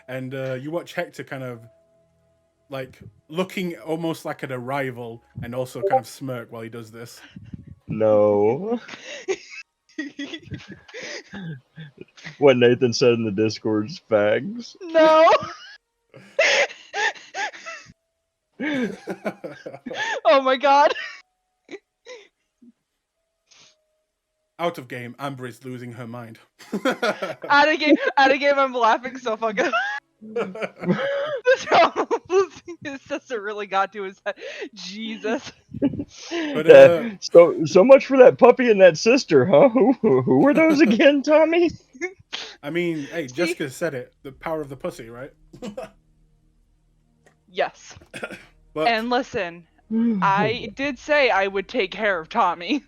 And you watch Hector kind of like looking almost like at a rival and also kind of smirk while he does this. No. What Nathan said in the Discord's fags. No. Oh my God. Out of game, Amber is losing her mind. Out of game, I'm laughing so fucking. His sister really got to his head. Jesus. But so much for that puppy and that sister, huh? Who were those again, Tommy? I mean, hey, Jessica said it. The power of the pussy, right? Yes. But, And listen, I did say I would take care of Tommy.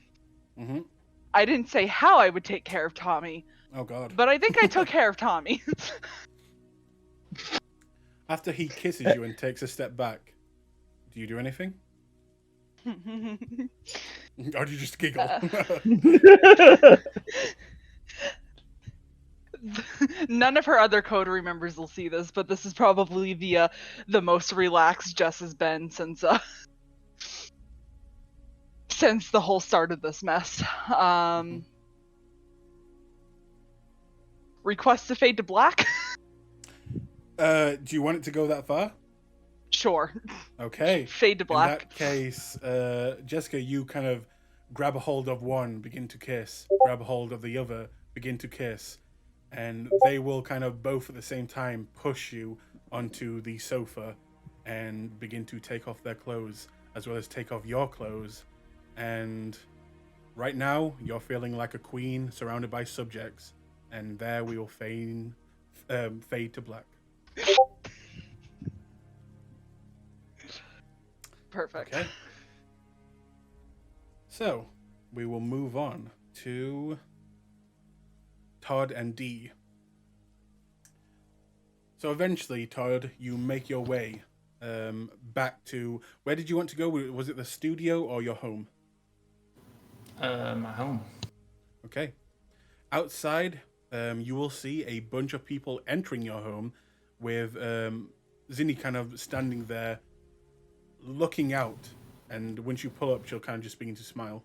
Mhm. I didn't say how I would take care of Tommy, Oh God. but I think I took care of Tommy. After he kisses you and takes a step back, do you do anything? Or do you just giggle? None of her other coterie members will see this, but this is probably the most relaxed Jess has been since the whole start of this mess. Request to fade to black? Do you want it to go that far? Sure. Okay. Fade to black. In that case, Jessica, you kind of grab a hold of one, begin to kiss. Grab a hold of the other, begin to kiss. And they will kind of both at the same time push you onto the sofa and begin to take off their clothes, as well as take off your clothes. And right now, you're feeling like a queen surrounded by subjects. And there we will fade to black. Perfect. Okay. So we will move on to Todd and Dee. So eventually, Todd, you make your way back to, where did you want to go? Was it the studio or your home? My home. Okay. Outside, you will see a bunch of people entering your home with Zinni kind of standing there looking out. And once you pull up, she'll kind of just begin to smile.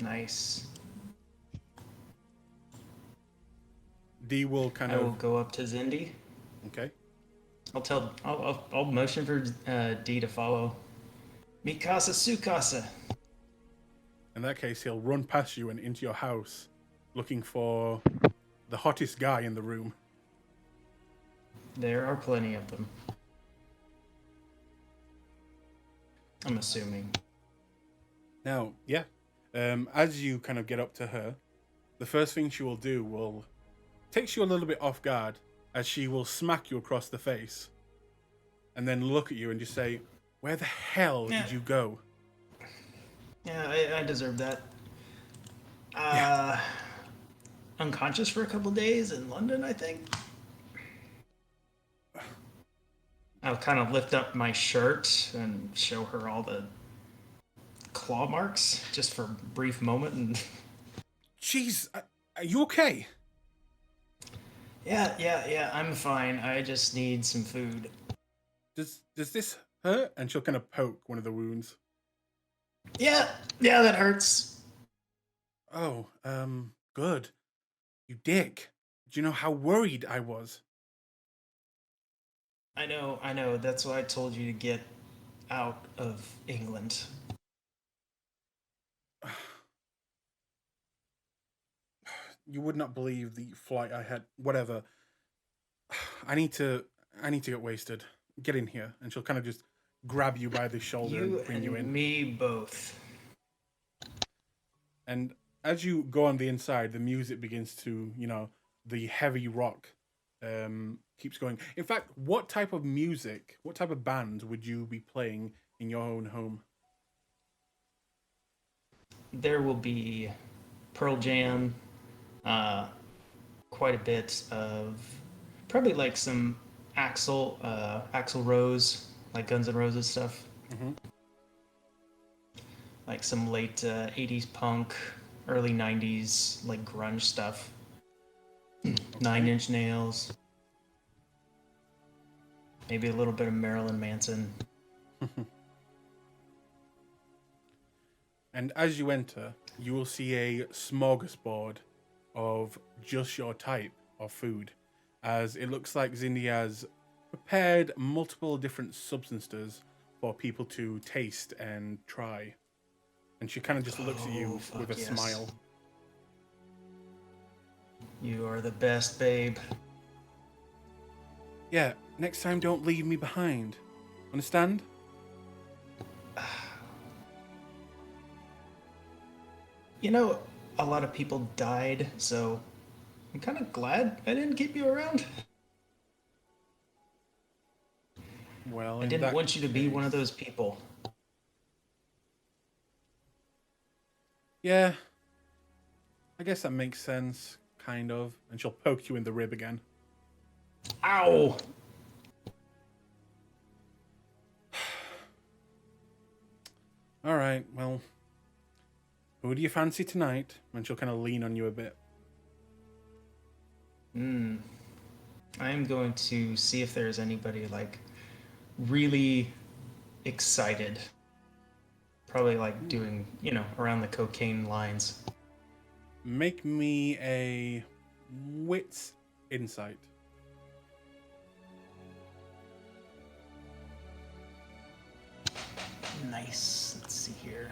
Nice. Dee will kind I will of... go up to Zindi. Okay. I'll motion for D to follow. Mikasa Sukasa. In that case, he'll run past you and into your house looking for the hottest guy in the room. There are plenty of them. I'm assuming. Now, yeah, as you kind of get up to her, the first thing she will do will takes you a little bit off guard, as she will smack you across the face and then look at you and just say, "Where the hell did you go?" Yeah, I deserve that. Yeah. Unconscious for a couple days in London, I think. I'll kind of lift up my shirt and show her all the claw marks just for a brief moment. And Jeez, are you okay? yeah, I'm fine. I just need some food. Does this hurt? And she'll kind of poke one of the wounds. Yeah, that hurts. Oh, good. You dick. Do you know how worried I was? I know. That's why I told you to get out of England. You would not believe the flight I had. Whatever. I need to get wasted. Get in here. And she'll kind of just grab you by the shoulder You and bring and you in. me both. And as you go on the inside, the music begins to, the heavy rock keeps going. In fact, what type of music, what type of band would you be playing in your own home? There will be Pearl Jam, quite a bit of probably like some Axl Rose, like Guns N' Roses stuff. Mm-hmm. Like some late 80s punk, early 90s like grunge stuff. Okay. 9 Inch Nails. Maybe a little bit of Marilyn Manson. And as you enter, you will see a smorgasbord of just your type of food, as it looks like Zindy has prepared multiple different substances for people to taste and try. And she kind of just looks at you with a smile. You are the best, babe. Yeah, next time don't leave me behind. Understand? You know, a lot of people died, so I'm kind of glad I didn't keep you around. Well, I didn't want you to be one of those people. Yeah, I guess that makes sense, kind of. And she'll poke you in the rib again. Ow! All right, well, who do you fancy tonight? And she'll kind of lean on you a bit. I'm going to see if there's anybody like really excited. Probably like doing, around the cocaine lines. Make me a wits insight. Nice. Let's see here.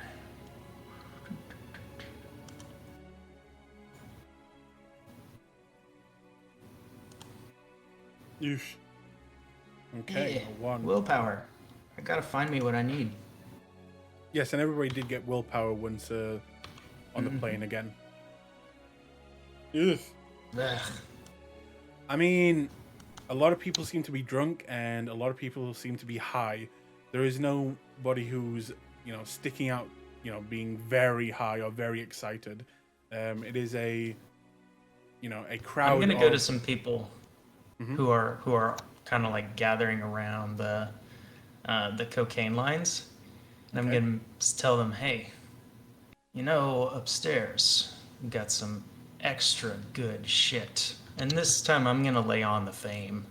Oof. Okay, Yeah. a 1. Willpower. I gotta find me what I need. Yes, and everybody did get willpower once on the plane again. Ugh. Ugh. I mean, a lot of people seem to be drunk, and a lot of people seem to be high. There is nobody who's sticking out, being very high or very excited. It is a I'm crowd gonna go to of. some people Mhm. who are kind of like gathering around the cocaine lines, and I'm Okay. gonna tell them, hey, upstairs we got some extra good shit, and this time I'm gonna lay on the fame.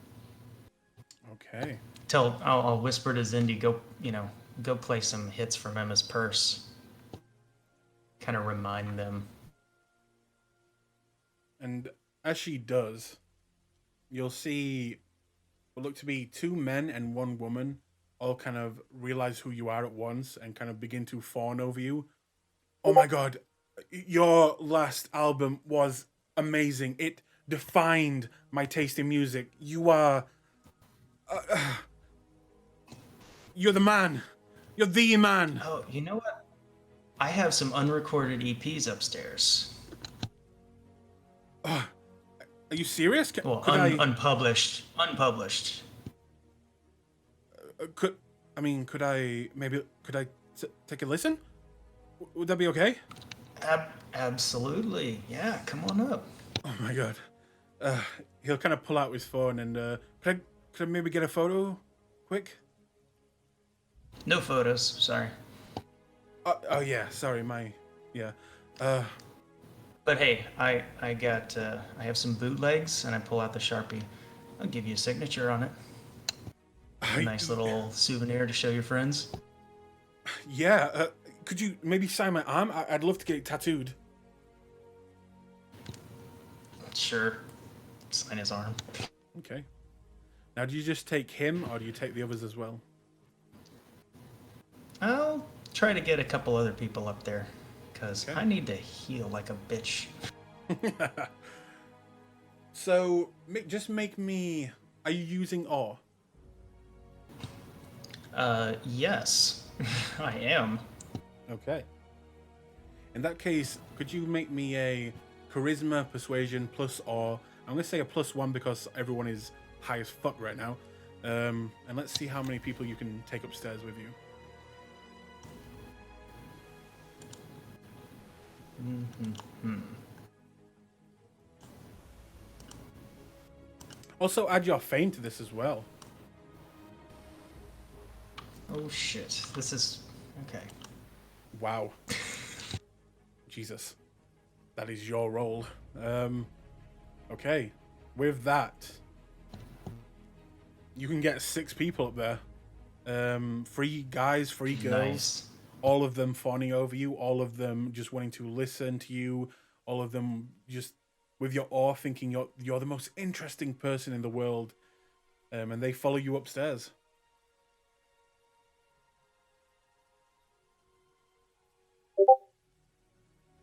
Okay. I'll whisper to Zindi, go play some hits from Emma's purse. Kind of remind them. And as she does, you'll see what look to be two men and one woman all kind of realize who you are at once and kind of begin to fawn over you. Oh my god, your last album was amazing. It defined my taste in music. You're the man. You're the man. Oh, you know what? I have some unrecorded EPs upstairs. Are you serious? Well, Could I? unpublished. Could I mean? Could I take a listen? Would that be okay? Absolutely. Yeah, come on up. Oh my god. Uh, he'll kind of pull out his phone and could I maybe get a photo, quick? No photos, sorry. Oh yeah, sorry, yeah. Uh, But hey, I have some bootlegs, and I pull out the Sharpie. I'll give you a signature on it. A nice little souvenir to show your friends. Yeah. Could you maybe sign my arm? I'd love to get it tattooed. Sure. Sign his arm. Okay. Now, do you just take him, or do you take the others as well? I'll try to get a couple other people up there, because Okay. I need to heal like a bitch. So, just make me. Are you using awe? Yes, I am. Okay. In that case, could you make me a charisma, persuasion plus awe? I'm gonna say a +1 because everyone is high as fuck right now. And let's see how many people you can take upstairs with you. Also, add your fame to this as well. Oh shit, this is... okay. Wow. Jesus. That is your role. Okay. With that, you can get 6 people up there. 3 guys, 3 girls. Nice. All of them fawning over you. All of them just wanting to listen to you. All of them just with your awe thinking you're the most interesting person in the world. And they follow you upstairs.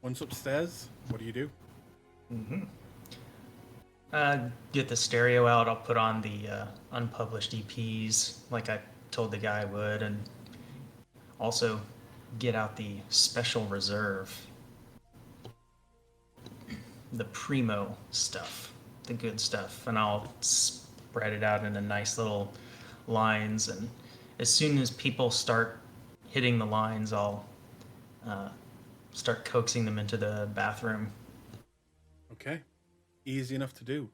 Once upstairs, what do you do? Get the stereo out. I'll put on the unpublished EPs like I told the guy I would, and also get out the special reserve, the primo stuff, the good stuff, and I'll spread it out into nice little lines. And as soon as people start hitting the lines, I'll start coaxing them into the bathroom. Okay. Easy enough to do.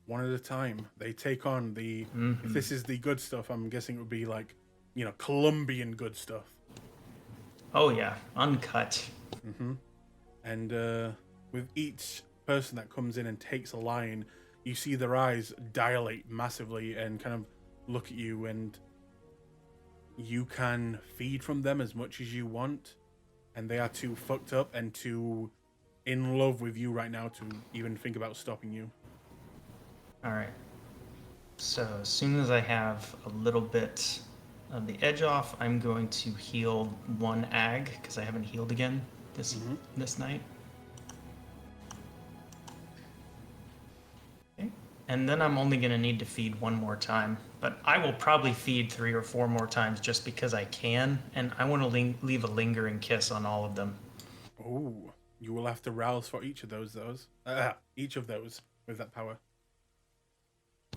One at a time. They take on the... If this is the good stuff, I'm guessing it would be like, Colombian good stuff. Oh yeah, uncut. And with each person that comes in and takes a line, you see their eyes dilate massively and kind of look at you, and you can feed from them as much as you want, and they are too fucked up and too in love with you right now to even think about stopping you. All right. So as soon as I have a little bit of the edge off, I'm going to heal 1 ag because I haven't healed again this night. Okay. And then I'm only going to need to feed 1 more time, but I will probably feed 3 or 4 more times just because I can, and I want to leave a lingering kiss on all of them. Oh, you will have to rouse for each of those with that power.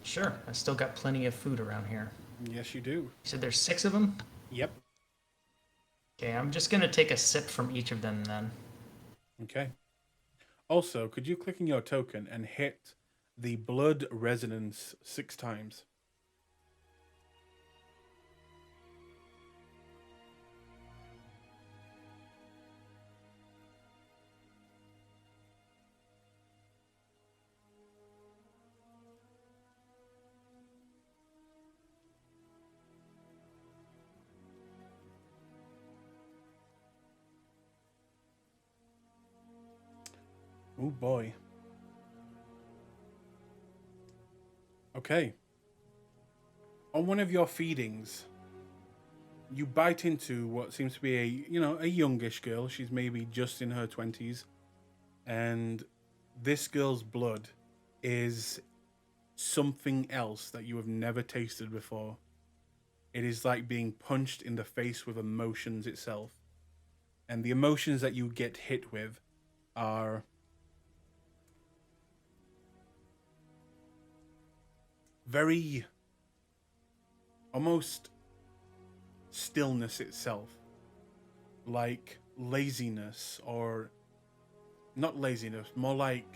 Sure, I still got plenty of food around here. Yes, you do. You said there's 6 of them? Yep. Okay, I'm just gonna take a sip from each of them then. Okay. Also, could you click on your token and hit the blood resonance 6 times? Oh boy. Okay. On one of your feedings, you bite into what seems to be a youngish girl. She's maybe just in her 20s. And this girl's blood is something else that you have never tasted before. It is like being punched in the face with emotions itself. And the emotions that you get hit with are very almost stillness itself, like laziness, or not laziness, more like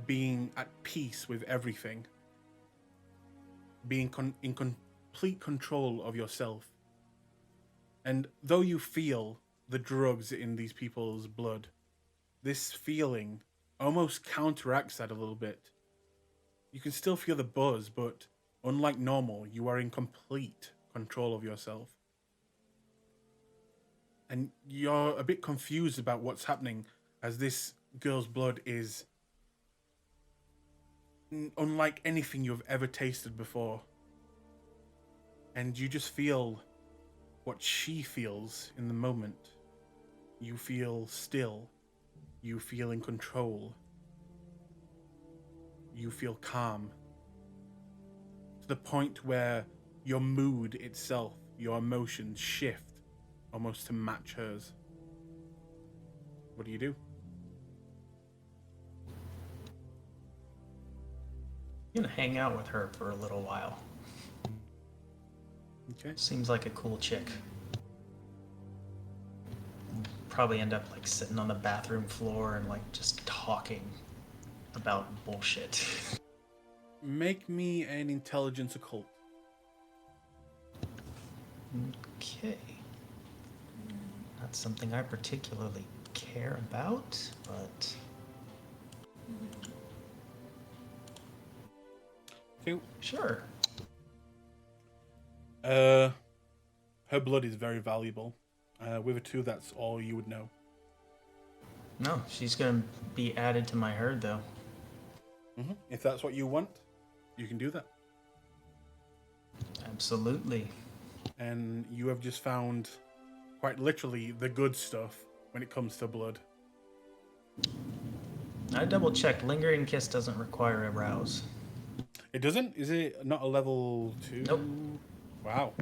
being at peace with everything, being in complete control of yourself. And though you feel the drugs in these people's blood, this feeling almost counteracts that a little bit. You can still feel the buzz, but unlike normal, you are in complete control of yourself. And you're a bit confused about what's happening, as this girl's blood is unlike anything you've ever tasted before. And you just feel what she feels in the moment. You feel still. You feel in control. You feel calm. To the point where your mood itself, your emotions shift almost to match hers. What do you do? I'm gonna hang out with her for a little while. Okay. Seems like a cool chick. Probably end up like sitting on the bathroom floor and like just talking about bullshit. Make me an intelligence occult. Okay. Not something I particularly care about, but Okay. sure. Her blood is very valuable. With a 2, that's all you would know. No, she's gonna be added to my herd though. If that's what you want, you can do that. Absolutely. And you have just found, quite literally, the good stuff when it comes to blood. I double checked. Lingering kiss doesn't require a rouse. It doesn't? Is it not a level 2? Nope. Wow.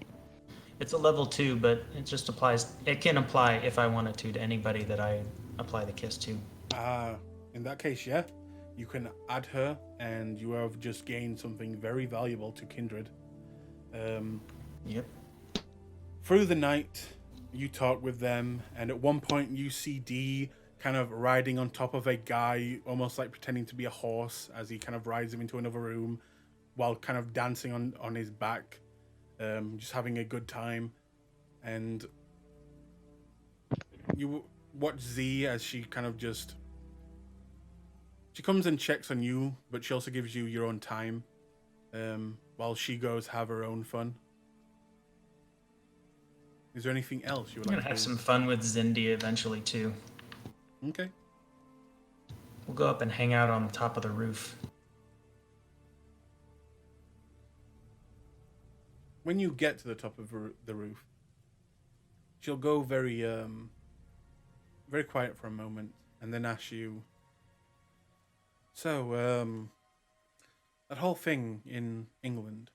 It's a level 2, but it just applies. It can apply if I wanted to anyebody that I apply the kiss to. In that case, yeah. You can add her, and you have just gained something very valuable to Kindred. Yep. Through the night, you talk with them, and at one point you see Dee kind of riding on top of a guy, almost like pretending to be a horse, as he kind of rides him into another room, while kind of dancing on his back, just having a good time. And you watch Z as she kind of just... She comes and checks on you, but she also gives you your own time, while she goes have her own fun. Is there anything else you would I'm like gonna to have do? some fun with Zindia eventually too. Okay. We'll go up and hang out on the top of the roof. When you get to the top of the roof, she'll go very quiet for a moment, and then ask you, so, that whole thing in England,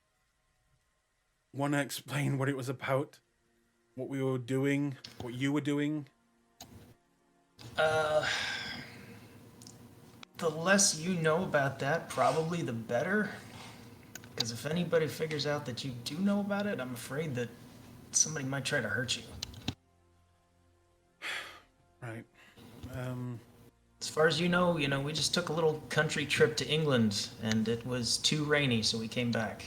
want to explain what it was about? What we were doing? What you were doing? The less you know about that, probably the better. Because if anybody figures out that you do know about it, I'm afraid that somebody might try to hurt you. Right. As far as you know, we just took a little country trip to England, and it was too rainy, so we came back.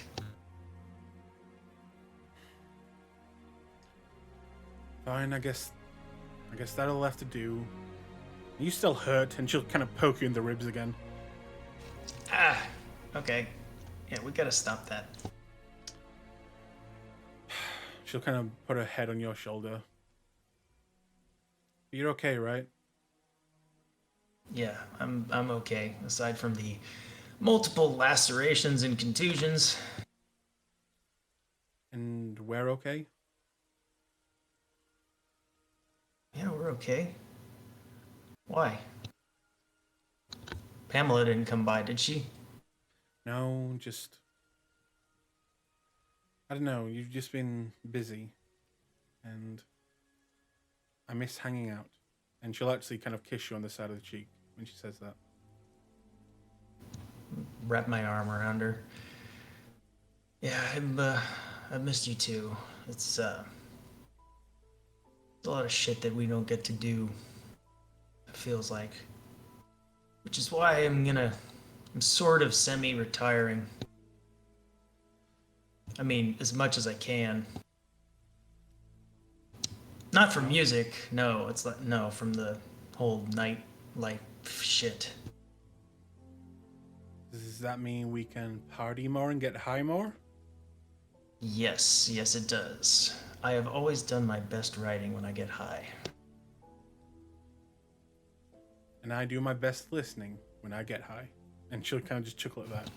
Fine, I guess that'll have to do. Are you still hurt? And she'll kind of poke you in the ribs again. Ah, okay. Yeah, we gotta stop that. She'll kind of put her head on your shoulder. You're okay, right? Yeah, I'm okay, aside from the multiple lacerations and contusions. And we're okay? Yeah, we're okay. Why? Pamela didn't come by, did she? No, just... I don't know, you've just been busy. And I miss hanging out. And she'll actually kind of kiss you on the side of the cheek when she says that. Wrap my arm around her. Yeah, I've missed you too. It's a lot of shit that we don't get to do. It feels like. Which is why I'm sort of semi-retiring. I mean, as much as I can. Not from music, no. It's like, no, from the whole nightlife shit. Does that mean we can party more and get high more? Yes, it does. I have always done my best writing when I get high. And I do my best listening when I get high. And she'll kind of just chuckle at that.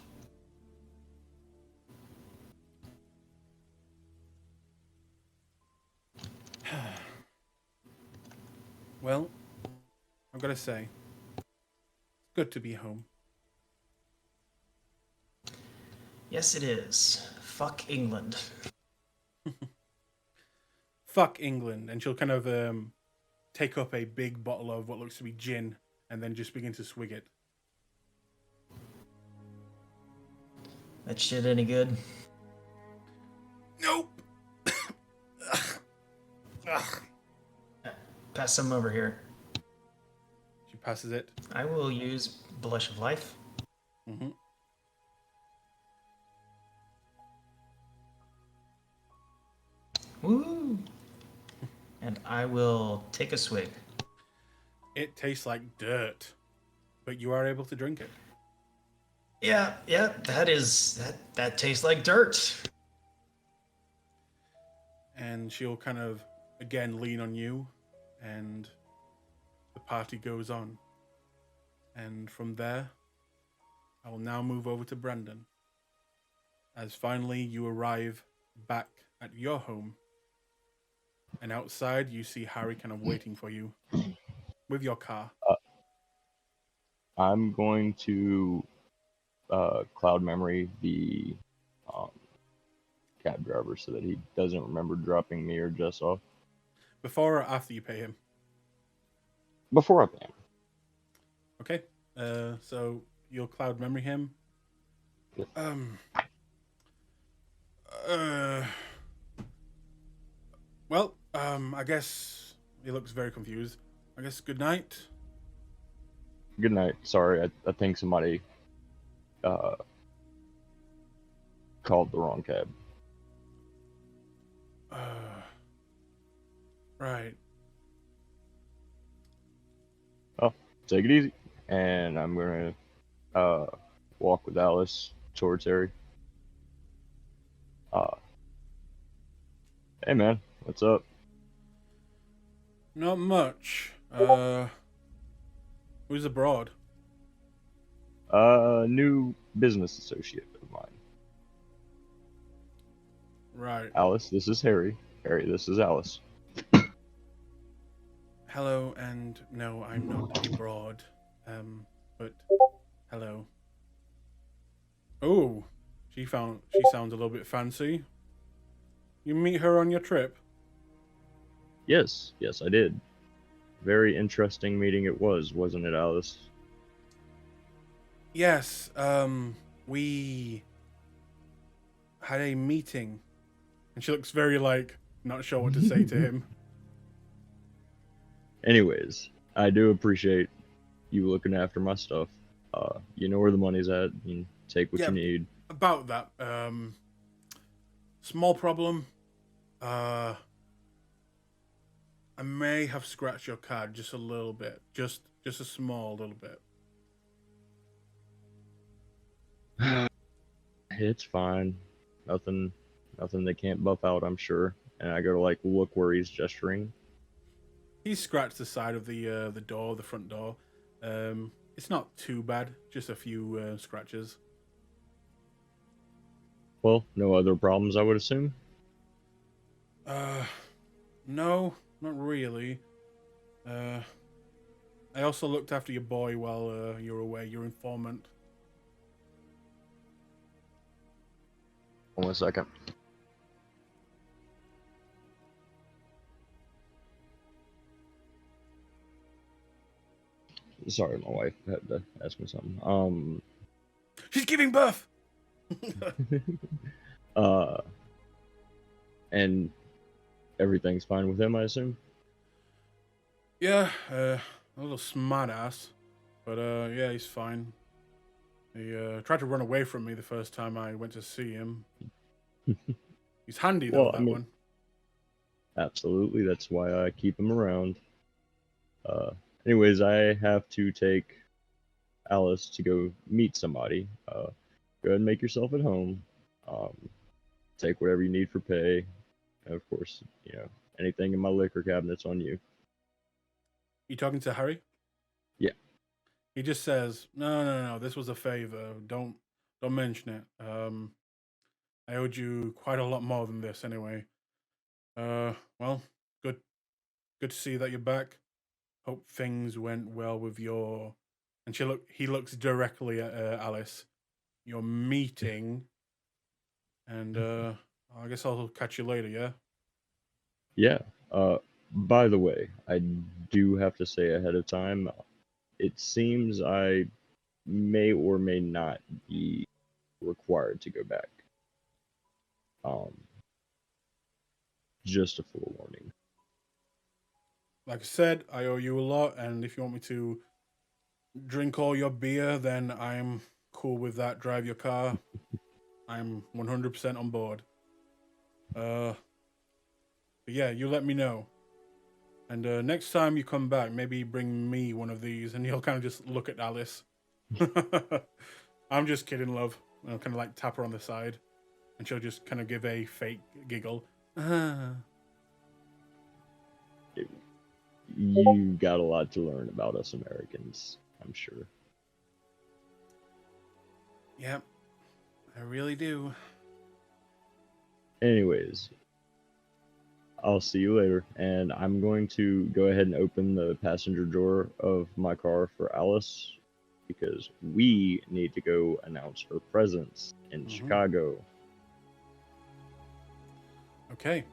Well, I've got to say, it's good to be home. Yes, it is. Fuck England. Fuck England. And she'll kind of take up a big bottle of what looks to be gin and then just begin to swig it. That shit any good? Nope. Pass some over here. She passes it. I will use Blush of Life. Mm-hmm. Woo! And I will take a swig. It tastes like dirt, but you are able to drink it. Yeah, that tastes like dirt. And she'll kind of, again, lean on you, and the party goes on. And from there, I will now move over to Brandon. As finally you arrive back at your home, and outside you see Harry kind of waiting for you with your car. I'm going to cloud memory the cab driver so that he doesn't remember dropping me or Jess off. Before or after you pay him? Before I pay him. Okay. So you'll cloud memory him. Yep. Well, I guess he looks very confused. I guess good night. Good night. Sorry, I think somebody called the wrong cab. Right. Oh, take it easy. And I'm gonna walk with Alice towards Harry. Hey man, what's up? Not much. Who's abroad? New business associate of mine. Right. Alice, this is Harry. Harry, this is Alice. Hello, and no, I'm not abroad. But hello. Oh, she sounds a little bit fancy. You meet her on your trip? Yes, I did. Very interesting meeting it was, wasn't it, Alice? Yes. We had a meeting. And she looks very, like, not sure what to say to him. Anyways, I do appreciate you looking after my stuff. You know where the money's at. You can take what Yeah. you need. About that, small problem. I may have scratched your card just a little bit. Just a small little bit. It's fine. Nothing they can't buff out, I'm sure. And I go to like look where he's gesturing. He scratched the side of the door, the front door. It's not too bad, just a few scratches. Well, no other problems, I would assume. No, not really. I also looked after your boy while you were away, your informant. 1 second. Sorry, my wife had to ask me something. She's giving birth. And everything's fine with him, I assume. Yeah, a little smart ass, but yeah, he's fine. He tried to run away from me the first time I went to see him. He's handy though, Well, that I mean, one. Absolutely, that's why I keep him around. Anyways, I have to take Alice to go meet somebody. Go ahead and make yourself at home. Take whatever you need for pay. And of course, anything in my liquor cabinet's on you. You talking to Harry? Yeah. He just says, "No. This was a favor. Don't mention it. I owed you quite a lot more than this, anyway. Well, good to see that you're back. Hope things went well with your." And he looks directly at Alice. Your meeting, and I guess I'll catch you later. Yeah. Yeah. By the way, I do have to say ahead of time, it seems I may or may not be required to go back. Just a forewarning. Like I said, I owe you a lot, and if you want me to drink all your beer, then I'm cool with that. Drive your car. I'm 100% on board. But yeah, you let me know. And next time you come back, maybe bring me one of these, and he'll kind of just look at Alice. I'm just kidding, love. I'll kind of like tap her on the side, and she'll just kind of give a fake giggle. You got a lot to learn about us Americans, I'm sure. Yep, I really do. Anyways, I'll see you later, and I'm going to go ahead and open the passenger door of my car for Alice because we need to go announce her presence in Chicago. Okay.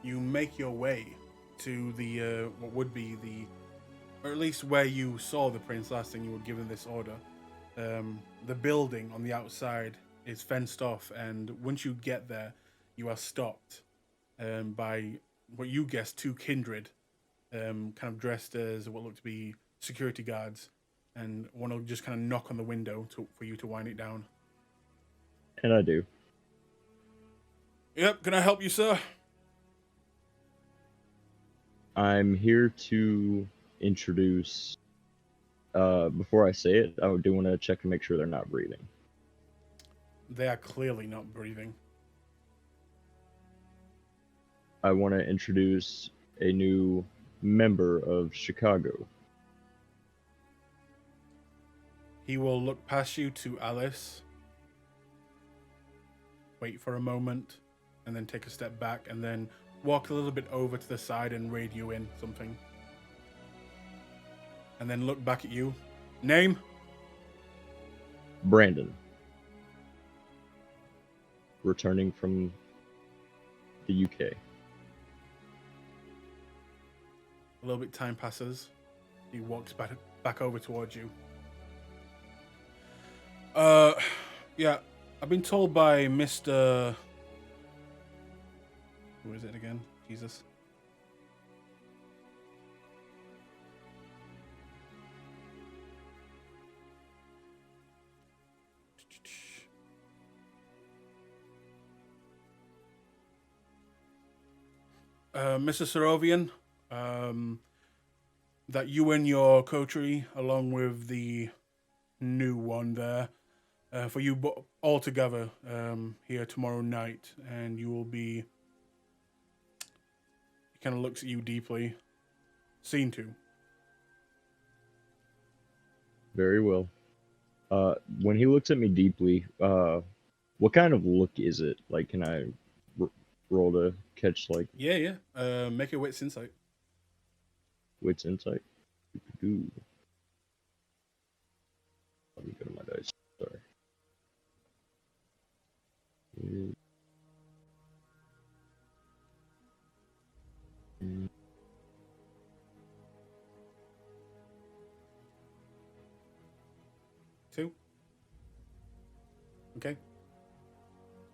You make your way to the what would be or at least where you saw the prince last time you were given this order. The building on the outside is fenced off, and once you get there, you are stopped by what you guess two kindred, kind of dressed as what look to be security guards, and one will just kind of knock on the window for you to wind it down. And I do. Yep, can I help you, sir? I'm here to introduce. Before I say it, I do want to check to make sure they're not breathing. They are clearly not breathing. I want to introduce a new member of Chicago. He will look past you to Alice, wait for a moment, and then take a step back, and then walk a little bit over to the side and radio in something. And then look back at you. Name? Brandon. Returning from the UK. A little bit of time passes. He walks back over towards you. Yeah. I've been told by Mr. Who is it again? Jesus. Mr. Sorovian, that you and your coterie, along with the new one there, for you all together here tomorrow night, and you will be. He kind of looks at you deeply. Seen to. Very well. When he looks at me deeply, what kind of look is it? Like, can I roll to catch, like, Yeah. Make a wits insight. wits insight? Ooh. Let me go to my dice. Sorry. Two. Okay.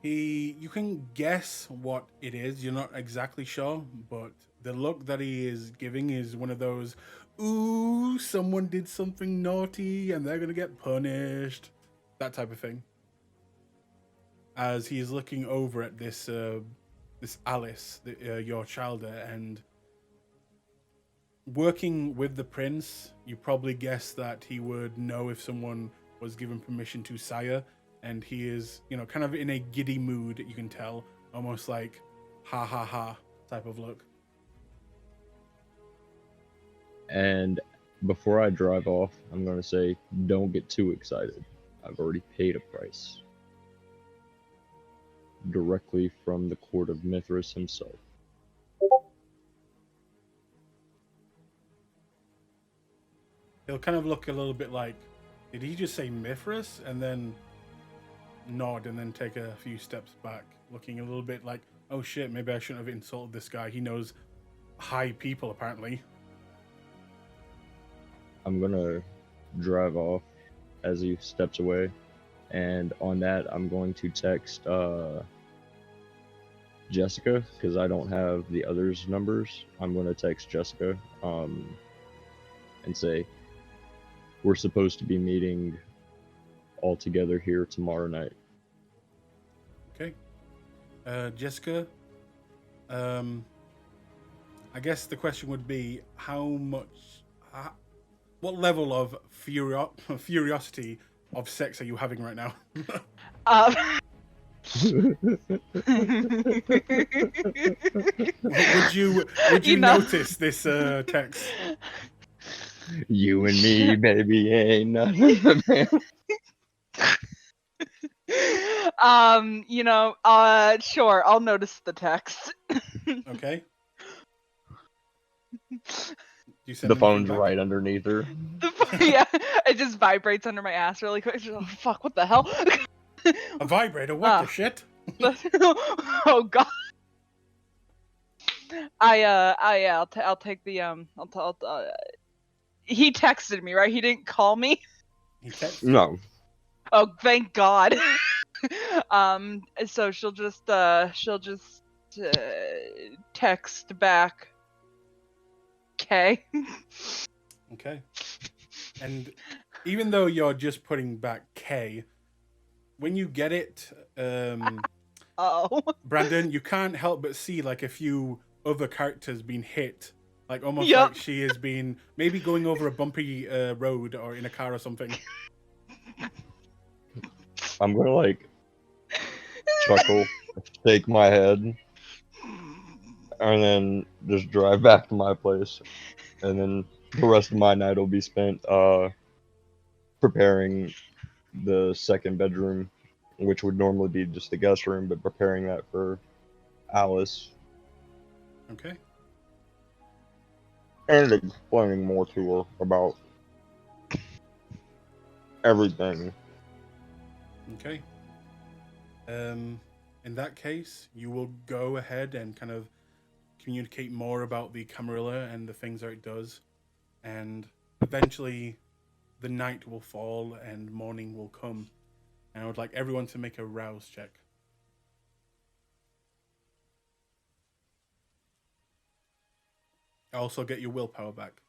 You can guess what it is. You're not exactly sure, but the look that he is giving is one of those, ooh, someone did something naughty and they're gonna get punished, that type of thing. As he is looking over at this Alice, your child, and working with the prince, you probably guess that he would know if someone was given permission to sire. And he is, kind of in a giddy mood, you can tell. Almost like, ha ha ha type of look. And before I drive off, I'm going to say, don't get too excited. I've already paid a price. Directly from the court of Mithras himself. He'll kind of look a little bit like, did he just say Mithras? And then nod and then take a few steps back, looking a little bit like, oh shit, maybe I shouldn't have insulted this guy. He knows high people, apparently. I'm gonna drive off as he steps away, and on that I'm going to text Jessica, because I don't have the others' numbers. I'm gonna text Jessica and say we're supposed to be meeting all together here tomorrow night. Okay. Jessica, I guess the question would be what level of furiosity of sex are you having right now? Would you notice this text? You and me, baby, ain't nothing, man. Sure, I'll notice the text. Okay. You send The anything phone's back? right underneath her. Yeah, it just vibrates under my ass really quick. Just, oh, fuck, what the hell? A vibrator? What the shit? Oh god. I'll take the he texted me, right? He didn't call me. He texted. No. Oh, thank God. So she'll just text back. Okay. Okay. And even though you're just putting back K, when you get it, Oh. Brandon, you can't help but see like a few other characters being hit. Like almost Yup. like she has been maybe going over a bumpy road or in a car or something. I'm gonna like chuckle, shake my head, and then just drive back to my place. And then the rest of my night will be spent preparing the second bedroom, which would normally be just the guest room, but preparing that for Alice. Okay. And explaining more to her about everything. Okay. In that case, you will go ahead and kind of communicate more about the Camarilla and the things that it does, and eventually the night will fall and morning will come, And I would like everyone to make a rouse check. Also get your willpower back.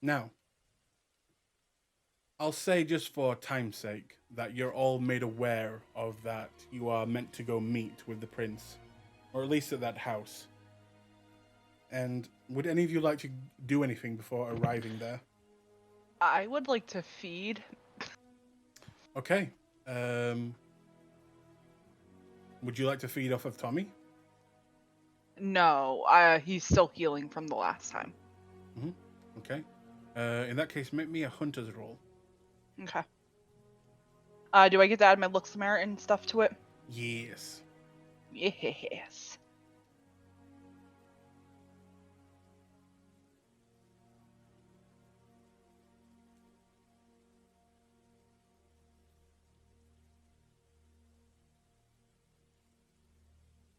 Now, I'll say just for time's sake that you're all made aware of that you are meant to go meet with the prince, or at least at that house. And would any of you like to do anything before arriving there? I would like to feed. Okay. Would you like to feed off of Tommy? No, he's still healing from the last time. Okay. In that case, make me a hunter's roll. Okay. Do I get to add my looks, merit, and stuff to it? Yes. Yes.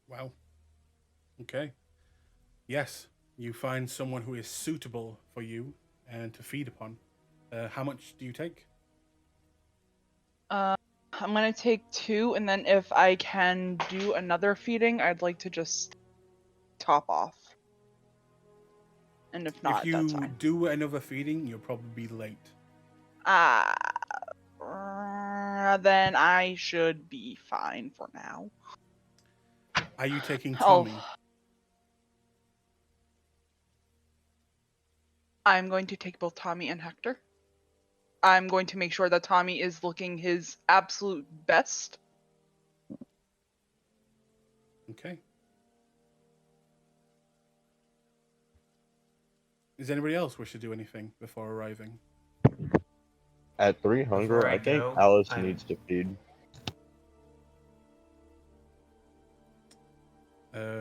Wow. Okay. Yes, you find someone who is suitable for you and to feed upon. How much do you take? I'm gonna take 2, and then if I can do another feeding, I'd like to just top off. And if not, If that's you fine. do another feeding, you'll probably be late. Then I should be fine for now. Are you taking Oh. Tommy? I'm going to take both Tommy and Hector. I'm going to make sure that Tommy is looking his absolute best. Okay. Does anybody else wish to do anything before arriving? At 3 hunger, Before I I think go, Alice I- needs to feed.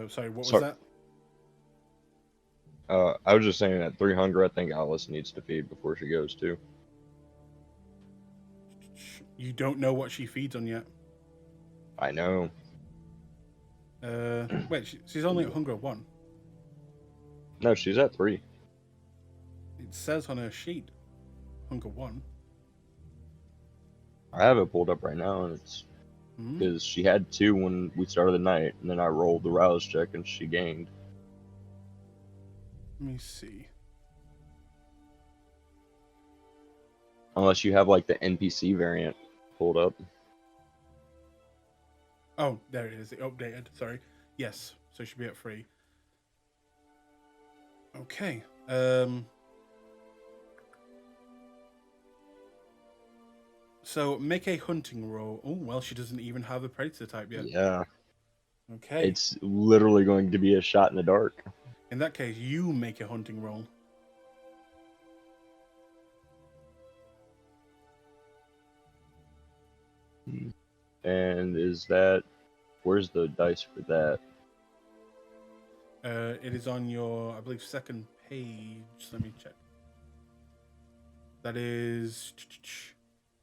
Sorry, what was Sorry. that? I was just saying at 3 hunger, I think Alice needs to feed before she goes too. You don't know what she feeds on yet. I know. Wait, she's only at hunger 1. No, she's at 3. It says on her sheet, hunger 1. I have it pulled up right now, and it's Hmm. because she had 2 when we started the night, and then I rolled the rouse check, and she gained. Let me see. Unless you have like the NPC variant pulled up. Oh, there it is. It updated. Sorry. Yes, so it should be at 3. Okay. So make a hunting roll. Oh, well, she doesn't even have a predator type yet. Yeah, Okay. it's literally going to be a shot in the dark. In that case, you make a hunting roll. And is that where's the dice for that? It is on your, I believe, second page. Let me check. That is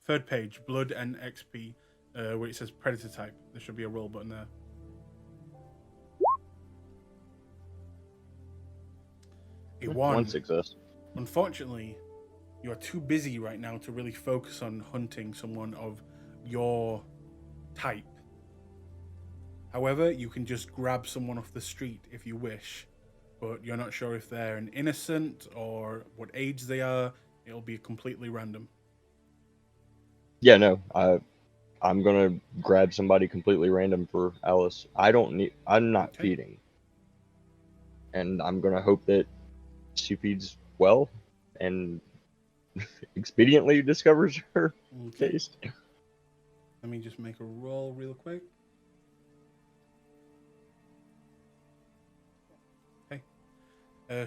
third page, blood and XP, where it says predator type. There should be a roll button there. A 1. 1 success. Unfortunately, you are too busy right now to really focus on hunting someone of your type. However, you can just grab someone off the street if you wish, but you're not sure if they're an innocent or what age they are. It'll be completely random. Yeah, no, I'm gonna grab somebody completely random for Alice. I'm not Okay. feeding, and I'm gonna hope that she feeds well and expediently discovers her Okay. taste. Let me just make a roll real quick. Okay.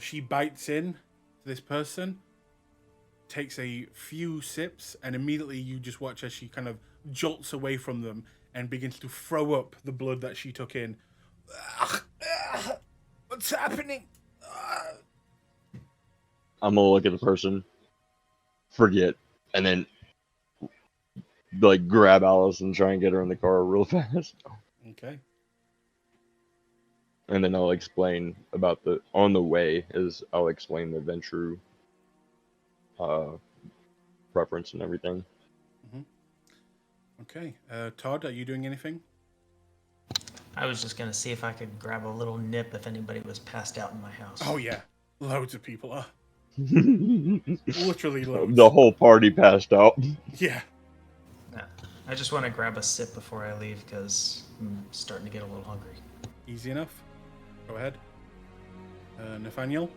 She bites in to this person, takes a few sips, and immediately you just watch as she kind of jolts away from them and begins to throw up the blood that she took in. What's happening? I'm gonna look at the person, forget, and then like grab Alice and try and get her in the car real fast. Okay. And then I'll explain about the on the way is I'll explain the Ventru preference and everything. Okay. Todd, are you doing anything? I was just gonna see if I could grab a little nip if anybody was passed out in my house. Oh yeah, loads of people are. The Literally loads. whole party passed out. Yeah. Yeah. I just want to grab a sip before I leave because I'm starting to get a little hungry. Easy enough. Go ahead. Nathaniel?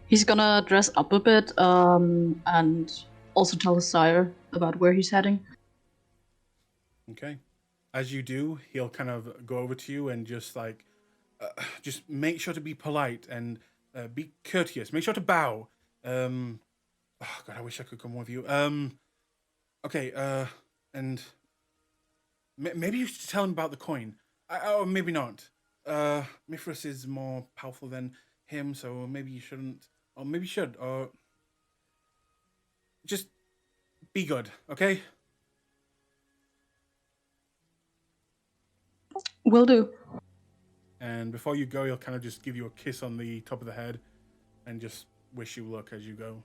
He's gonna dress up a bit, and also tell his sire about where he's heading. Okay. As you do, he'll kind of go over to you and just like, just make sure to be polite and be courteous. Make sure to bow. Oh God, I wish I could come with you. Okay. And maybe you should tell him about the coin. Or maybe not. Mithras is more powerful than him, so maybe you shouldn't. Or maybe you should. Or just be good, okay? Will do. And before you go, he'll kind of just give you a kiss on the top of the head and just wish you luck as you go.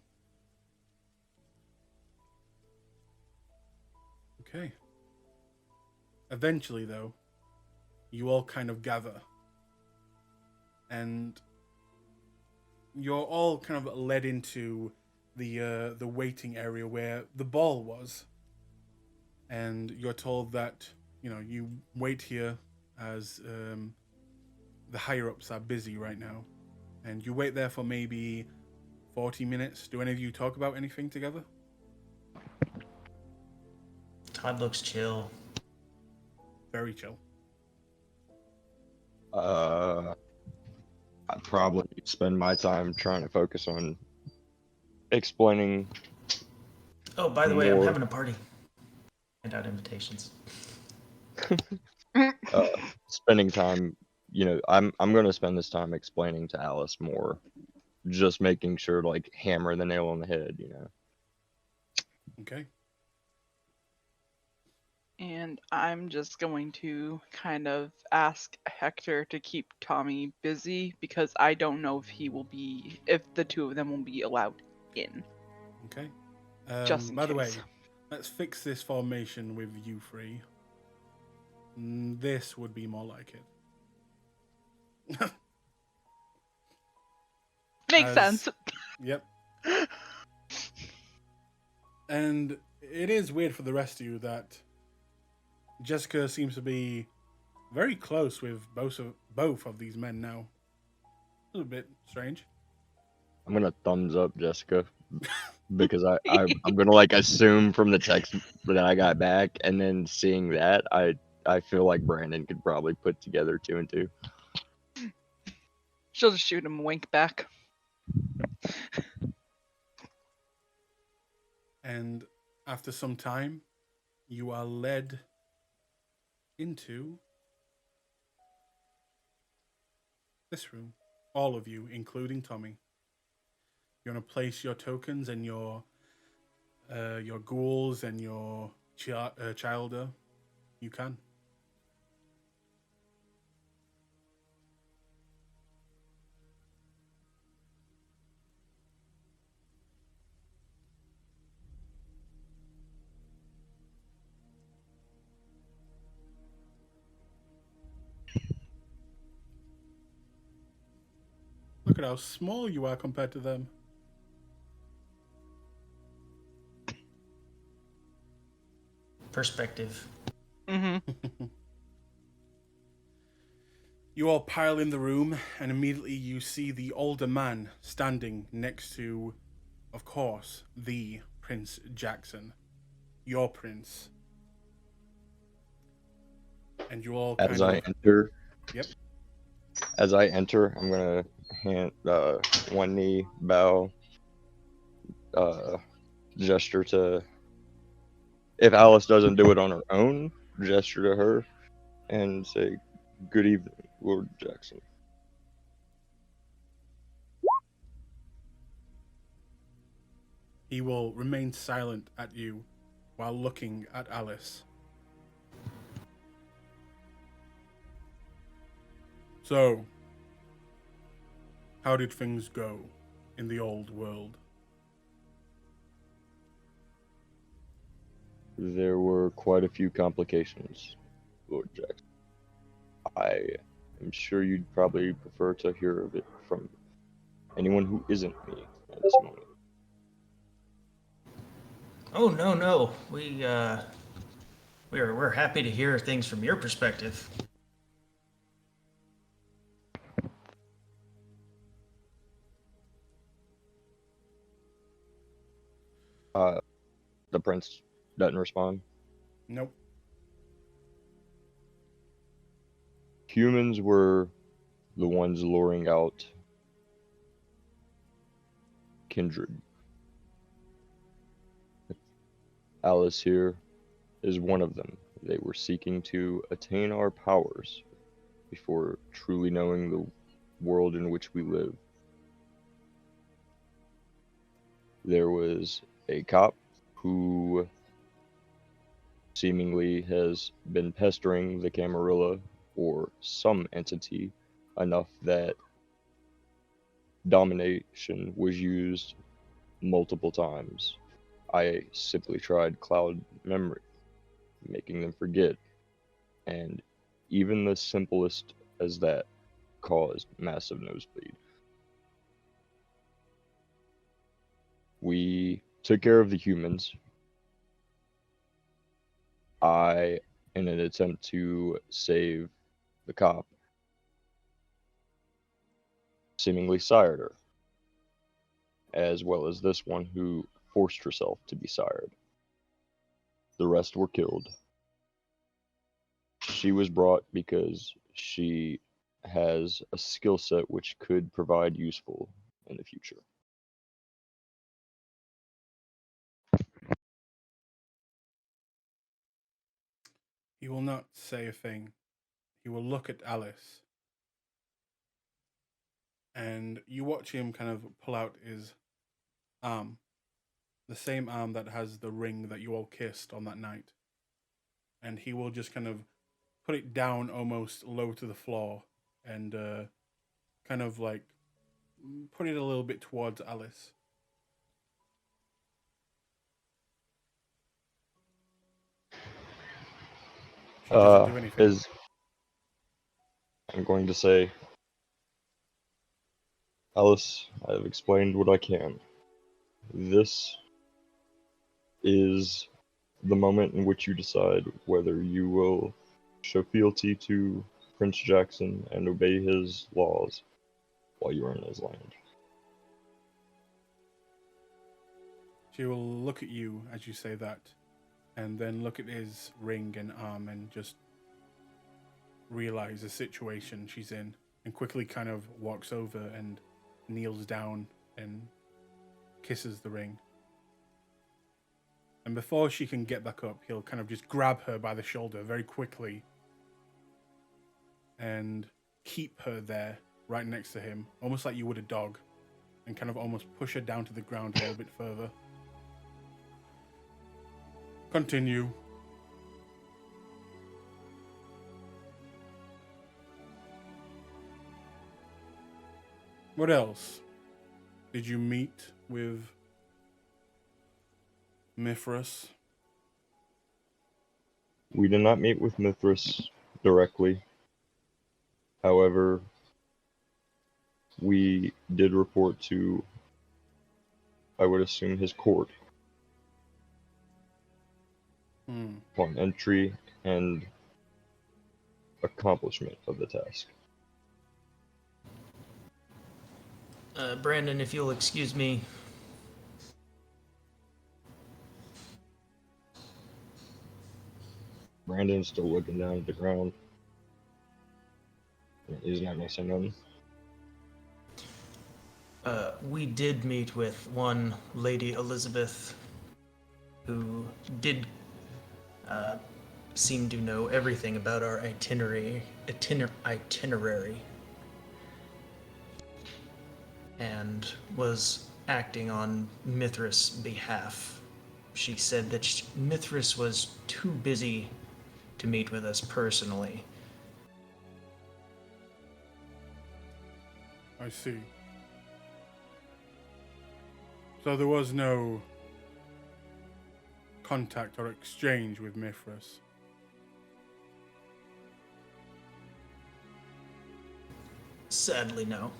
Okay. Eventually, though, you all kind of gather. And you're all kind of led into the waiting area where the ball was. And you're told that, you wait here as the higher-ups are busy right now. And you wait there for maybe 40 minutes. Do any of you talk about anything together? Todd looks chill. Very chill. I'd probably spend my time trying to focus on explaining. Oh, by the way, I'm More. having a party. Hand out invitations. Spending time, I'm gonna spend this time explaining to Alice more, just making sure to like hammer the nail on the head. Okay. And I'm just going to kind of ask Hector to keep Tommy busy because I don't know if the two of them will be allowed in. Okay. Just in By the way, case. let's fix this formation with you three. This would be more like it. Makes sense. Yep. And it is weird for the rest of you that Jessica seems to be very close with both of these men now. A little bit strange. I'm gonna thumbs up Jessica because I'm gonna like assume from the text that I got back, and then seeing that I feel like Brandon could probably put together 2 and 2. She'll just shoot him a wink back. And after some time, you are led into this room. All of you, including Tommy. You want to place your tokens and your ghouls and your childer? You can. Look at how small you are compared to them. Perspective. Mm-hmm. You all pile in the room, and immediately you see the older man standing next to, of course, the Prince Jackson. Your prince. And you all As I enter, Yep. As I enter, I'm gonna hand one knee, bow, gesture to. If Alice doesn't do it on her own, gesture to her, and say, "Good evening, Lord Jackson." He will remain silent at you while looking at Alice. So, how did things go in the old world? There were quite a few complications, Lord Jackson. I am sure you'd probably prefer to hear of it from anyone who isn't me at this moment. Oh no. We're happy to hear things from your perspective. The prince doesn't respond. Nope. Humans were the ones luring out kindred. Alice here is one of them. They were seeking to attain our powers before truly knowing the world in which we live. There was a cop who seemingly has been pestering the Camarilla or some entity enough that domination was used multiple times. I simply tried cloud memory, making them forget, and even the simplest as that caused massive nosebleed. We took care of the humans. I, in an attempt to save the cop, seemingly sired her, as well as this one who forced herself to be sired. The rest were killed. She was brought because she has a skill set which could provide useful in the future. He will not say a thing. He will look at Alice, and you watch him kind of pull out his arm, the same arm that has the ring that you all kissed on that night. And he will just kind of put it down almost low to the floor and kind of like put it a little bit towards Alice. She doesn't do anything. As I'm going to say, Alice, I have explained what I can. This is the moment in which you decide whether you will show fealty to Prince Jackson and obey his laws while you are in his land. She will look at you as you say that, and then look at his ring and arm and just realize the situation she's in, and quickly kind of walks over and kneels down and kisses the ring. And before she can get back up, he'll kind of just grab her by the shoulder very quickly and keep her there right next to him, almost like you would a dog, and kind of almost push her down to the ground a little bit further. Continue. What else? Did you meet with Mithras? We did not meet with Mithras directly. However, we did report to, I would assume, his court upon entry and accomplishment of the task. Brandon, if you'll excuse me. Brandon's still looking down at the ground. He's not missing nothing. We did meet with one Lady Elizabeth who did seem to know everything about our itinerary and was acting on Mithras' behalf. She said that Mithras was too busy to meet with us personally. I see. So there was no contact or exchange with Mithras. Sadly, no.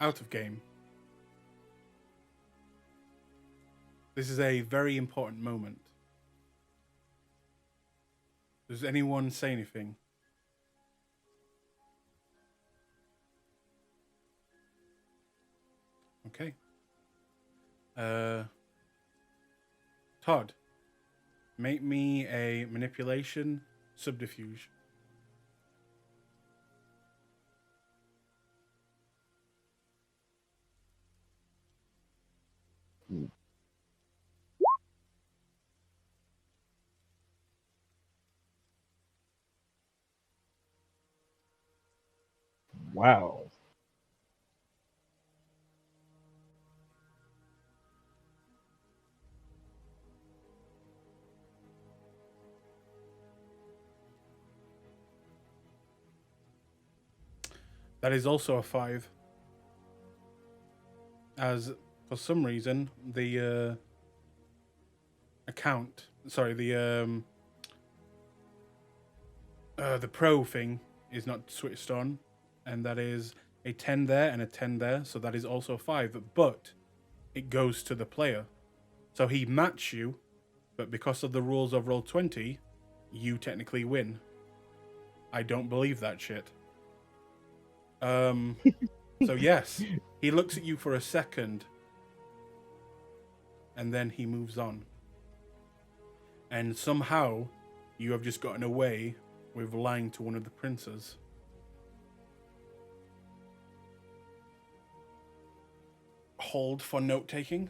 Out of game. This is a very important moment. Does anyone say anything? Okay. Todd, make me a manipulation subterfuge. Wow. That is also a 5. As for some reason the the pro thing is not switched on, and that is a 10 there and a 10 there, so that is also a 5, but it goes to the player. So he matched you, but because of the rules of Roll20, you technically win. I don't believe that shit. So yes, he looks at you for a second, and then he moves on. And somehow, you have just gotten away with lying to one of the princes. Hold for note-taking.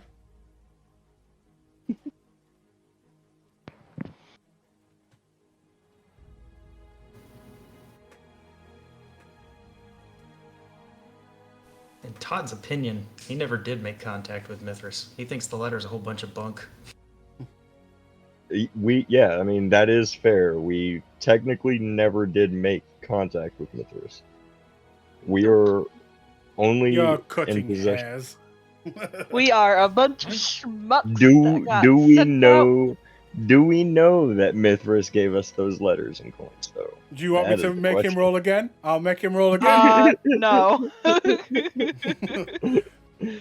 In Todd's opinion, he never did make contact with Mithras. He thinks the letter's a whole bunch of bunk. Yeah, I mean, that is fair. We technically never did make contact with Mithras. We are only You're in cutting possession. hairs. We are a bunch of schmucks Do that got do we sent know? Do we know that Mithras gave us those letters and coins, though? Do you want me That to is the make him question. roll again? I'll make him roll again. out. No.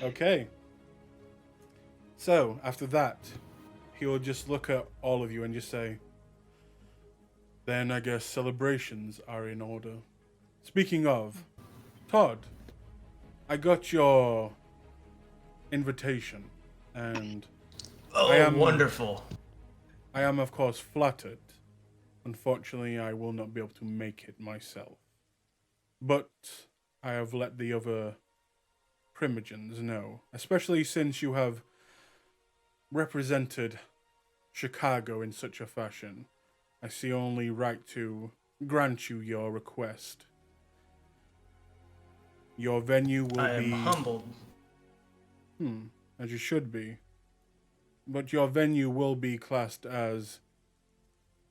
Okay. So, after that, he will just look at all of you and just say, then I guess celebrations are in order. Speaking of, Todd, I got your invitation, and Oh, I am wonderful. I am of course flattered. Unfortunately, I will not be able to make it myself. But I have let the other primogens know, especially since you have represented Chicago in such a fashion. I see only right to grant you your request. Your venue will I am be humbled. as you should be. But your venue will be classed as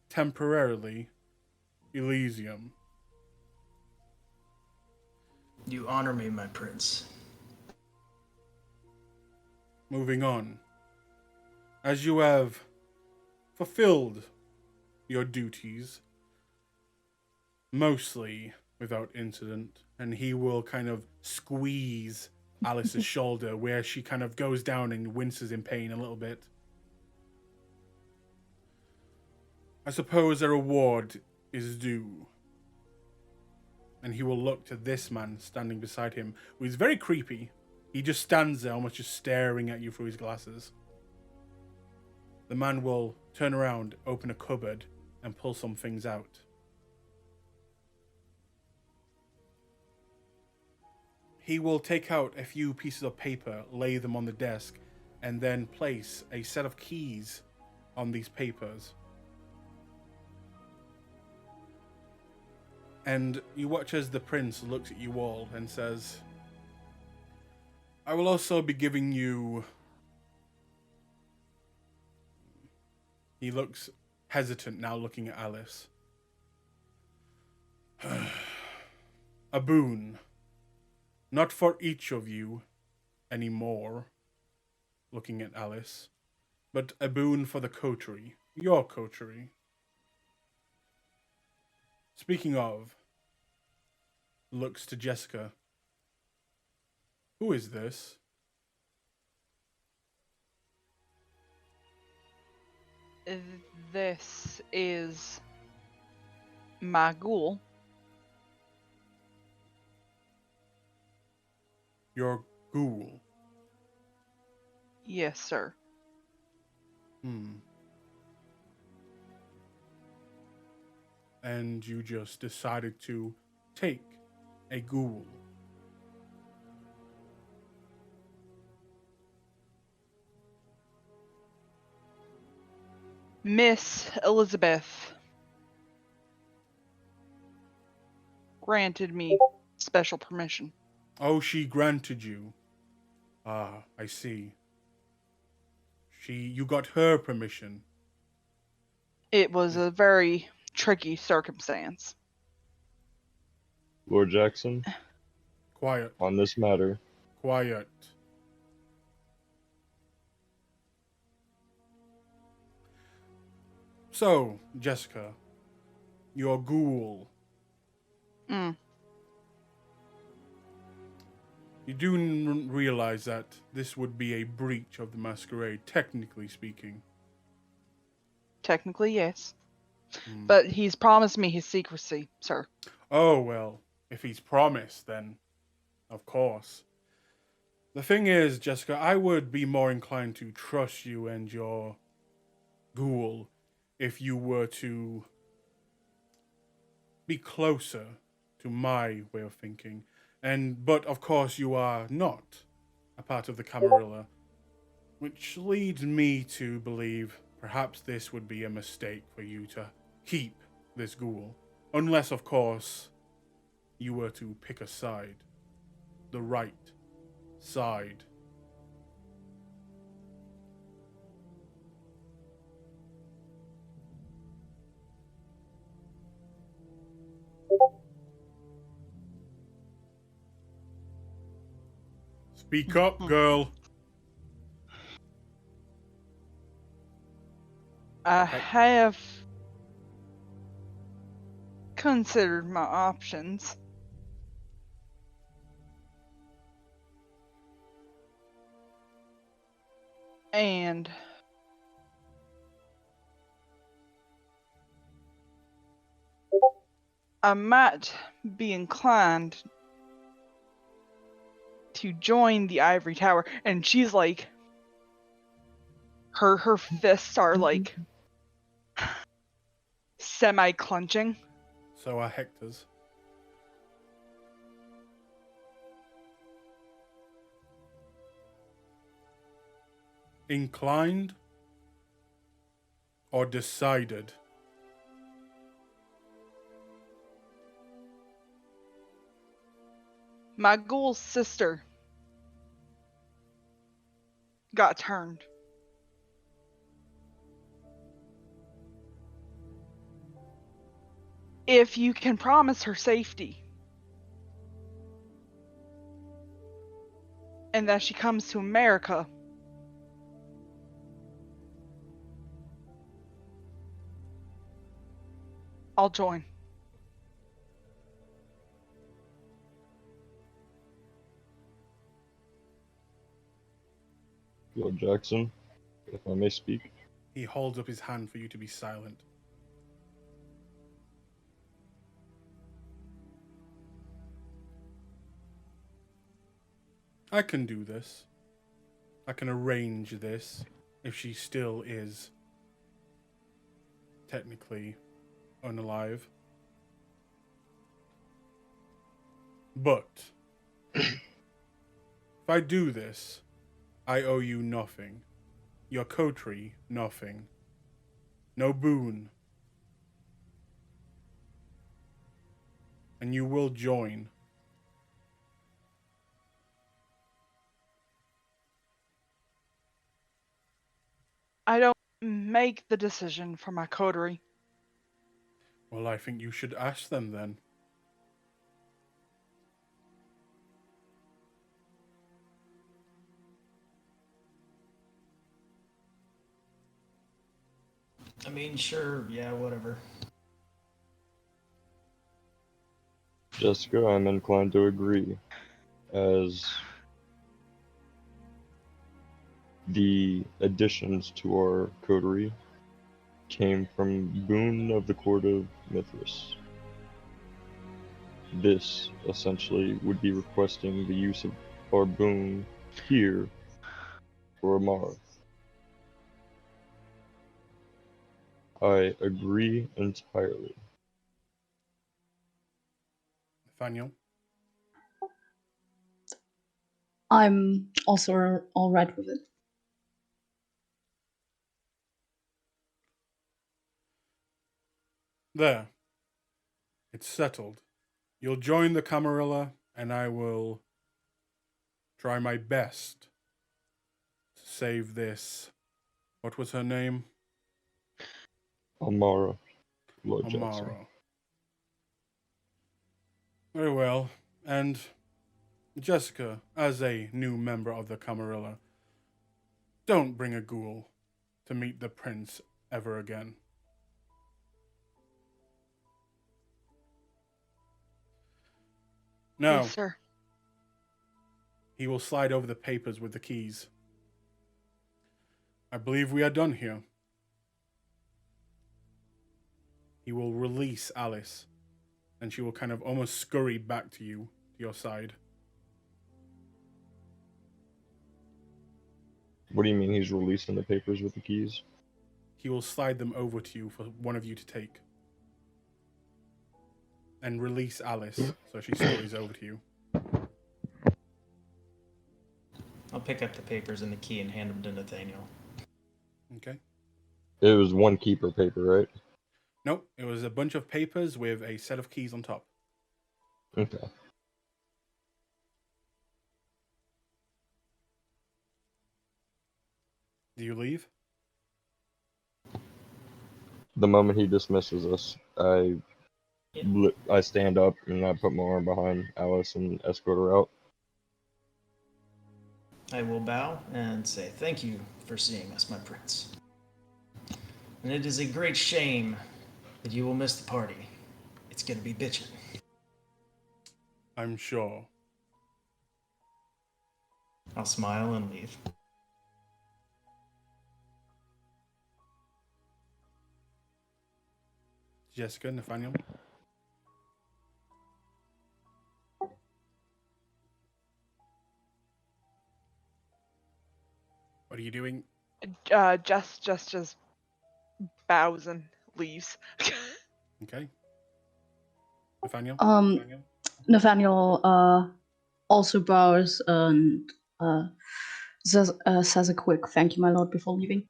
temporarily Elysium. You honor me, my prince. Moving on. As you have fulfilled your duties, mostly without incident, and he will kind of squeeze Alice's shoulder where she kind of goes down and winces in pain a little bit. I suppose a reward is due. And he will look to this man standing beside him, who is very creepy. He just stands there, almost just staring at you through his glasses. The man will turn around, open a cupboard, and pull some things out. He will take out a few pieces of paper, lay them on the desk, and then place a set of keys on these papers. And you watch as the prince looks at you all and says, I will also be giving you... He looks hesitant now, looking at Alice. a boon. Not for each of you anymore, looking at Alice, but a boon for the coterie, your coterie. Speaking of, looks to Jessica. Who is this? This is my ghoul. Your ghoul. Yes, sir. And you just decided to take a ghoul. Miss Elizabeth granted me special permission. Oh, she granted you. Ah, I see. You got her permission. It was a very tricky circumstance. Lord Jackson, Quiet, on this matter, quiet. So, Jessica, your ghoul. Mm. You do realize that this would be a breach of the masquerade, technically speaking. Technically, yes. But he's promised me his secrecy, sir. Oh, well, if he's promised, then of course. The thing is, Jessica, I would be more inclined to trust you and your ghoul if you were to be closer to my way of thinking. But of course you are not a part of the Camarilla, which leads me to believe perhaps this would be a mistake for you to keep this ghoul. Unless, of course, you were to pick a side. The right side. Speak up, girl. I have considered my options. And I might be inclined to join the Ivory Tower. And she's like, her fists are like semi-clenching. So are Hector's. Inclined or decided? My ghoul's sister got turned. If you can promise her safety and that she comes to America, I'll join. Lord Jackson, if I may speak. He holds up his hand for you to be silent. I can do this. I can arrange this if she still is technically unalive. But if I do this, I owe you nothing. Your coterie, nothing. No boon. And you will join. I don't make the decision for my coterie. Well, I think you should ask them then. mean, sure, yeah, whatever. Jessica, I'm inclined to agree, as the additions to our coterie came from Boon of the Court of Mithras. This, essentially, would be requesting the use of our boon here for Amara. I agree entirely. Nathaniel. I'm also all right with it. There. It's settled. You'll join the Camarilla, and I will try my best to save this. What was her name? Amara, Lord Jackson. Amara. Very well. And Jessica, as a new member of the Camarilla, don't bring a ghoul to meet the prince ever again. Now, Yes, sir. he will slide over the papers with the keys. I believe we are done here. He will release Alice, and she will kind of almost scurry back to you, to your side. What do you mean he's releasing the papers with the keys? He will slide them over to you for one of you to take. And release Alice, so she scurries over to you. I'll pick up the papers and the key and hand them to Nathaniel. Okay. It was one keeper paper, right? Nope, it was a bunch of papers with a set of keys on top. Okay. Do you leave? The moment he dismisses us, I Yeah. I stand up and I put my arm behind Alice and escort her out. I will bow and say thank you for seeing us, my prince. And it is a great shame that you will miss the party. It's gonna be bitchin'. I'm sure. I'll smile and leave. Jessica, Nathaniel? What are you doing? Just bows and leaves. Okay. Nathaniel? Nathaniel also bows and says a quick thank you, my lord, before leaving.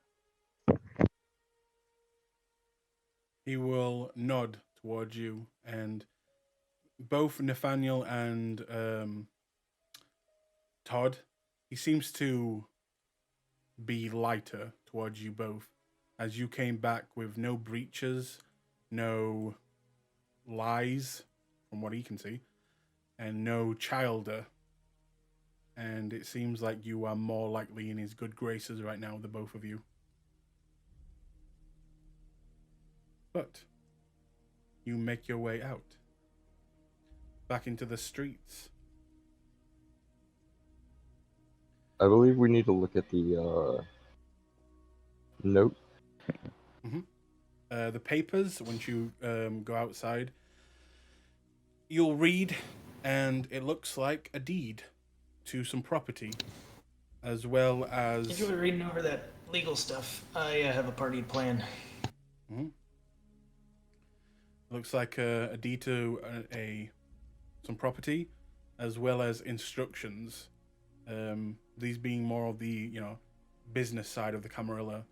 He will nod towards you, and both Nathaniel and Todd, he seems to be lighter towards you both, as you came back with no breaches, no lies, from what he can see, and no childer. And it seems like you are more likely in his good graces right now, the both of you. But you make your way out, back into the streets. I believe we need to look at the note. The papers, once you go outside, you'll read, and it looks like a deed to some property, as well as... Enjoy reading over that legal stuff. I have a party to plan. Looks like a deed to some property, as well as instructions. These being more of the business side of the Camarilla,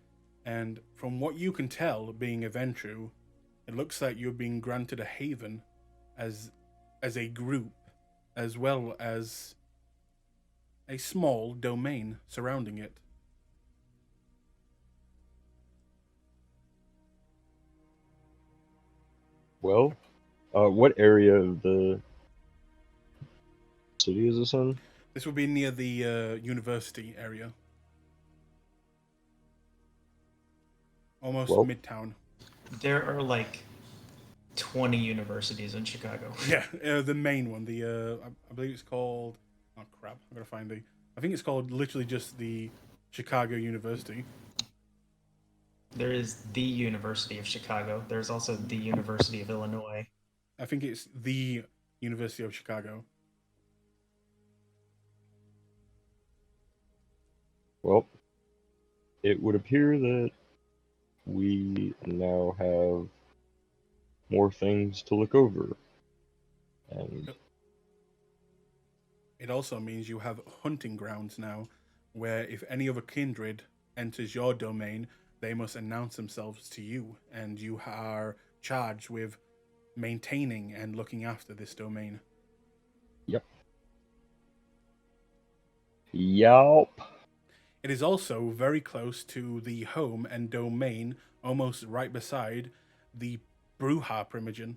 and from what you can tell, being a Ventru, it looks like you're being granted a haven as a group, as well as a small domain surrounding it. Well, what area of the city is this in? This will be near the university area. Almost Well- midtown. There are like 20 universities in Chicago. Yeah, the main one. I believe it's called. Oh crap! I'm gonna find the. I think it's called literally just the Chicago University. There is the University of Chicago. There's also the University of Illinois. I think it's the University of Chicago. Well, it would appear that we now have more things to look over. And It also means you have hunting grounds now, where if any other kindred enters your domain, they must announce themselves to you, and you are charged with maintaining and looking after this domain. yep. Yup. It is also very close to the home and domain, almost right beside the Bruja Primogen,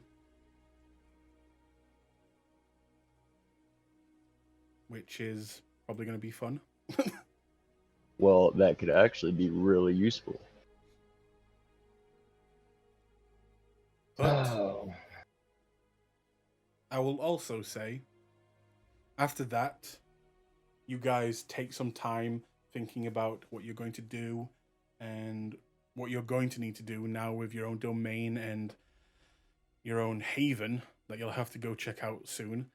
which is probably going to be fun. Well, that could actually be really useful. But Oh. I will also say, after that, you guys take some time thinking about what you're going to do and what you're going to need to do now with your own domain and your own haven that you'll have to go check out soon.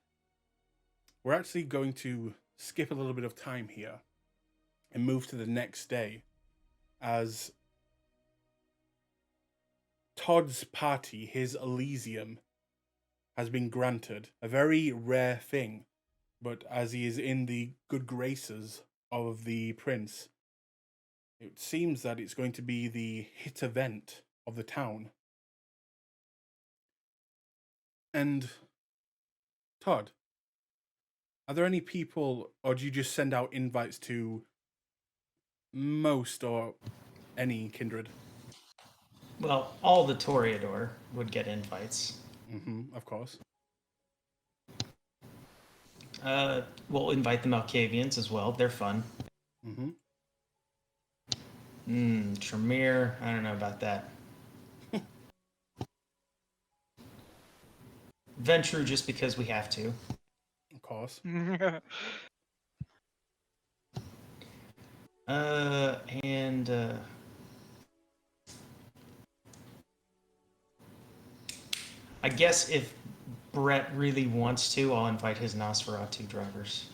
We're actually going to skip a little bit of time here and move to the next day, as Todd's party, his Elysium, has been granted. A very rare thing, but as he is in the good graces of the prince, it seems that it's going to be the hit event of the town. And Todd, are there any people, or do you just send out invites to most or any kindred? Well, all the Toreador would get invites. Of course. We'll invite the Malkavians as well. They're fun. Tremere, I don't know about that. Ventru, just because we have to. Of course. And I guess if Brett really wants to, I'll invite his Nosferatu drivers.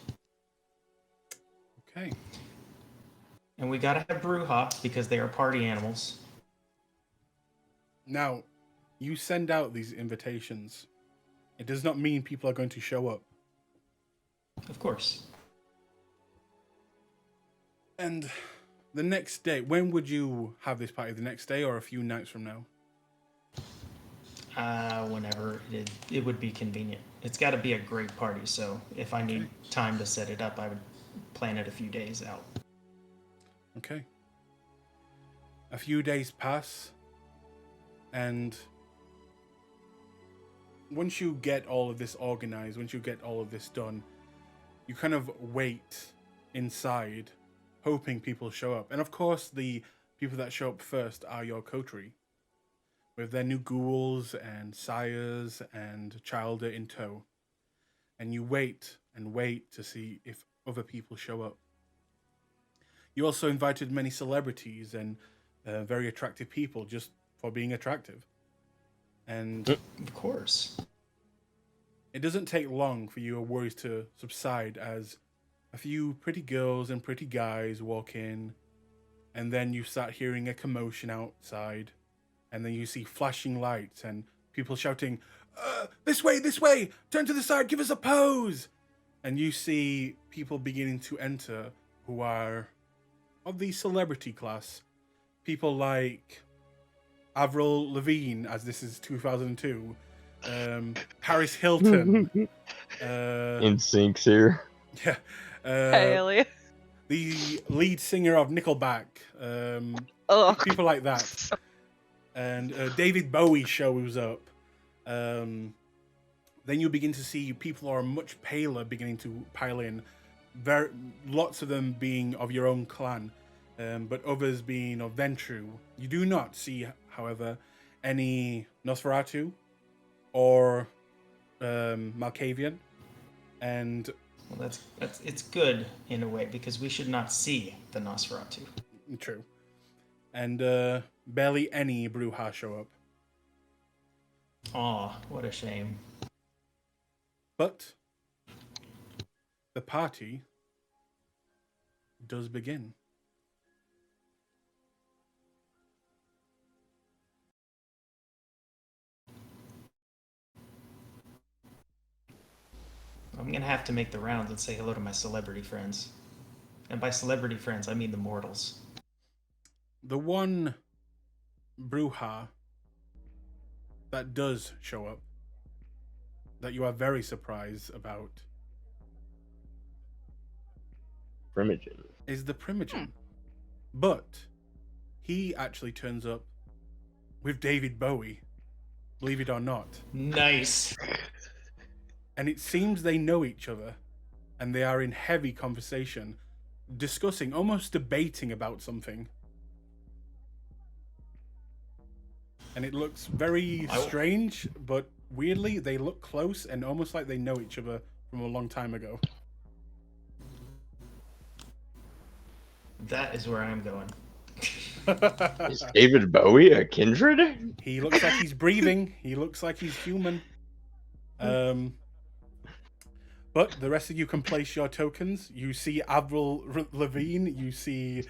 Okay. And we gotta have Bruja because they are party animals. Now, you send out these invitations. It does not mean people are going to show up. Of course. And the next day, when would you have this party? The next day or a few nights from now? Whenever it would be convenient. It's got to be a great party, so if I need time to set it up, I would plan it a few days out. Okay. A few days pass, and once you get all of this organized, once you get all of this done, you kind of wait inside, hoping people show up. And of course, the people that show up first are your coterie, with their new ghouls and sires and childer in tow. And you wait and wait to see if other people show up. You also invited many celebrities and very attractive people just for being attractive. And of course, it doesn't take long for your worries to subside as a few pretty girls and pretty guys walk in, and then you start hearing a commotion outside, and then you see flashing lights and people shouting, this way, turn to the side, give us a pose. And you see people beginning to enter who are of the celebrity class. People like Avril Lavigne, as this is 2002, Paris Hilton. In syncs here. Yeah. Haley. The lead singer of Nickelback. People like that. And David Bowie shows up. Then you begin to see people who are much paler beginning to pile in. Lots of them being of your own clan, but others being of Ventru. You do not see, however, any Nosferatu or Malkavian, and Well, it's good in a way because we should not see the Nosferatu. true, and barely any Bruja show up. Aw, what a shame. But the party does begin. I'm gonna have to make the rounds and say hello to my celebrity friends. And by celebrity friends, I mean the mortals. The one Bruja that does show up, that you are very surprised about, Primogen. is the Primogen. But he actually turns up with David Bowie, believe it or not. Nice. And it seems they know each other, and they are in heavy conversation, discussing, almost debating about something. And it looks very strange, but weirdly, they look close and almost like they know each other from a long time ago. That is where I'm going. Is David Bowie a kindred? He looks like he's breathing. He looks like he's human. But the rest of you can place your tokens. You see Avril Lavigne. You see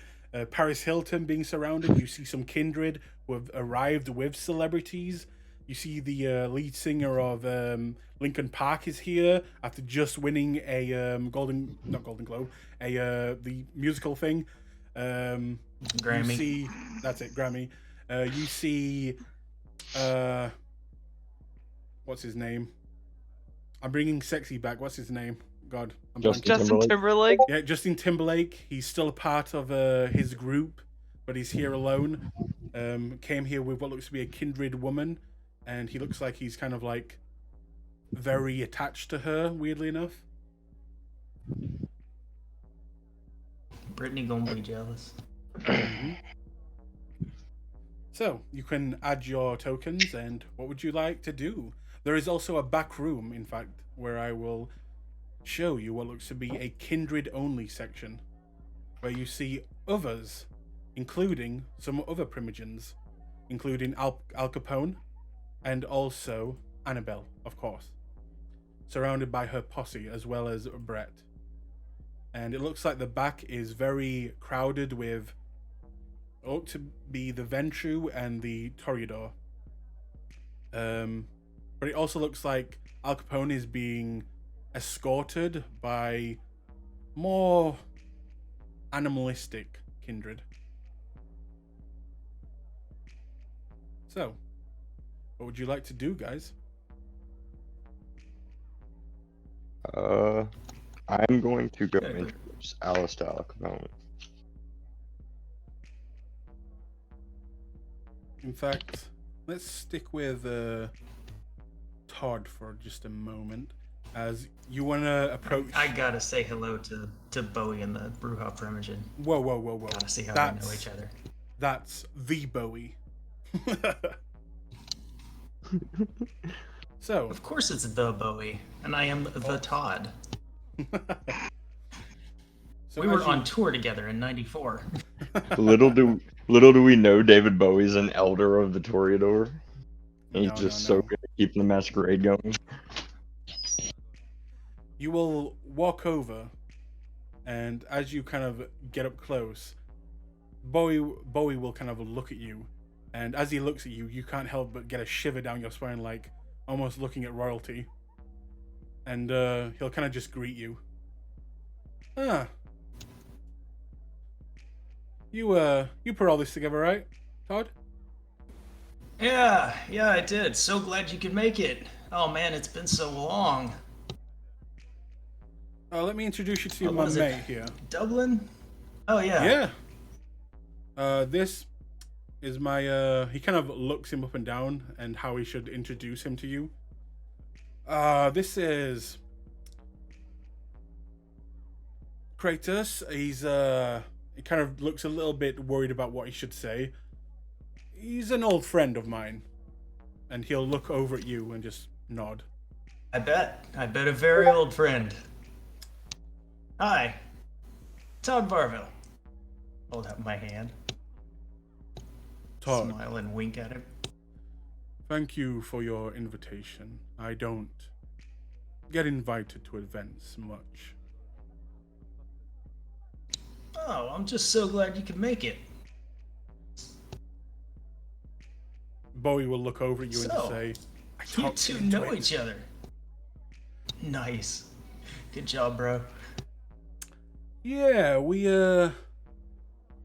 Paris Hilton being surrounded. You see some kindred who have arrived with celebrities. You see the lead singer of Linkin Park is here after just winning a not Golden Globe, the musical thing. Grammy. You see, that's it, Grammy. You see, what's his name? I'm bringing sexy back. What's his name? God, I'm blanking. Justin Timberlake. Yeah, Justin Timberlake. He's still a part of his group, but he's here alone. Came here with what looks to be a kindred woman, and he looks like he's kind of like very attached to her, weirdly enough. Brittany gonna be jealous. So you can add your tokens, and what would you like to do? There is also a back room, in fact, where I will show you what looks to be a kindred-only section, where you see others, including some other Primogens, including Al Capone, and also Annabelle, of course, surrounded by her posse, as well as Brett. And it looks like the back is very crowded with ought to be the Ventru and the Toreador. But it also looks like Al Capone is being escorted by more animalistic kindred. So, what would you like to do, guys? I'm going to go introduce Alice to Al Capone. In fact, let's stick with Todd for just a moment, as you want to approach. I gotta say hello to Bowie and the Bruja Primogen. Whoa! Gotta see how they know each other. That's the Bowie. So, Of course it's the Bowie, and I am the Todd. so We were as you- on tour together in '94. Little do we know David Bowie's an elder of the Toreador. He's just so good at keeping the masquerade going. You will walk over, and as you kind of get up close, Bowie will kind of look at you, and as he looks at you, you can't help but get a shiver down your spine, like almost looking at royalty. And he'll kind of just greet you. You put all this together, right, Todd? Yeah, I did. So glad you could make it. Oh man, it's been so long. Let me introduce you to Oh, my what is it? mate here. Dublin? Oh yeah. Yeah. This is my. He kind of looks him up and down, and how he should introduce him to you. This is Kratos. He kind of looks a little bit worried about what he should say. He's an old friend of mine. and he'll look over at you and just nod. I bet a very old friend. Hi, Todd Varville. Hold out my hand. Todd, Smile and wink at him. thank you for your invitation. I don't get invited to events much. Oh, I'm just so glad you could make it. Bowie will look over at you and So, say, I You talked two you into know it." each other. Nice. Good job, bro. Yeah, we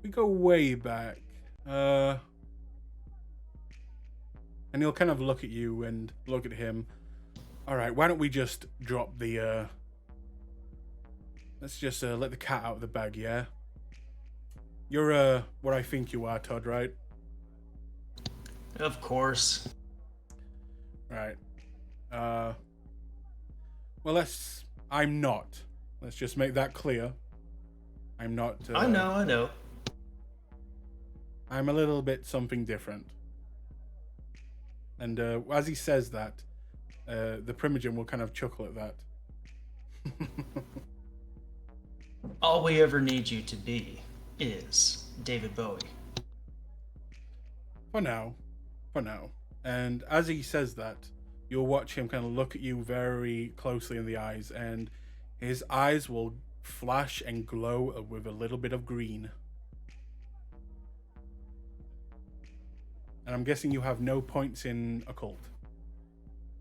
go way back. And he'll kind of look at you and look at him. All right, why don't we just drop the let's just let the cat out of the bag, yeah? You're what I think you are, Todd, right? Of course. Right. Well, I'm not. Let's just make that clear. I'm not. I know. I'm a little bit something different. And as he says that, the Primogen will kind of chuckle at that. All we ever need you to be is David Bowie. For now. And as he says that, you'll watch him kind of look at you very closely in the eyes, and his eyes will flash and glow with a little bit of green. And I'm guessing you have no points in occult.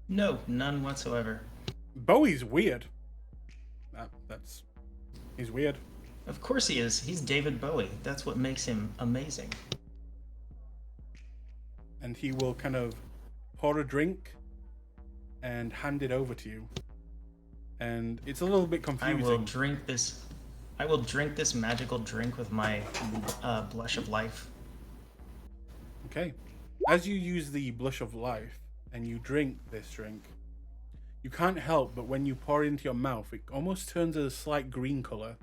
No, none whatsoever. Bowie's weird. He's weird. Of course he is. He's David Bowie. That's what makes him amazing. And he will kind of pour a drink and hand it over to you. And it's a little bit confusing. I will drink this magical drink with my blush of life. Okay. As you use the blush of life and you drink this drink, you can't help but when you pour it into your mouth, it almost turns a slight green color.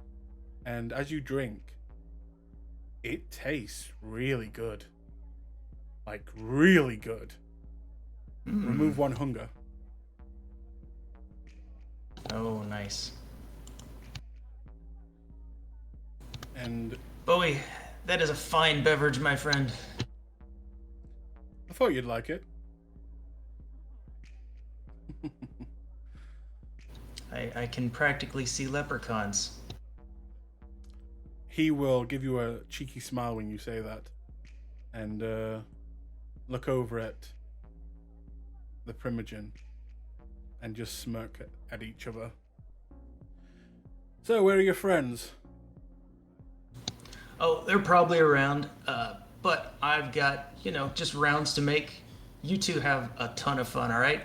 And as you drink, it tastes really good. Like, really good. Remove one hunger. Oh, nice. And Bowie, that is a fine beverage, my friend. I thought you'd like it. I can practically see leprechauns. He will give you a cheeky smile when you say that. And look over at the Primogen and just smirk at each other. So, where are your friends? Oh, they're probably around, but I've got, just rounds to make. You two have a ton of fun, all right?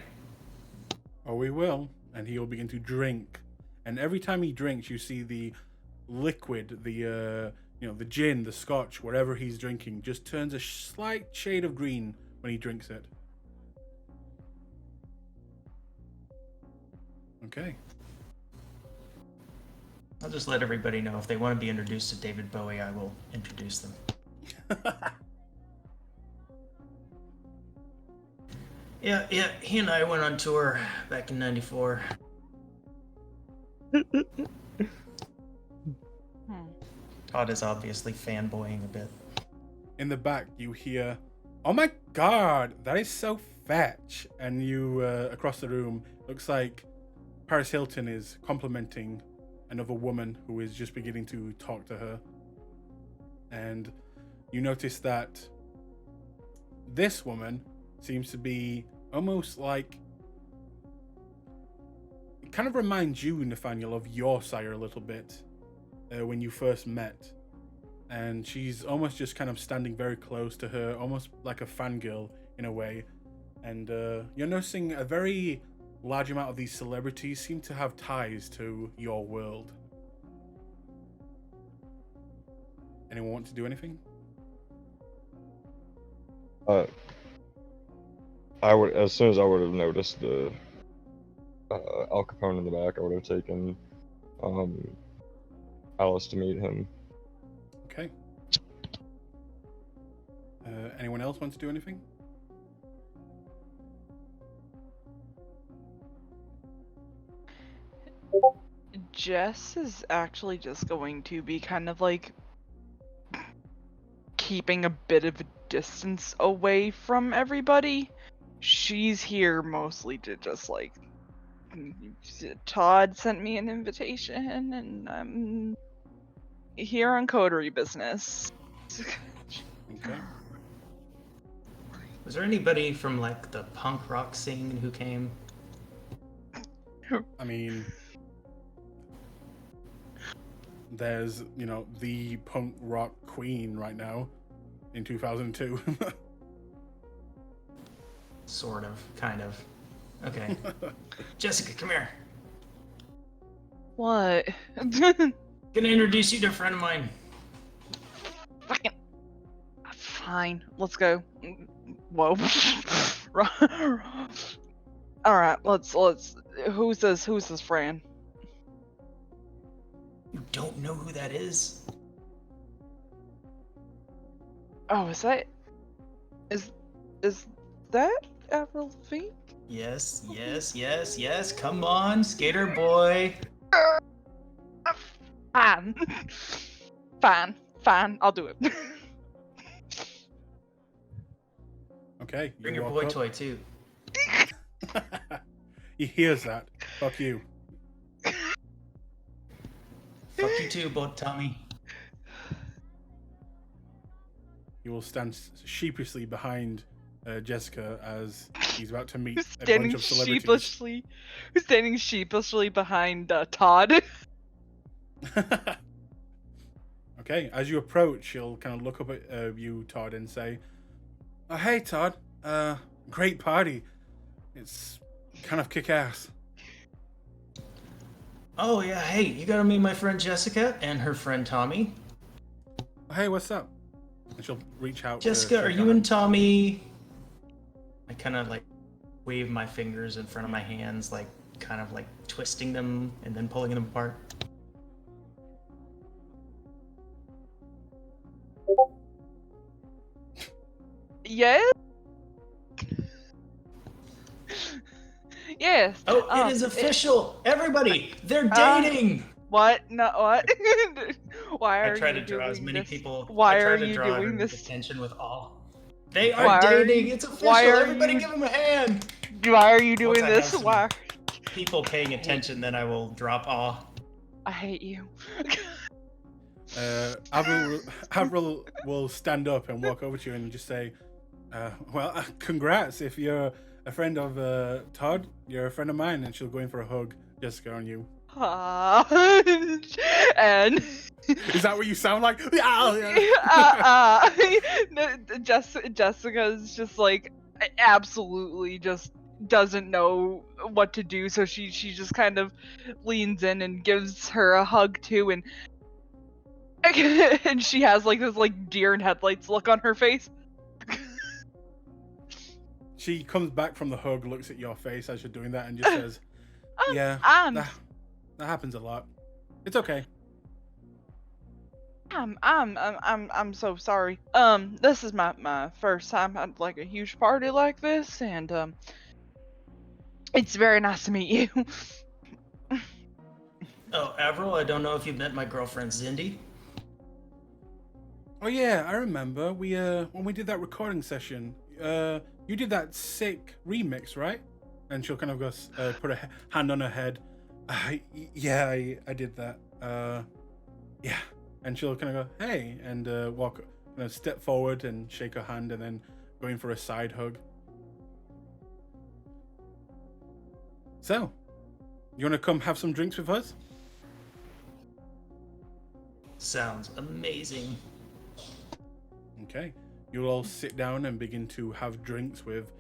Oh, we will. And he will begin to drink. And every time he drinks, you see the liquid, the gin, the scotch, whatever he's drinking, just turns a slight shade of green when he drinks it. Okay. I'll just let everybody know if they want to be introduced to David Bowie, I will introduce them. Yeah, he and I went on tour back in '94. Todd is obviously fanboying a bit. In the back, you hear, "Oh my god, that is so fetch!" And you, across the room, looks like Paris Hilton is complimenting another woman who is just beginning to talk to her. And you notice that this woman seems to be almost like... It kind of reminds you, Nathaniel, of your sire a little bit when you first met. And she's almost just kind of standing very close to her, almost like a fangirl in a way. And you're noticing a very large amount of these celebrities seem to have ties to your world. Anyone want to do anything? I would, as soon as I would have noticed the Al Capone in the back, I would have taken Alice to meet him. Okay. Anyone else want to do anything? Jess is actually just going to be kind of like keeping a bit of a distance away from everybody. She's here mostly to just like, Todd sent me an invitation and I'm here on coterie business. Okay. Was there anybody from like the punk rock scene who came? I mean, there's, the punk rock queen right now in 2002. Sort of, kind of. Okay. Jessica, come here. What? Gonna introduce you to a friend of mine. Fucking. Fine, let's go. Whoa. All right, let's. Who's this Fran? You don't know who that is? Oh, is that Avril Lavigne? Yes, yes, yes, yes. Come on, skater boy. Fine. Fine. I'll do it. Okay. Bring you your walk boy up. toy too. He hears that. Fuck you. Fuck you too, Tommy. You will stand sheepishly behind Jessica as he's about to meet Who's a bunch standing of celebrities. Who's standing sheepishly behind Todd? Okay, as you approach, he'll kind of look up at you, Todd, and say, "Oh, hey, Todd. Great party. It's kind of kick-ass." Oh yeah, hey, you gotta meet my friend Jessica and her friend Tommy. "Oh, hey, what's up?" And she'll reach out. Jessica, are you and Tommy? I kind of like wave my fingers in front of my hands, like kind of like twisting them and then pulling them apart. Yes. Yes. Oh, it is official! Everybody, they're dating! What? No, what? Why are I try you to draw as doing many this? people. Why I try are to you draw doing everyone's this? attention with all. They are Why are dating. you- It's official. why are Everybody, you- give them a hand. Why are you Once doing I have this? some Why? people paying attention, then I will drop awe. I hate you. Avril will stand up and walk over to you and just say, well, congrats. If you're a friend of Todd, you're a friend of mine. And she'll go in for a hug, Jessica, on you. And Is that what you sound like? no, Jessica's just like absolutely just doesn't know what to do, so she just kind of leans in and gives her a hug too, and and she has like this like deer in headlights look on her face. She comes back from the hug, looks at your face as you're doing that, and just says, "Yeah, that happens a lot. It's okay." I'm so sorry. This is my first time at like a huge party like this, and it's very nice to meet you. Oh, Avril, I don't know if you've met my girlfriend Cindy. Oh yeah, I remember. We when we did that recording session, you did that sick remix, right? And she'll kind of go put a hand on her head. Yeah, I did that. Yeah. And she'll kind of go, hey, and step forward and shake her hand, and then go in for a side hug. So, you want to come have some drinks with us? Sounds amazing. Okay. You'll all sit down and begin to have drinks with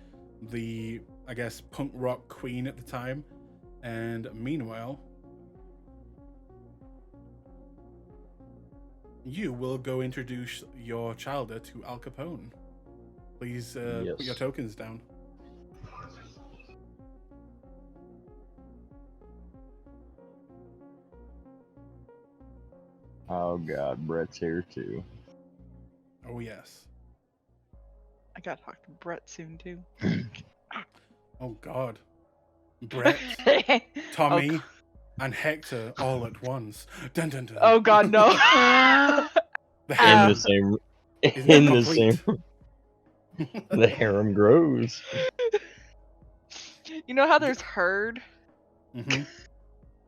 the, I guess, punk rock queen at the time. And meanwhile, you will go introduce your childer to Al Capone. Please put your tokens down. Oh god, Brett's here too. Oh yes. I gotta talk to Brett soon too. Oh god. Brett, Tommy, and Hector all at once. Dun dun dun. Oh God, no. The In harem the same, is now in the complete. same, the harem grows. You know how there's herd? Mm-hmm.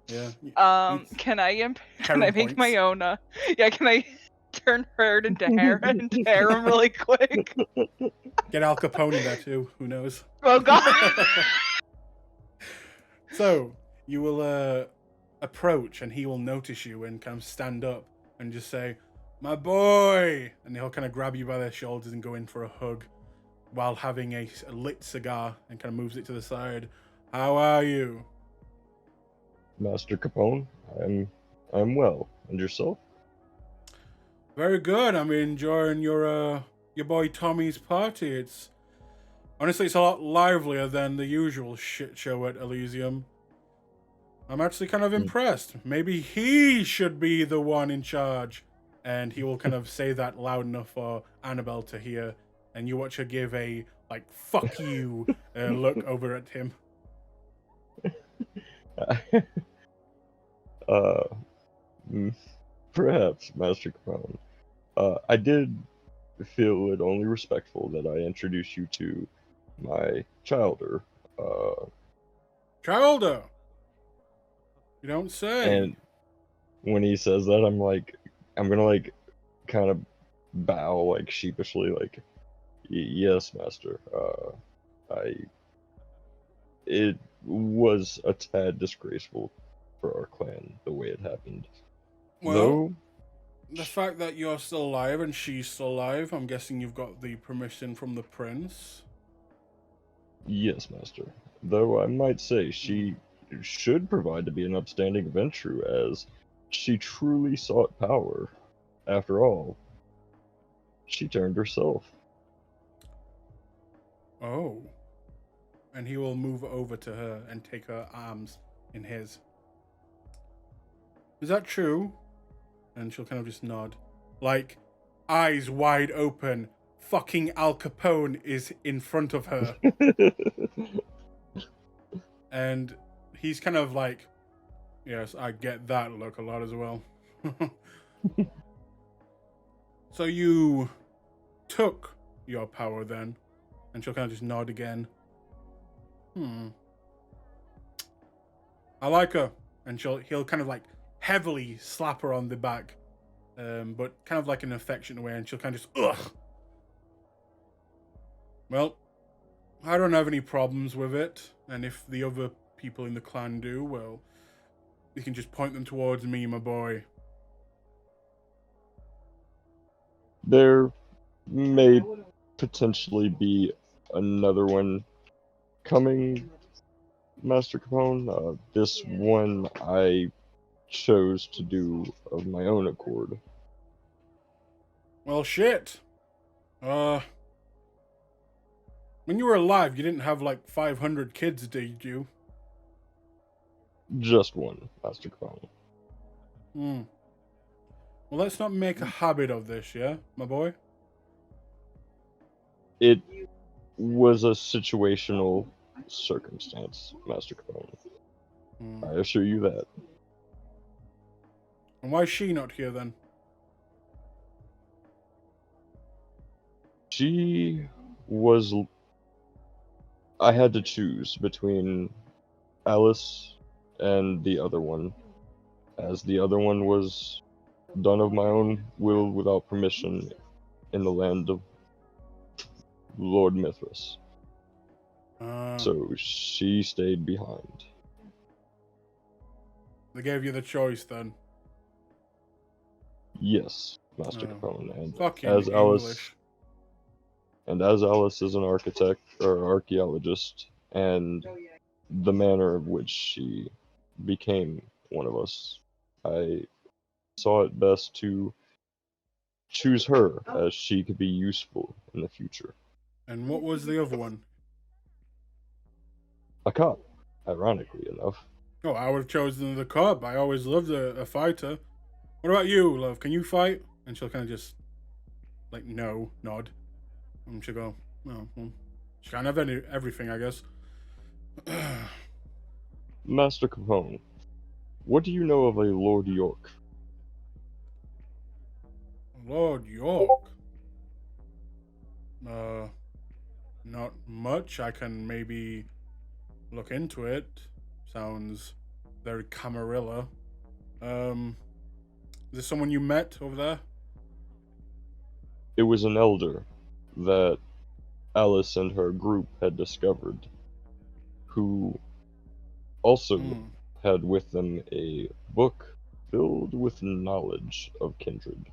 Yeah. Can I Harem make my points. own? Yeah, can I turn herd into harem really quick? Get Al Capone in there too. Who knows? Oh God. So you will approach, and he will notice you and kind of stand up and just say, "My boy," and he'll kind of grab you by the shoulders and go in for a hug, while having a lit cigar, and kind of moves it to the side. How are you? Master Capone, I'm well. And yourself? Very good. I'm enjoying your boy Tommy's party. It's honestly it's a lot livelier than the usual shit show at Elysium. I'm actually kind of impressed. Maybe he should be the one in charge. And he will kind of say that loud enough for Annabelle to hear. And you watch her give a like "fuck you" look over at him. uh, perhaps, Master Capone. I did feel it only respectful that I introduce you to my childer. Childer, you don't say. And when he says that, I'm gonna like kind of bow like sheepishly, like, yes, Master. It was a tad disgraceful for our clan the way it happened. Well, Though, the fact that you're still alive and she's still alive, I'm guessing you've got the permission from the prince. yes, Master. Though I might say she should provide to be an upstanding Ventru, as she truly sought power. After all, she turned herself. Oh. And he will move over to her and take her arms in his. Is that true? And she'll kind of just nod. Like, eyes wide open. Fucking Al Capone is in front of her. And he's kind of like, yes, I get that look a lot as well. So you took your power then? And she'll kind of just nod again. I like her. And he'll kind of like heavily slap her on the back. But kind of like in an affectionate way, and she'll kind of just, ugh. Well, I don't have any problems with it. And if the other people in the clan do, well, you can just point them towards me, my boy. There may potentially be another one coming, Master Capone. This one I chose to do of my own accord. Well, shit. When you were alive, you didn't have like 500 kids, did you? Just one, Master Capone. Well, let's not make a habit of this, yeah, my boy? It was a situational circumstance, Master Capone. I assure you that. And why is she not here then? She was. I had to choose between Alice and the other one, as the other one was done of my own will without permission in the land of Lord Mithras. So she stayed behind. They gave you the choice then. Yes, Master Capone. And Fucking as Alice. English. And as Alice is an architect or archaeologist, and the manner of which she became one of us, I saw it best to choose her, as she could be useful in the future. And what was the other one? A cop, ironically enough. Oh, I would have chosen the cop. I always loved a fighter. What about you, love? Can you fight? And she'll kind of just, like, no, nod. And she'll go, oh, well, she can't have everything, I guess. Master Capone, What do you know of a Lord York? Lord York. Not much. I can maybe look into it. Sounds very Camarilla. Is this someone you met over there? It was an elder that Alice and her group had discovered, who also had with them a book filled with knowledge of kindred.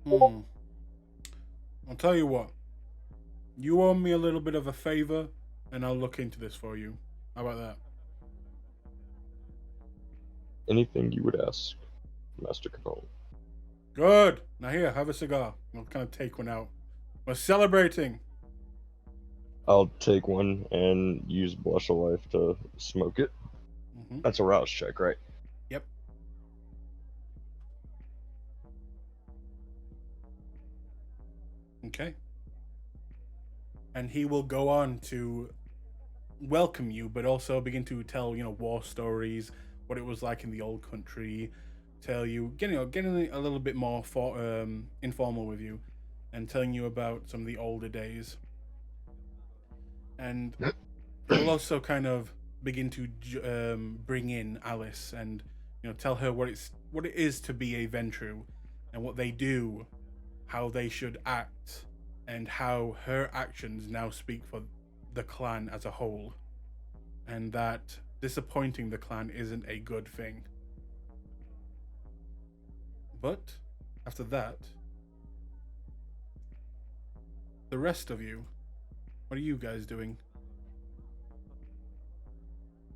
I'll tell you what. You owe me a little bit of a favor, and I'll look into this for you. How about that? Anything you would ask, Master Capone. Good. Now here, have a cigar. I'll kind of take one out. We're celebrating. I'll take one and use Blush of Life to smoke it. Mm-hmm. That's a rouse check, right? Yep. Okay. And he will go on to welcome you, but also begin to tell, war stories, what it was like in the old country, tell you, getting a little bit more informal with you, and telling you about some of the older days. And he'll also kind of begin to bring in Alice and tell her what it is to be a Ventru, and what they do, how they should act, and how her actions now speak for the clan as a whole, and that disappointing the clan isn't a good thing. But after that, the rest of you, what are you guys doing?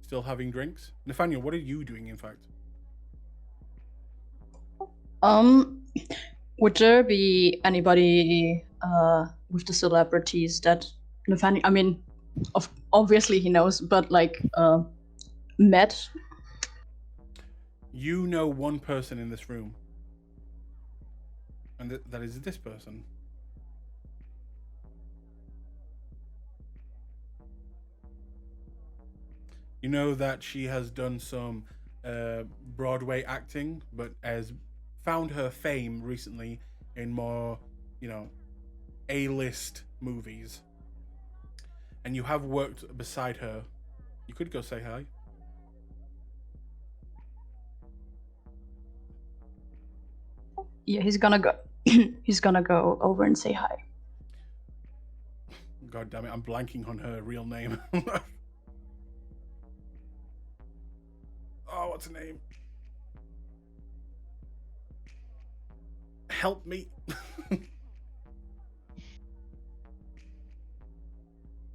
Still having drinks? Nathaniel, what are you doing, in fact? Would there be anybody with the celebrities that Nathaniel? I mean, obviously he knows, but met. You know one person in this room, and that is this person. You know that she has done some Broadway acting, but has found her fame recently in more, A-list movies. And you have worked beside her. You could go say hi. Yeah, he's gonna go. He's gonna go over and say hi. God damn it, I'm blanking on her real name. Oh, what's her name? Help me.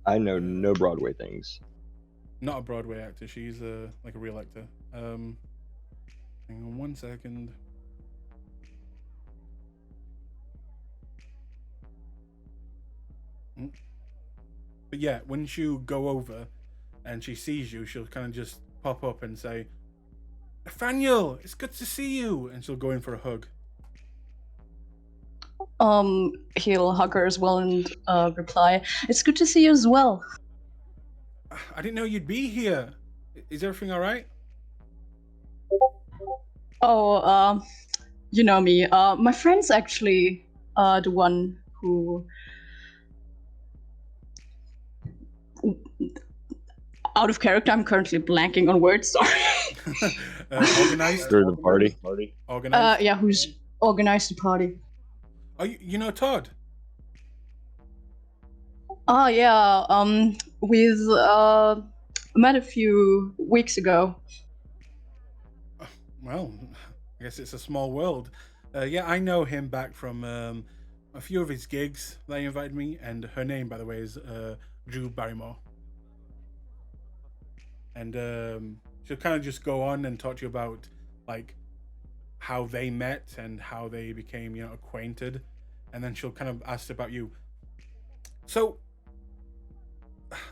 I know no Broadway things. Not a Broadway actor. She's like a real actor. Hang on 1 second. But yeah, when you go over and she sees you, she'll kind of just pop up and say, Nathaniel, it's good to see you. And she'll go in for a hug. He'll hug her as well and reply, "It's good to see you as well." I didn't know you'd be here. Is everything all right? Oh, you know me. My friend's actually the one who. Out of character, I'm currently blanking on words. Sorry. Organized. Through the party. Organized. Yeah, who's organized the party? Oh, you know Todd? Oh yeah. With met a few weeks ago. Well, I guess it's a small world. Yeah, I know him back from a few of his gigs that he invited me, and her name, by the way, is Drew Barrymore. And she'll kind of just go on and talk to you about like how they met and how they became, acquainted, and then she'll kind of ask about you. So,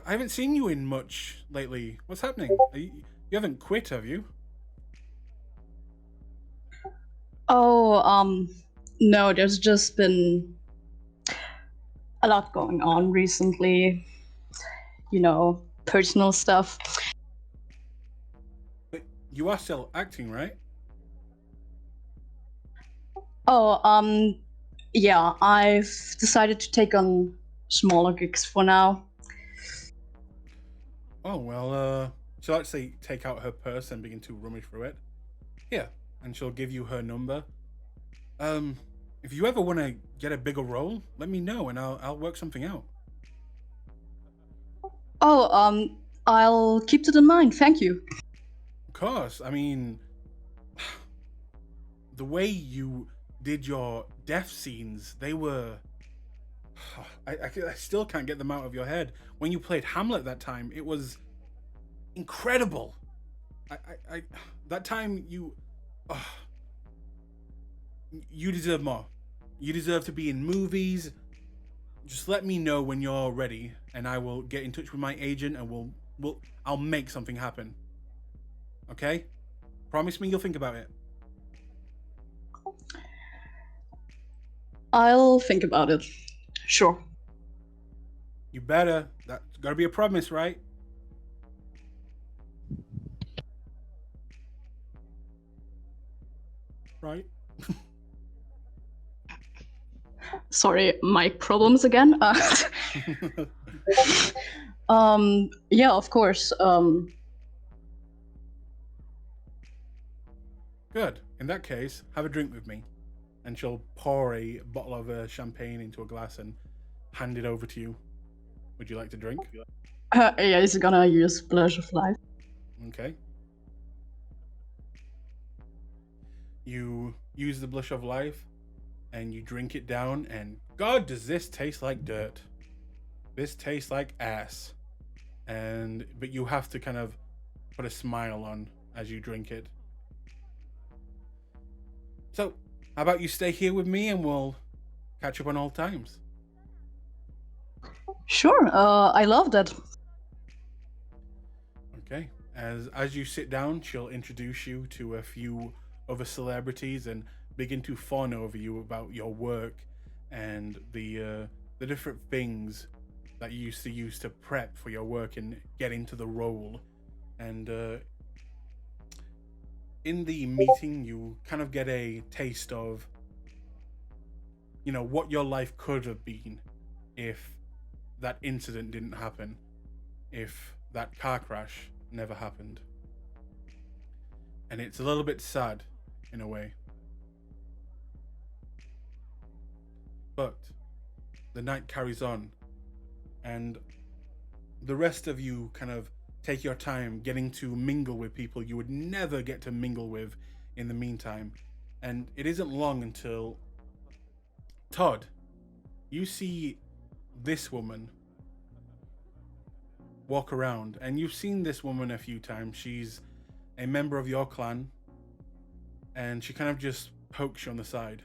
I haven't seen you in much lately. What's happening? You haven't quit, have you? Oh, no, there's just been a lot going on recently. Personal stuff. You are still acting, right? Oh, yeah, I've decided to take on smaller gigs for now. Oh, well, she'll actually take out her purse and begin to rummage through it. Here, and she'll give you her number. If you ever want to get a bigger role, let me know and I'll work something out. Oh, I'll keep it in mind. Thank you. Of course, I mean, the way you did your death scenes, they were. I still can't get them out of your head. When you played Hamlet that time, it was incredible. I that time you. You deserve more. You deserve to be in movies. Just let me know when you're ready, and I will get in touch with my agent, and I'll make something happen. Okay? Promise me you'll think about it. I'll think about it. Sure. You better. That's gotta be a promise, right? Right? Sorry, mic problems again. Yeah, of course. Good. In that case, have a drink with me. And she'll pour a bottle of champagne into a glass and hand it over to you. Would you like to drink? Yeah, he's gonna use Blush of Life. Okay. You use the blush of life and you drink it down, and God, does this taste like dirt. This tastes like ass. But you have to kind of put a smile on as you drink it. So, how about you stay here with me and we'll catch up on old times? Sure, I love that. Okay. As you sit down, she'll introduce you to a few other celebrities and begin to fawn over you about your work and the different things that you used to use to prep for your work and get into the role. And in the meeting, you kind of get a taste of, what your life could have been if that incident didn't happen, if that car crash never happened. And it's a little bit sad in a way. But the night carries on, and the rest of you kind of take your time getting to mingle with people you would never get to mingle with in the meantime. And it isn't long until, Todd, you see this woman walk around, and you've seen this woman a few times. She's a member of your clan, and she kind of just pokes you on the side.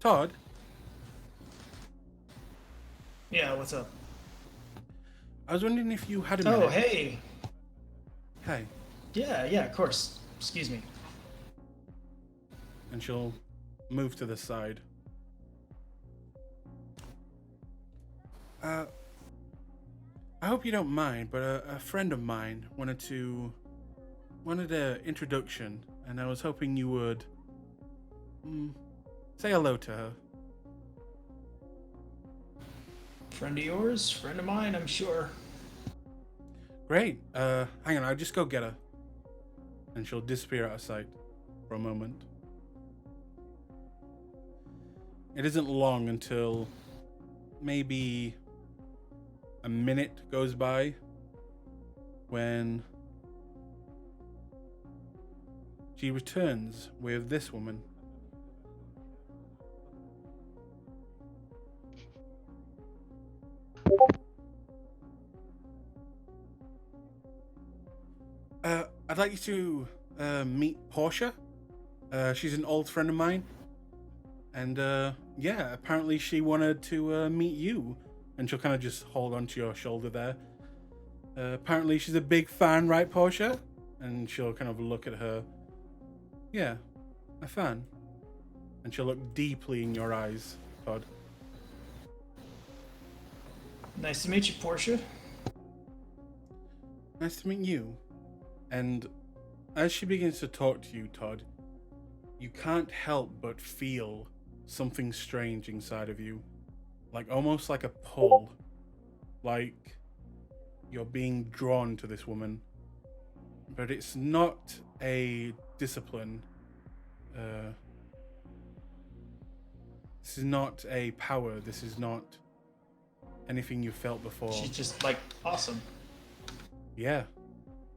Todd? Yeah, what's up? I was wondering if you had a minute. Oh, hey. Hey. Yeah, of course. Excuse me. And she'll move to the side. I hope you don't mind, but a friend of mine wanted an introduction, and I was hoping you would say hello to her. Friend of yours? Friend of mine, I'm sure. Great. Hang on, I'll just go get her. And she'll disappear out of sight for a moment. It isn't long until maybe a minute goes by when she returns with this woman. I'd like you to meet Portia. She's an old friend of mine. And apparently she wanted to meet you. And she'll kind of just hold onto your shoulder there. Apparently she's a big fan, right, Portia? And she'll kind of look at her. Yeah, a fan. And she'll look deeply in your eyes, Todd. Nice to meet you, Portia. Nice to meet you. And as she begins to talk to you, Todd, you can't help but feel something strange inside of you. Like almost like a pull. Like you're being drawn to this woman. But it's not a discipline. This is not a power. This is not anything you felt before. She's just like awesome. Yeah.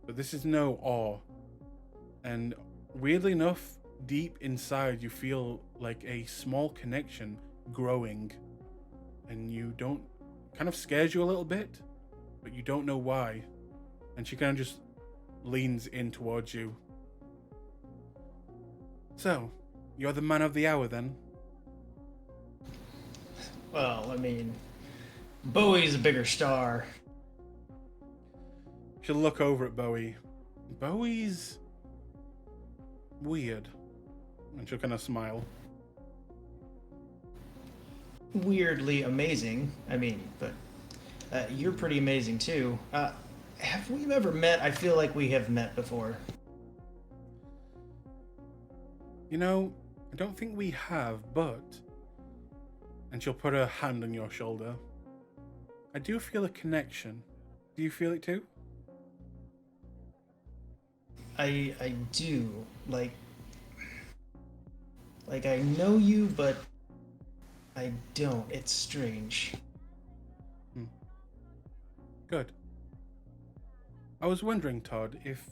But this is no awe. And weirdly enough, deep inside you feel like a small connection growing. And you don't, kind of scares you a little bit, but you don't know why. And she kind of just leans in towards you. So, you're the man of the hour then? Well, I mean, Bowie's a bigger star. She'll look over at Bowie. Bowie's weird. And she'll kind of smile. Weirdly amazing. I mean, but you're pretty amazing too. Have we ever met? I feel like we have met before. You know, I don't think we have, but... And she'll put her hand on your shoulder. I do feel a connection. Do you feel it too? I do. Like I know you, but I don't. It's strange. Good. I was wondering, Todd, if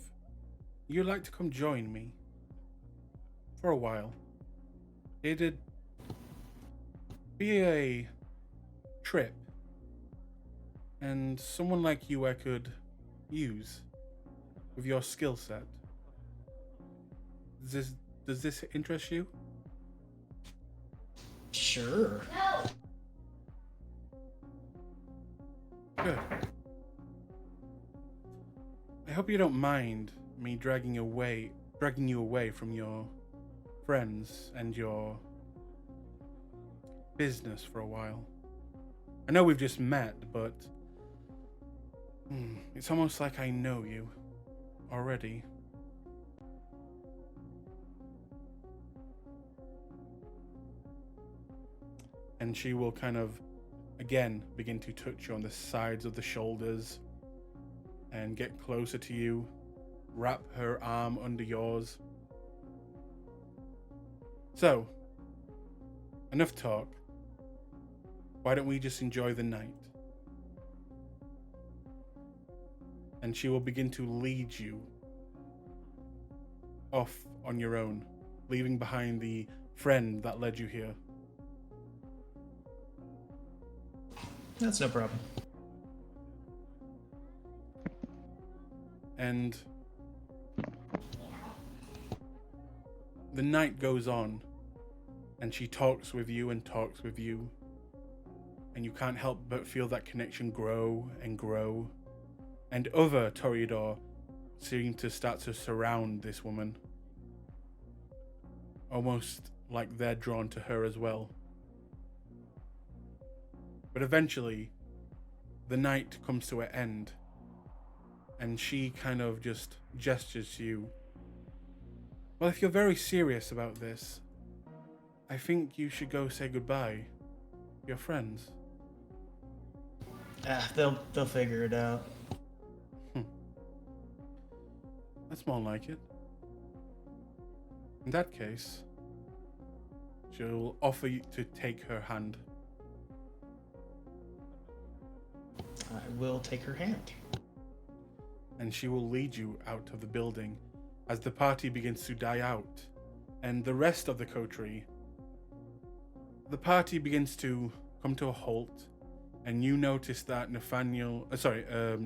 you'd like to come join me for a while. It'd be a trip, and someone like you I could use with your skill set. Does this interest you? Sure. Good. I hope you don't mind me dragging you away from your friends and your business for a while. I know we've just met, but it's almost like I know you already. And she will kind of, again, begin to touch you on the sides of the shoulders and get closer to you, wrap her arm under yours. So, enough talk. Why don't we just enjoy the night? And she will begin to lead you off on your own, leaving behind the friend that led you here. That's no problem. And the night goes on, and she talks with you and talks with you, and you can't help but feel that connection grow and grow. And other Toreador seem to start to surround this woman, almost like they're drawn to her as well. But eventually, the night comes to an end, and she kind of just gestures to you. Well, if you're very serious about this, I think you should go say goodbye to your friends. They'll figure it out. That's more like it. In that case, she'll offer you to take her hand. I will take her hand. And she will lead you out of the building as the party begins to die out. And the rest of the coterie, the party begins to come to a halt, and you notice that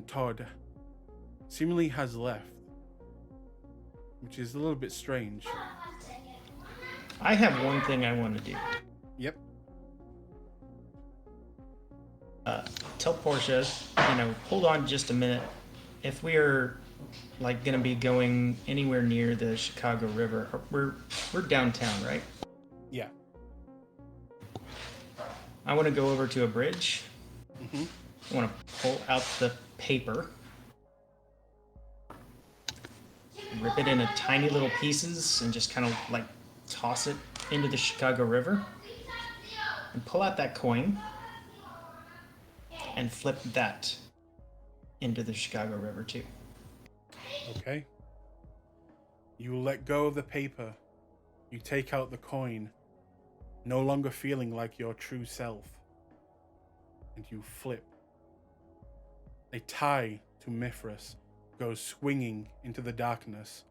Todd seemingly has left, which is a little bit strange. I have one thing I want to do. Yep. Tell Portia, hold on just a minute. If we are like gonna be going anywhere near the Chicago River, we're downtown, right? Yeah. I want to go over to a bridge. Mm-hmm. I want to pull out the paper rip it into tiny little pieces and just kind of like toss it into the Chicago River and pull out that coin and flip that into the Chicago River too. Okay. You let go of the paper. You take out the coin, no longer feeling like your true self. And you flip. A tie to Mithras goes swinging into the darkness,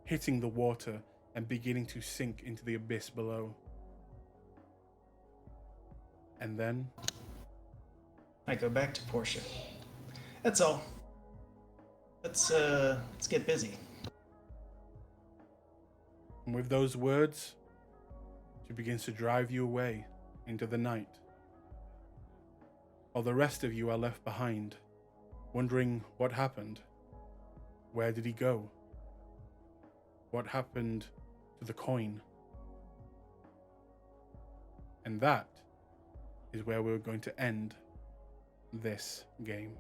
hitting the water and beginning to sink into the abyss below. And then I go back to Portia. That's all. Let's get busy. and with those words, she begins to drive you away into the night. While the rest of you are left behind, wondering what happened. Where did he go? What happened to the coin? And that is where we're going to end this game.